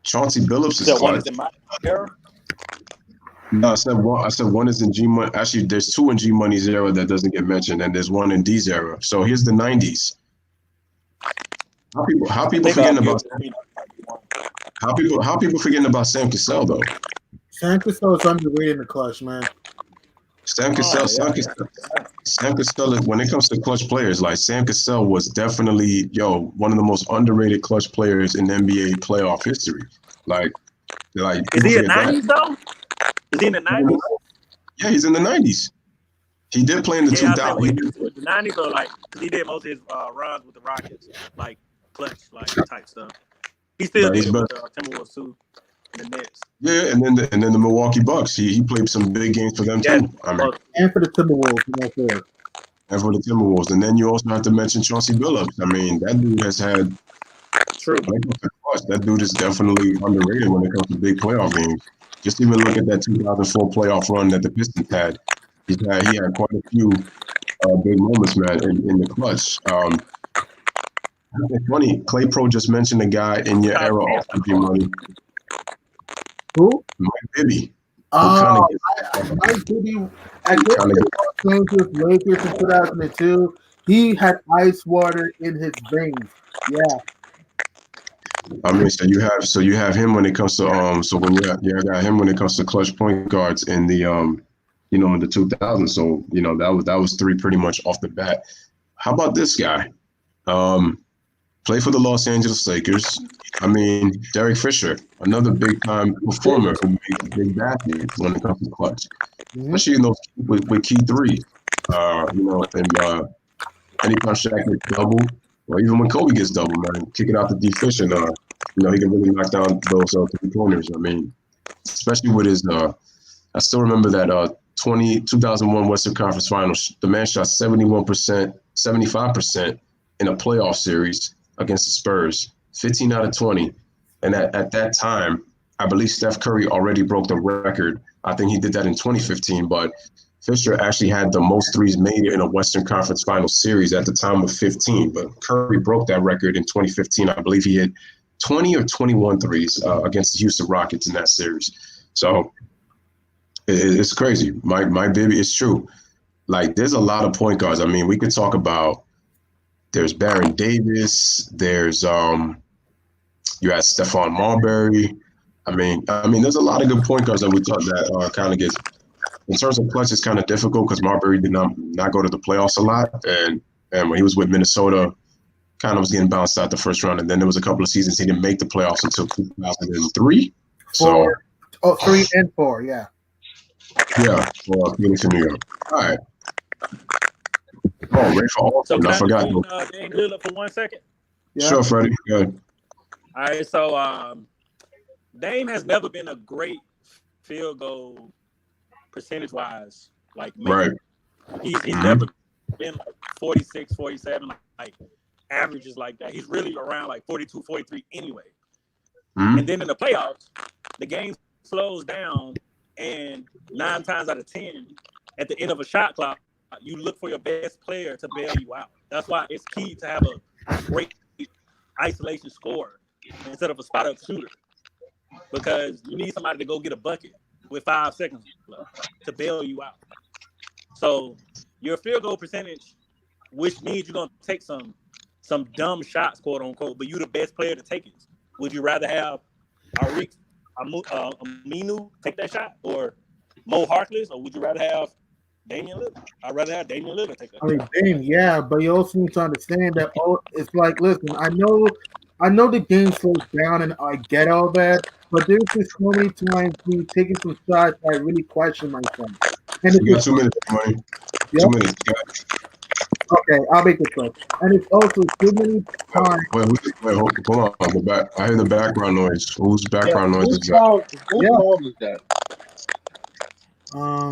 Chauncey Billups is clutch. One is in my era. No, I said one is in G Money. Actually, there's 2 in G Money's era that doesn't get mentioned, and there's 1 in D's era. So here's the 90s. How people forgetting about Sam Cassell though? Sam Cassell is underrated in the clutch, man. Sam Cassell, when it comes to clutch players, like Sam Cassell was definitely one of the most underrated clutch players in NBA playoff history. Like is he in the 90s though? Is he in the 90s? Yeah, he's in the 90s. He did play in the 2000s. The 90s or like he did most of his runs with the Rockets, like clutch, like type stuff. He still did it with the Timberwolves too. The Nets. Yeah, and then the Milwaukee Bucks. He played some big games for them too. I mean, and for the Timberwolves, And for the Timberwolves, and then you also have to mention Chauncey Billups. I mean, that dude has had. True. That dude is definitely underrated when it comes to big playoff games. Just even look at that 2004 playoff run that the Pistons had. He had quite a few big moments, man, in the clutch. It's funny. Clay Pro just mentioned a guy in your era also G Money. Who? Mike Bibby. Oh, Mike Bibby. Against the Los Angeles Lakers in 2002, he had ice water in his veins. Yeah. I mean, so you have him when it comes to so when you got him when it comes to clutch point guards in the in the 2000s. So that was 3 pretty much off the bat. How about this guy? Play for the Los Angeles Lakers. I mean, Derek Fisher, another big time performer who makes big baskets when it comes to clutch, especially in those with key threes. And anytime Shaq gets double, or even when Kobe gets double, man, kick it out to D Fish, and he can really knock down those 3 pointers. I mean, especially with his. I still remember that 2001 Western Conference Finals. The man shot 71%, 75% in a playoff series against the Spurs, 15 out of 20. And at that time, I believe Steph Curry already broke the record. I think he did that in 2015, but Fisher actually had the most threes made in a Western Conference Finals series at the time with 15. But Curry broke that record in 2015. I believe he hit 20 or 21 threes against the Houston Rockets in that series. So it's crazy. My baby, it's true. Like, there's a lot of point guards. I mean, we could talk about. There's Baron Davis. There's you had Stephon Marbury. I mean, there's a lot of good point guards that we thought that kind of gets. In terms of clutch, it's kind of difficult because Marbury did not go to the playoffs a lot, and when he was with Minnesota, kind of was getting bounced out the first round, and then there was a couple of seasons he didn't make the playoffs until 2003. So, 3 and 4, yeah. Yeah, for Phoenix and New York. All right. Oh, Ray for all. So can I forgot. Dame Lillard for 1 second? Yeah. Sure, Freddie. Good. All right, so Dame has never been a great field goal percentage-wise. Like, Right. He's never been like 46, 47, like averages like that. He's really around like 42, 43 anyway. Mm-hmm. And then in the playoffs, the game slows down, and 9 times out of 10, at the end of a shot clock, you look for your best player to bail you out. That's why it's key to have a great isolation scorer instead of a spot-up shooter, because you need somebody to go get a bucket with 5 seconds left to bail you out. So your field goal percentage, which means you're going to take some dumb shots, quote unquote, but you're the best player to take it. Would you rather have Aminu take that shot or Mo Harkless, or would you rather have Damian Lillard? I'd rather have Damian Lillard take that shot. Dame, yeah, but you also need to understand that it's like, listen, I know the game slows down and I get all that, but there's just so many times we taking some shots I really question myself. And you got 2 minutes, Mike. Yep. 2 minutes. Okay, I'll make it quick. And it's also too many times. Wait, hold on. I hear the background noise. Whose background noise is that? Whose phone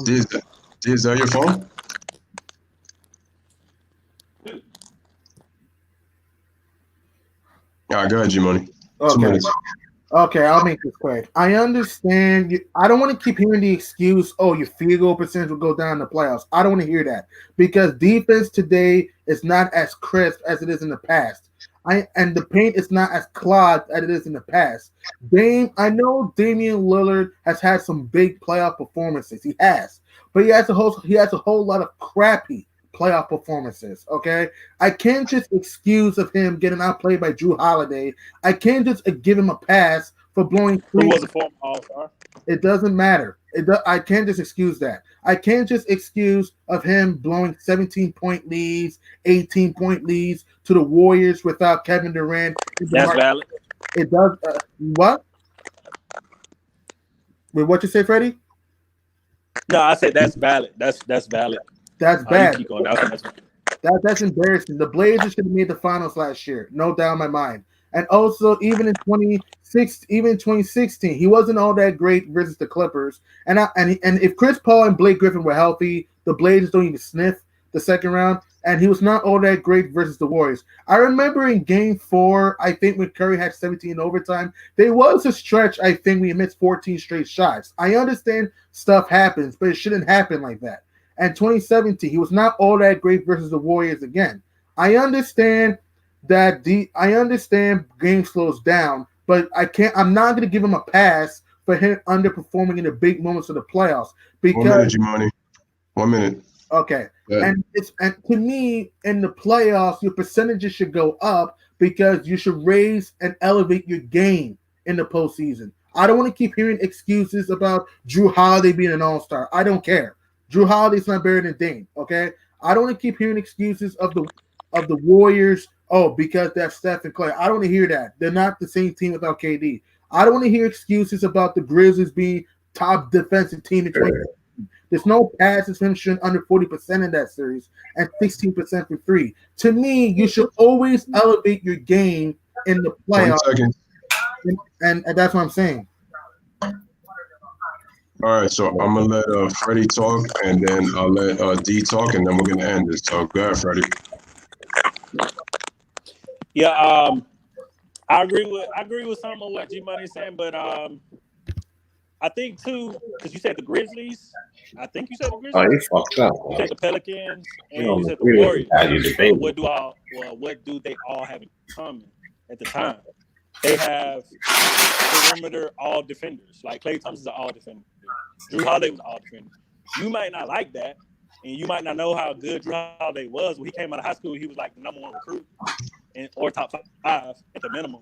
is that? Is that your phone? All right, go ahead, G-Money. 2 minutes. Okay, I'll make this quick. I understand. I don't want to keep hearing the excuse, oh, your field goal percentage will go down in the playoffs. I don't want to hear that, because defense today is not as crisp as it is in the past. And the paint is not as clogged as it is in the past. I know Damian Lillard has had some big playoff performances. He has. But he has a whole lot of crappy playoff performances, okay? I can't just excuse of him getting outplayed by Drew Holiday. I can't just give him a pass for blowing 3. Who was a former All-Star? It doesn't matter. I can't just excuse that. I can't just excuse of him blowing 17-point leads, 18-point leads to the Warriors without Kevin Durant. That's valid. It does. What? Wait, what you say, Freddie? No, I said that's valid. That's valid. That's bad. Keep going. That's embarrassing. The Blazers should have made the finals last year. No doubt in my mind. And also, even in 2016, he wasn't all that great versus the Clippers. And if Chris Paul and Blake Griffin were healthy, the Blazers don't even sniff the second round. And he was not all that great versus the Warriors. I remember in Game 4, I think when Curry had 17 in overtime, there was a stretch, I think, we missed 14 straight shots. I understand stuff happens, but it shouldn't happen like that. And 2017, he was not all that great versus the Warriors again. I understand game slows down, but I'm not going to give him a pass for him underperforming in the big moments of the playoffs. Because 1 minute, G-Money. 1 minute. Okay. And to me, in the playoffs, your percentages should go up because you should raise and elevate your game in the postseason. I don't want to keep hearing excuses about Drew Holiday being an all-star. I don't care. Drew Holiday's not better than Dame, okay? I don't want to keep hearing excuses of the Warriors, because they have Steph and Clay. I don't want to hear that. They're not the same team without KD. I don't want to hear excuses about the Grizzlies being top defensive team in 2020. There's no passes from shooting under 40% in that series and 16% for 3. To me, you should always elevate your game in the playoffs. 1 second. And that's what I'm saying. All right, so I'm going to let Freddie talk, and then I'll let D talk, and then we're going to end this. So go ahead, Freddie. Yeah, I agree with some of what G-Money is saying, but I think too, because you said the Grizzlies. I think you said the Grizzlies. Oh, you fucked up. You said the Pelicans, and You you said the really Warriors. had you debating. What do they all have in common at the time? They have perimeter all defenders. Like Klay Thompson's an all defender. Drew Holiday was an all defender. You might not like that, and you might not know how good Drew Holiday was. When he came out of high school, he was like the number 1 recruit or top 5 at the minimum.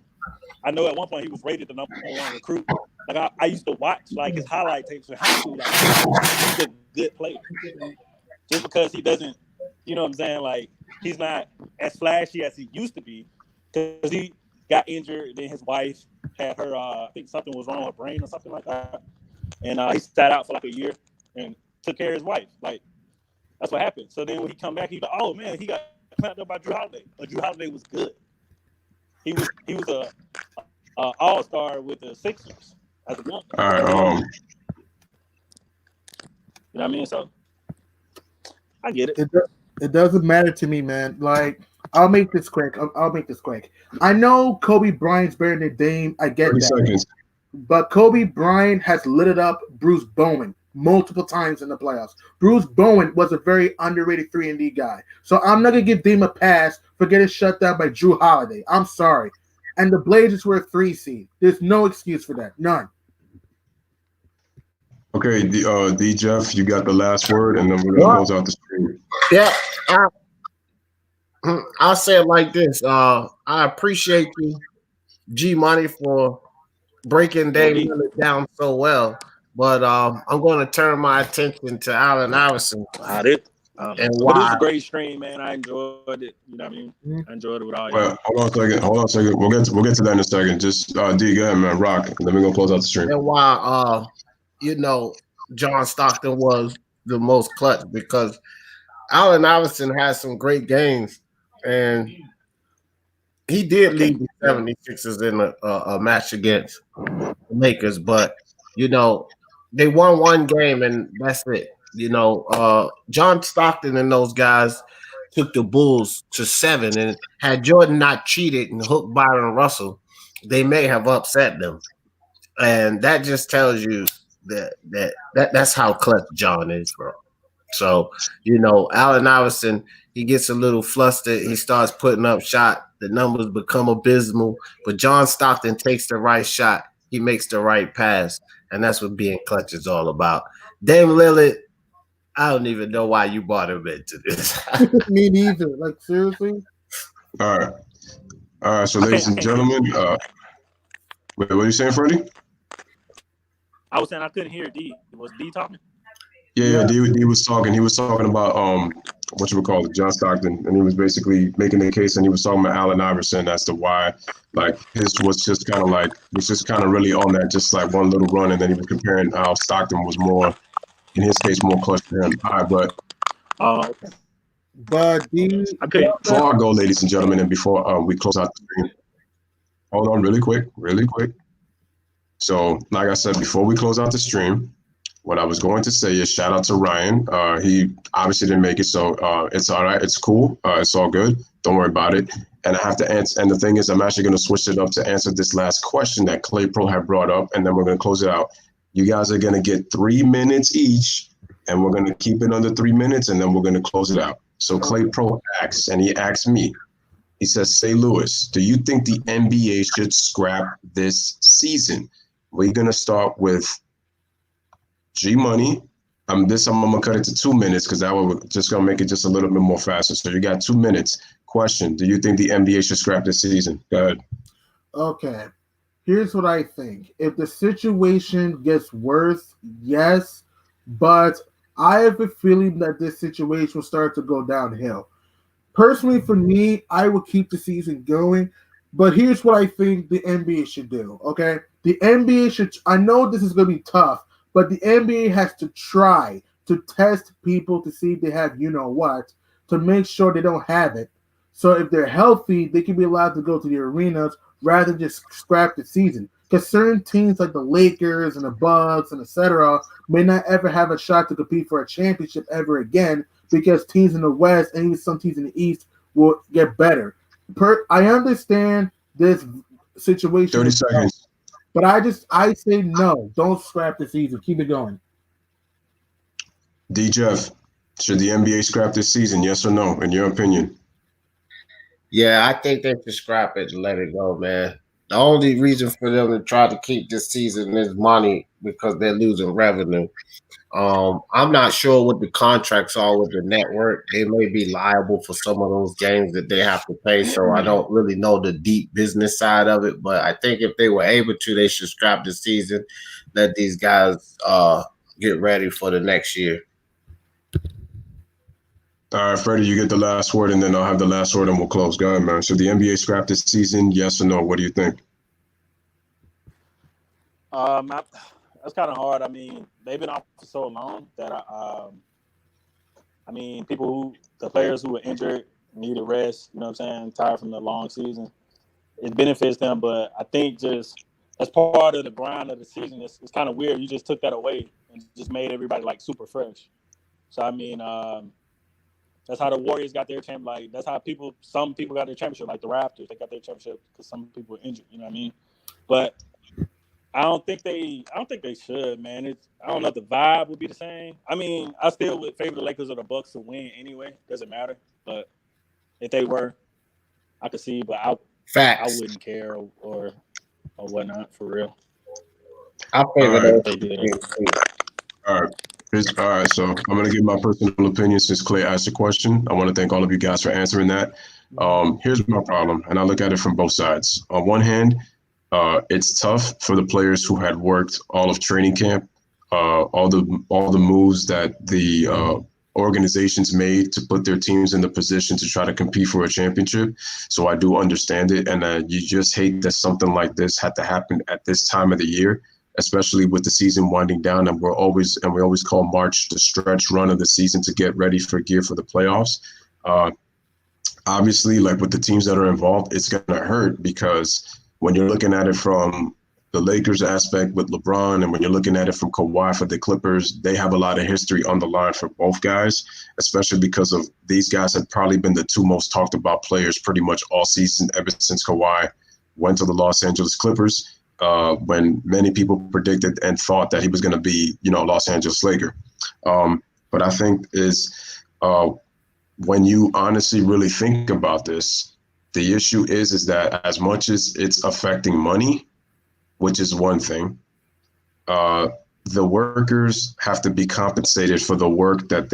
I know at one point he was rated the number 1 recruit Like I used to watch like his highlight tapes in high school. Like he's a good player. Just because he doesn't, you know what I'm saying? Like he's not as flashy as he used to be because he got injured. Then his wife had her, I think something was wrong with her brain or something like that, and he sat out for like a year and took care of his wife. Like that's what happened. So then when he come back, he's like, oh man, he got clamped up by Drew Holiday. But Drew Holiday was good. He was a all-star with the Sixers as a young. All right. You know what I mean? So I get it. It doesn't matter to me, man. Like, I'll make this quick. I'll make this quick. I know Kobe Bryant's better than Dame. I get 30 that. seconds. But Kobe Bryant has lit it up Bruce Bowen multiple times in the playoffs. Bruce Bowen was a very underrated 3-and-D guy. So I'm not going to give Dame a pass for getting shut down by Drew Holiday. I'm sorry. And the Blazers were a 3 seed. There's no excuse for that. None. Okay, D Jeff, you got the last word, and then we're gonna close out the stream. Yeah, I'll say it like this. I appreciate you, G Money, for breaking Dame Lillard down so well. But I'm going to turn my attention to Allen Iverson. And why? But it was a great stream, man. I enjoyed it. You know what I mean? I enjoyed it with all y'all. Hold on a second. We'll get to that in a second. Just D, go ahead, man. Rock. And then we're gonna close out the stream. And why John Stockton was the most clutch, because Allen Iverson has some great games, and he did lead the 76ers in a match against the Lakers, but they won one game and that's it. John Stockton and those guys took the Bulls to 7, and had Jordan not cheated and hooked Byron Russell, they may have upset them. And that just tells you that's how clutch John is, bro. So, Allen Iverson, he gets a little flustered. He starts putting up shot. The numbers become abysmal. But John Stockton takes the right shot. He makes the right pass. And that's what being clutch is all about. Dame Lillard, I don't even know why you brought him into this. Me neither. Like, seriously? All right. So, ladies and gentlemen, wait, what are you saying, Freddie? I was saying I couldn't hear D. Was D talking? Yeah. D was talking. He was talking about what you would call it, John Stockton, and he was basically making the case, and he was talking about Allen Iverson as to why, like, his was just kind of really on that, just like one little run, and then he was comparing how Stockton was more, in his case, more clutch for him. All right, but okay. But before I go, ladies and gentlemen, and before we close out the stream, hold on, really quick. So, like I said, before we close out the stream, what I was going to say is shout out to Ryan. He obviously didn't make it, so it's all right. It's cool. It's all good. Don't worry about it. And I have to answer. And the thing is, I'm actually going to switch it up to answer this last question that Clay Pro had brought up, and then we're going to close it out. You guys are going to get 3 minutes each, and we're going to keep it under 3 minutes, and then we're going to close it out. So Clay Pro asks, and he asks me, he says, "Say, Lewis, do you think the NBA should scrap this season?" We're going to start with G Money. I'm gonna cut it to 2 minutes because that will just gonna make it just a little bit more faster. So you got 2 minutes. Question: do you think the NBA should scrap this season? Go ahead. Okay. Here's what I think. If the situation gets worse, yes, but I have a feeling that this situation will start to go downhill. Personally, for me, I will keep the season going, but here's what I think the NBA should do, okay? The NBA should, I know this is going to be tough, but the NBA has to try to test people to see if they have you-know-what, to make sure they don't have it. So if they're healthy, they can be allowed to go to the arenas rather than just scrap the season. Because certain teams like the Lakers and the Bucks and etc. may not ever have a shot to compete for a championship ever again because teams in the West and even some teams in the East will get better. I understand this situation. 30 seconds. But I say no. Don't scrap the season. Keep it going. D. Jeff, should the NBA scrap this season? Yes or no, in your opinion? Yeah, I think they should scrap it and let it go, man. The only reason for them to try to keep this season is money because they're losing revenue. I'm not sure what the contracts are with the network. They may be liable for some of those games that they have to pay. So I don't really know the deep business side of it. But I think if they were able to, they should scrap the season, let these guys get ready for the next year. All right, Freddie, you get the last word, and then I'll have the last word, and we'll close. Go ahead, man. So the NBA scrapped this season, yes or no? What do you think? That's kind of hard. I mean, they've been off for so long that I mean, the players who were injured needed rest. You know what I'm saying? Tired from the long season. It benefits them, but I think just as part of the grind of the season, it's kind of weird. You just took that away and just made everybody like super fresh. So I mean, that's how the Warriors got their champ. Like that's how some people got their championship. Like the Raptors, they got their championship because some people were injured. You know what I mean? But I don't think they should, man. I don't know if the vibe would be the same. I mean, I still would favor the Lakers or the Bucks to win anyway. Doesn't matter. But if they were, I could see. But I wouldn't care or whatnot for real. I favor those. All right. So I'm gonna give my personal opinion since Clay asked the question. I want to thank all of you guys for answering that. Here's my problem, and I look at it from both sides. On one hand, it's tough for the players who had worked all of training camp, all the moves that the organizations made to put their teams in the position to try to compete for a championship. So I do understand it, and you just hate that something like this had to happen at this time of the year, especially with the season winding down, and we always call March the stretch run of the season to get ready for gear for the playoffs. Obviously, like with the teams that are involved, it's gonna hurt because when you're looking at it from the Lakers aspect with LeBron, and when you're looking at it from Kawhi for the Clippers, they have a lot of history on the line for both guys, especially because of these guys have probably been the two most talked about players pretty much all season ever since Kawhi went to the Los Angeles Clippers, when many people predicted and thought that he was going to be, Los Angeles Laker. But I think when you honestly really think about this, the issue is that as much as it's affecting money, which is one thing, the workers have to be compensated for the work that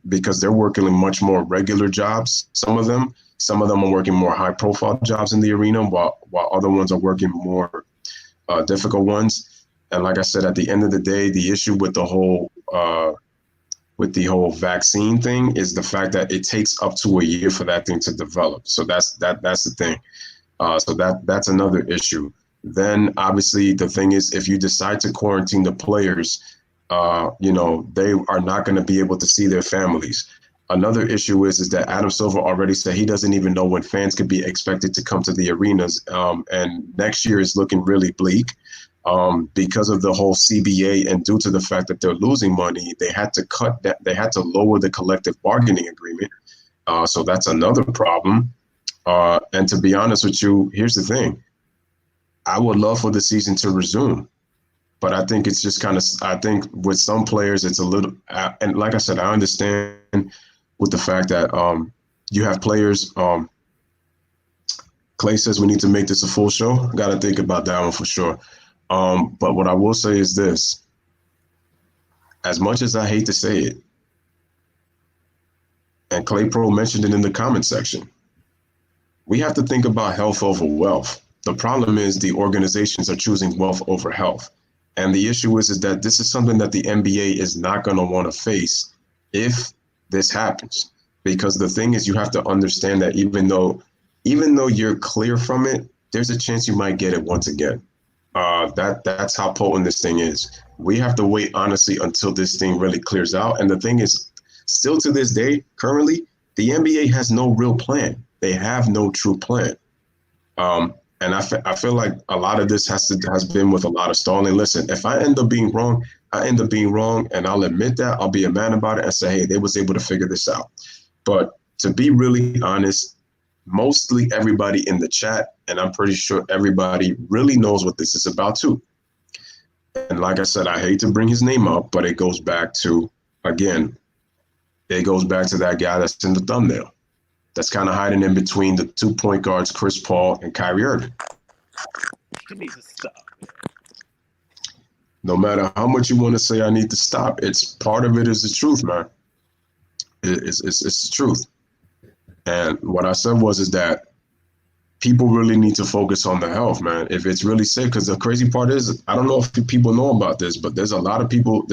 because they're working in much more regular jobs. Some of them are working more high profile jobs in the arena, while other ones are working more difficult ones. And like I said, at the end of the day, the issue with the whole vaccine thing is the fact that it takes up to a year for that thing to develop. So that's the thing. So that's another issue. Then obviously the thing is, if you decide to quarantine the players, they are not going to be able to see their families. Another issue is that Adam Silver already said he doesn't even know when fans could be expected to come to the arenas. And next year is looking really bleak because of the whole CBA, and due to the fact that they're losing money, they had to cut that. They had to lower the collective bargaining agreement. So that's another problem. And to be honest with you, here's the thing. I would love for the season to resume, but I think it's just I think with some players, it's a little, and like I said, I understand with the fact that you have players. Clay says we need to make this a full show. Got to think about that one for sure. But what I will say is this, as much as I hate to say it, and Clay Pro mentioned it in the comment section, we have to think about health over wealth. The problem is the organizations are choosing wealth over health. And the issue is that this is something that the NBA is not going to want to face if this happens. Because the thing is, you have to understand that even though you're clear from it, there's a chance you might get it once again. That's how potent this thing is. We have to wait, honestly, until this thing really clears out. And the thing is, still to this day, currently, the NBA has no real plan. They have no true plan. And I feel like a lot of this has been with a lot of stalling. Listen, if I end up being wrong, I end up being wrong, and I'll admit that. I'll be a man about it and say, hey, they was able to figure this out. But to be really honest, mostly everybody in the chat, and I'm pretty sure everybody really knows what this is about too. And like I said, I hate to bring his name up, but it goes back to that guy that's in the thumbnail. That's kind of hiding in between the 2 point guards, Chris Paul and Kyrie Irving. It needs to stop. No matter how much you want to say I need to stop, it's part of it is the truth, man. It's the truth. And what I said is that people really need to focus on the health, man. If it's really sick, because the crazy part is, I don't know if people know about this, but there's a lot of people.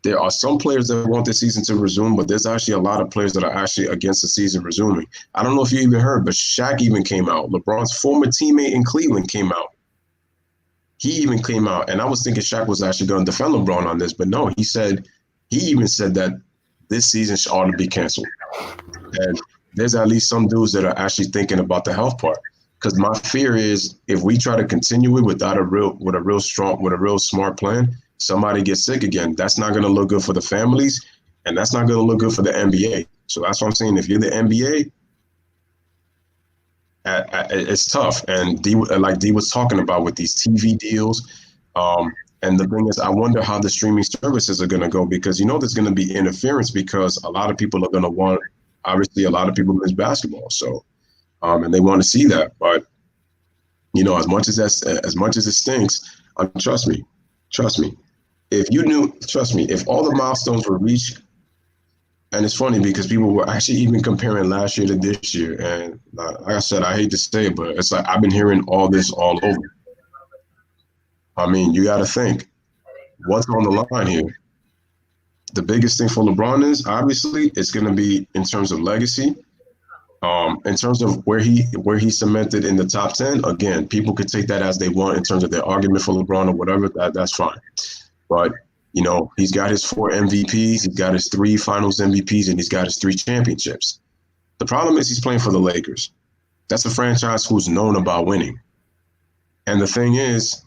There are some players that want the season to resume, but there's actually a lot of players that are actually against the season resuming. I don't know if you even heard, but Shaq even came out. LeBron's former teammate in Cleveland came out. He even came out, and I was thinking Shaq was actually going to defend LeBron on this, but no, he even said that this season ought to be canceled. And there's at least some dudes that are actually thinking about the health part. Because my fear is if we try to continue it without a real smart plan, somebody gets sick again. That's not going to look good for the families, and that's not going to look good for the NBA. So that's what I'm saying. If you're the NBA, it's tough. And like D was talking about with these TV deals. And the thing is, I wonder how the streaming services are going to go, because there's going to be interference, because a lot of people are going to want. Obviously, a lot of people miss basketball, so and they want to see that. But as much as it stinks, trust me. If all the milestones were reached, and it's funny because people were actually even comparing last year to this year, and like I said, I hate to say it, but it's like I've been hearing all this all over. I mean, you got to think what's on the line here. The biggest thing for LeBron is obviously it's going to be in terms of legacy, in terms of where he cemented in the top 10. Again, people could take that as they want in terms of their argument for LeBron or whatever. That's fine. But he's got his 4 MVPs, he's got his 3 Finals MVPs, and he's got his 3 championships. The problem is he's playing for the Lakers. That's a franchise who's known about winning. And the thing is,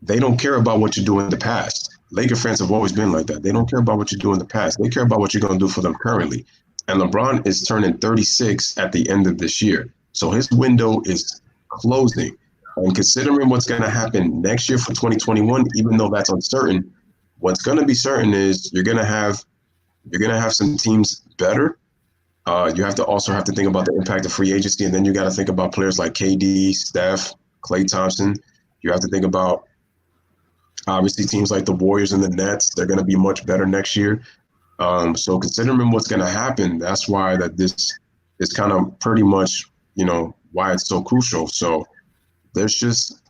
they don't care about what you do in the past. Laker fans have always been like that. They don't care about what you do in the past. They care about what you're going to do for them currently. And LeBron is turning 36 at the end of this year. So his window is closing. And considering what's going to happen next year for 2021, even though that's uncertain, what's going to be certain is you're going to have some teams better. You have to think about the impact of free agency, and then you got to think about players like KD, Steph, Klay Thompson. You have to think about obviously teams like the Warriors and the Nets. They're going to be much better next year. So considering what's going to happen, that's why that this is kind of pretty much why it's so crucial. So there's just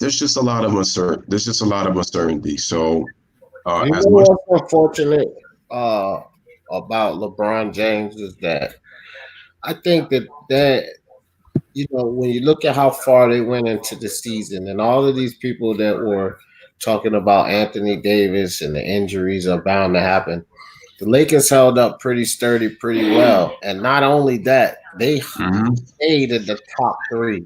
a lot of uncertainty. So what's unfortunate about LeBron James is that I think that when you look at how far they went into the season, and all of these people that were talking about Anthony Davis and the injuries are bound to happen, the Lakers held up pretty sturdy, pretty well. And not only that, they stayed in the top 3.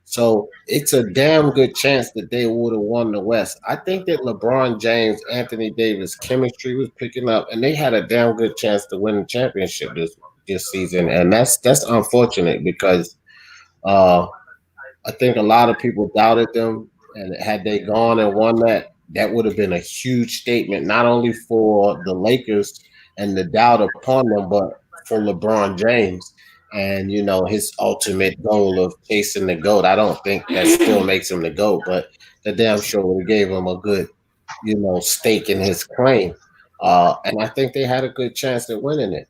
So it's a damn good chance that they would have won the West. I think that LeBron James, Anthony Davis chemistry was picking up, and they had a damn good chance to win the championship this season. And that's unfortunate because I think a lot of people doubted them, and had they gone and won that would have been a huge statement, not only for the Lakers and the doubt upon them, but for LeBron James and his ultimate goal of chasing the GOAT. I don't think that still makes him the GOAT, but the damn sure would have gave him a good stake in his claim. And I think they had a good chance at winning it.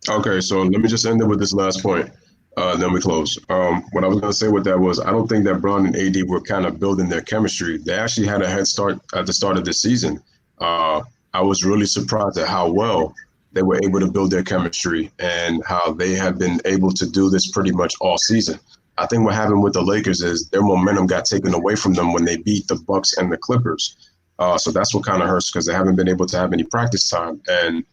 Okay, so let me just end it with this last point. Then we close. What I was going to say with that was I don't think that Bron and AD were kind of building their chemistry. They actually had a head start at the start of the season. I was really surprised at how well they were able to build their chemistry and how they have been able to do this pretty much all season. I think what happened with the Lakers is their momentum got taken away from them when they beat the Bucks and the Clippers. So that's what kind of hurts because they haven't been able to have any practice time. And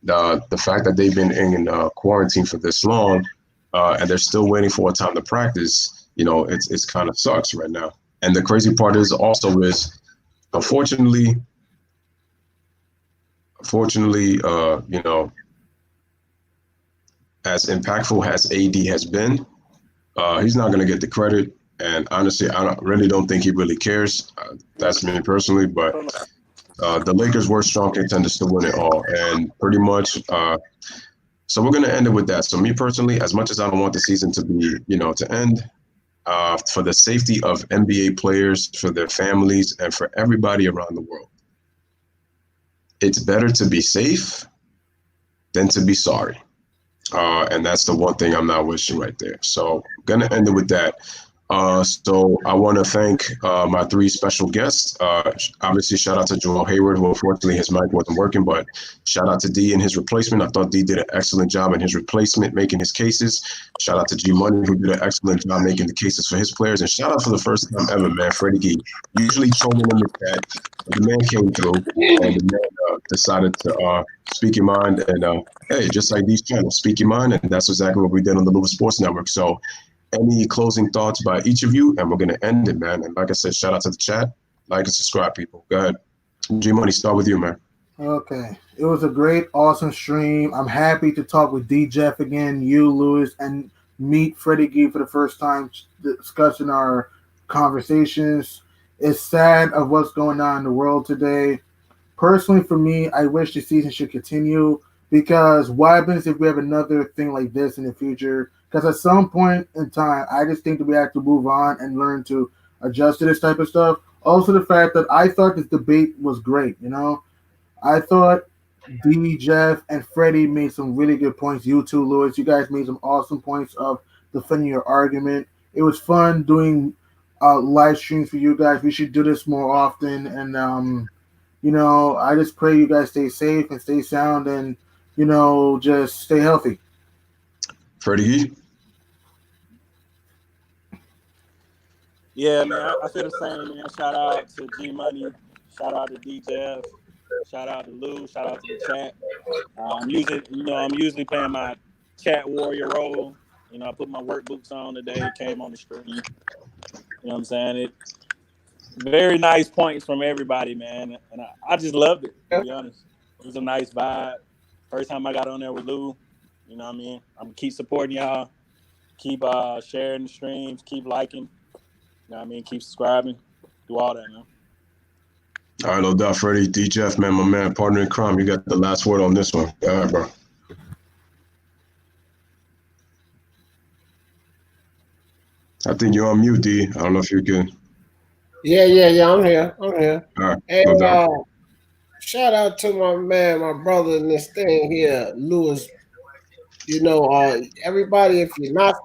the fact that they've been in quarantine for this long, and they're still waiting for a time to practice, it's kind of sucks right now. And the crazy part is unfortunately, as impactful as AD has been, he's not going to get the credit. And honestly, really don't think he really cares. That's me personally, but the Lakers were strong contenders to win it all. And pretty much, so we're going to end it with that. So me personally, as much as I don't want the season to be, to end, for the safety of NBA players, for their families, and for everybody around the world. It's better to be safe than to be sorry. And that's the one thing I'm not wishing right there. So I'm going to end it with that. So I want to thank my three special guests. Obviously, shout out to Joel Hayward, who unfortunately his mic wasn't working, but shout out to D and his replacement. I thought D did an excellent job in his replacement, making his cases. Shout out to G Money, who did an excellent job making the cases for his players. And shout out for the first time ever, man, Freddie Gee. Usually trolling in the chat, but the man came through and the man decided to speak your mind. And hey, just like these channels, speak your mind. And that's exactly what we did on the Louis Sports Network. So any closing thoughts by each of you, and we're going to end it, man. And like I said, shout out to the chat, like and subscribe, people. Go ahead. G Money, start with you, man. Okay. It was a great, awesome stream. I'm happy to talk with D Jeff again, you, Louis, and meet Freddie Gee for the first time, discussing our conversations. It's sad of what's going on in the world today. Personally, for me, I wish the season should continue, because what happens if we have another thing like this in the future? Because at some point in time, I just think that we have to move on and learn to adjust to this type of stuff. Also, the fact that I thought this debate was great. I thought D, Jeff, and Freddie made some really good points. You too, Louis. You guys made some awesome points of defending your argument. It was fun doing live streams for you guys. We should do this more often. And, I just pray you guys stay safe and stay sound and, just stay healthy. Freddie? Yeah, man, I feel the same, man. Shout out to G Money, shout out to DJ, shout out to Lou, shout out to the chat. I'm usually playing my chat warrior role. I put my work boots on today, came on the stream. You know what I'm saying? Very nice points from everybody, man. And I just loved it, to be honest. It was a nice vibe. First time I got on there with Lou. You know what I mean? I'm going to keep supporting y'all. Keep sharing the streams. Keep liking. You know what I mean? Keep subscribing. Do all that, man. All right, no doubt, Freddie. D. Jeff, man, my man, partner in crime. You got the last word on this one. All right, bro. I think you're on mute, D. I don't know if you can. Yeah. I'm here. All right, Hey, no doubt. shout out to my man, my brother in this thing here, Louis. Everybody, if you're not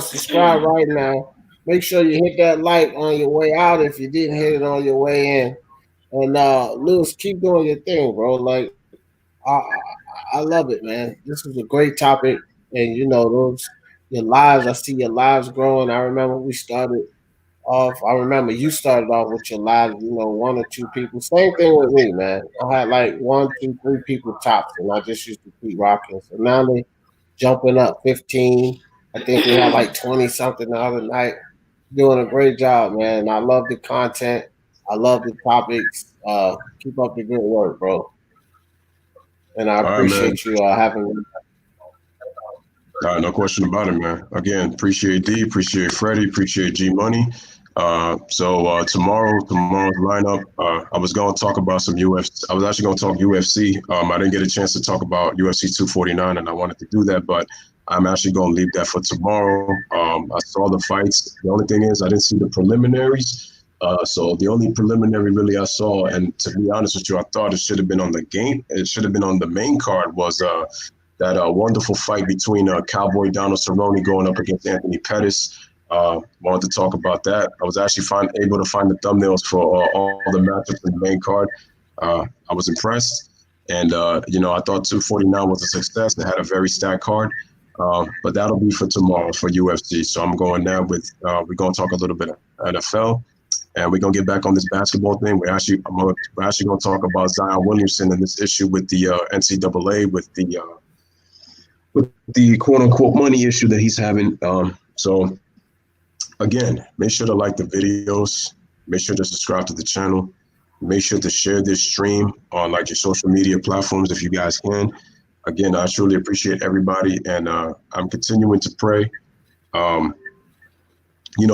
subscribe right now. Make sure you hit that like on your way out if you didn't hit it on your way in. And Louis, keep doing your thing, bro. Like, I love it, man. This is a great topic, and your lives. I see your lives growing. I remember we started off. I remember you started off with your lives. One or two people. Same thing with me, man. I had like 1, 2, 3 people tops, and I just used to keep rocking. So now they jumping up 15. I think we had like 20 something the other night. Doing a great job, man. I love the content. I love the topics. Keep up the good work, bro. And I appreciate you having me. All right, no question about it, man. Again, appreciate D, appreciate Freddie, appreciate G Money. So tomorrow's lineup, I was going to talk about some UFC. I was actually going to talk UFC. I didn't get a chance to talk about UFC 249, and I wanted to do that, but I'm actually going to leave that for tomorrow. I saw the fights. The only thing is I didn't see the preliminaries. So the only preliminary really I saw, and to be honest with you, I thought it should have been on the game. It should have been on the main card, was that wonderful fight between Cowboy Donald Cerrone going up against Anthony Pettis. Wanted to talk about that. I was actually able to find the thumbnails for all the matchups in the main card. I was impressed. And, I thought 249 was a success. It had a very stacked card. But that'll be for tomorrow for UFC. So I'm going now with, we're going to talk a little bit of NFL. And we're going to get back on this basketball thing. We're actually going to talk about Zion Williamson and this issue with the NCAA, with the quote-unquote money issue that he's having. So, again, make sure to like the videos. Make sure to subscribe to the channel. Make sure to share this stream on your social media platforms if you guys can. Again, I truly appreciate everybody, and I'm continuing to pray,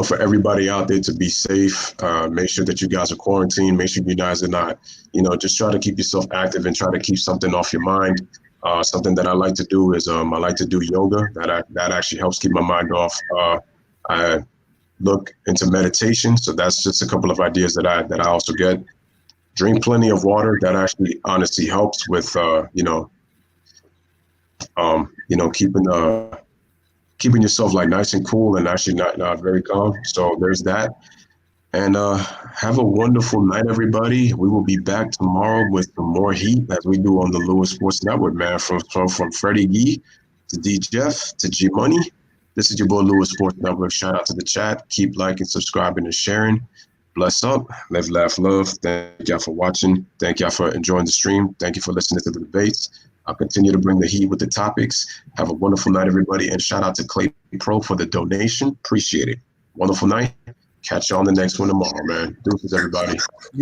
for everybody out there to be safe. Make sure that you guys are quarantined. Make sure you guys are not, just try to keep yourself active and try to keep something off your mind. Something that I like to do is I like to do yoga. That actually helps keep my mind off. look into meditation. So that's just a couple of ideas that I also get. Drink plenty of water. That actually honestly helps with keeping yourself like nice and cool and actually not very calm. So there's that. And have a wonderful night, everybody. We will be back tomorrow with some more heat as we do on the Lewis Sports Network, man. From Freddie Yee to D Jeff to G Money. This is your boy Lewis Sports Network. Shout out to the chat. Keep liking, subscribing, and sharing. Bless up. Live, laugh, love. Thank y'all for watching. Thank y'all for enjoying the stream. Thank you for listening to the debates. I'll continue to bring the heat with the topics. Have a wonderful night, everybody. And shout out to Clay Pro for the donation. Appreciate it. Wonderful night. Catch you on the next one tomorrow, man. Deuces, everybody.